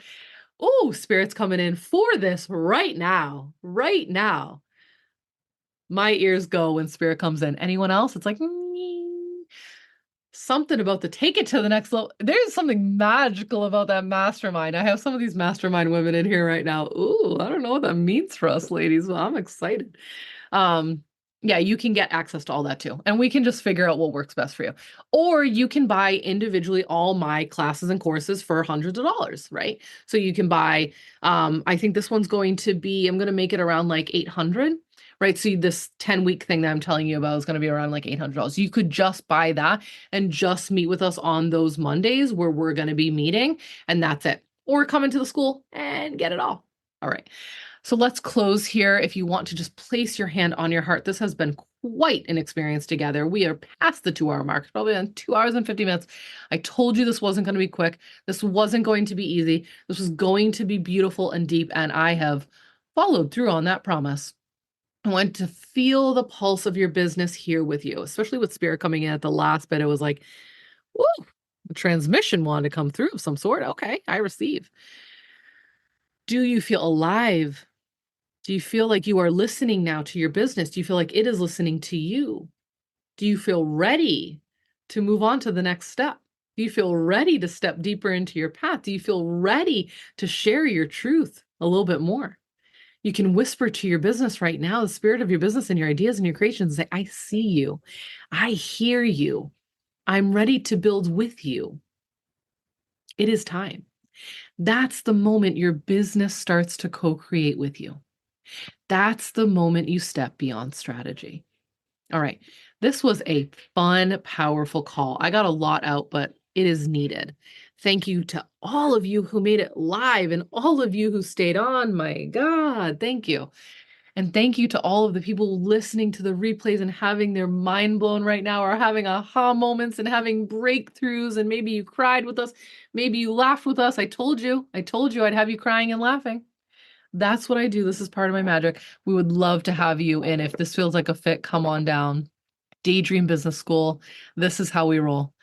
Oh, Spirit's coming in for this right now. Right now. My ears go when Spirit comes in. Anyone else? It's like something about the take it to the next level. There's something magical about that mastermind. I have some of these mastermind women in here right now. Ooh, I don't know what that means for us ladies. Well, I'm excited. Um, yeah, you can get access to all that too. And we can just figure out what works best for you. Or you can buy individually all my classes and courses for hundreds of dollars, right? So you can buy, I think this one's going to be, I'm going to make it around like 800, right? So this 10-week thing that I'm telling you about is going to be around like $800. You could just buy that and just meet with us on those Mondays where we're going to be meeting, and that's it. Or come into the school and get it all. All right. So let's close here. If you want to just place your hand on your heart, this has been quite an experience together. We are past the 2-hour mark, probably on 2 hours and 50 minutes. I told you this wasn't going to be quick. This wasn't going to be easy. This was going to be beautiful and deep, and I have followed through on that promise. I want to feel the pulse of your business here with you, especially with Spirit coming in at the last bit. It was like, whoa, the transmission wanted to come through of some sort. Okay, I receive. Do you feel alive? Do you feel like you are listening now to your business? Do you feel like it is listening to you? Do you feel ready to move on to the next step? Do you feel ready to step deeper into your path? Do you feel ready to share your truth a little bit more? You can whisper to your business right now, the spirit of your business and your ideas and your creations, and say, I see you. I hear you. I'm ready to build with you. It is time. That's the moment your business starts to co-create with you. That's the moment you step beyond strategy. All right. This was a fun, powerful call. I got a lot out, but it is needed. Thank you to all of you who made it live and all of you who stayed on. My God, thank you. And thank you to all of the people listening to the replays and having their mind blown right now, or having aha moments and having breakthroughs. And maybe you cried with us. Maybe you laughed with us. I told you I'd have you crying and laughing. That's what I do. This is part of my magic. We would love to have you in. If this feels like a fit, come on down. Daydream Business School. This is how we roll.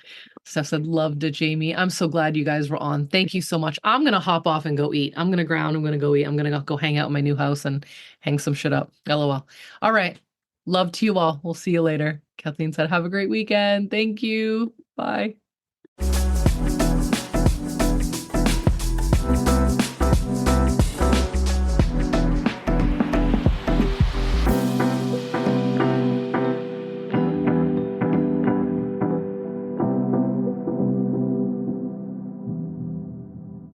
Steph said, loved it, Jayme. I'm so glad you guys were on. Thank you so much. I'm going to hop off and go eat. I'm going to ground. I'm going to go eat. I'm going to go hang out in my new house and hang some shit up. LOL. All right. Love to you all. We'll see you later. Kathleen said, have a great weekend. Thank you. Bye.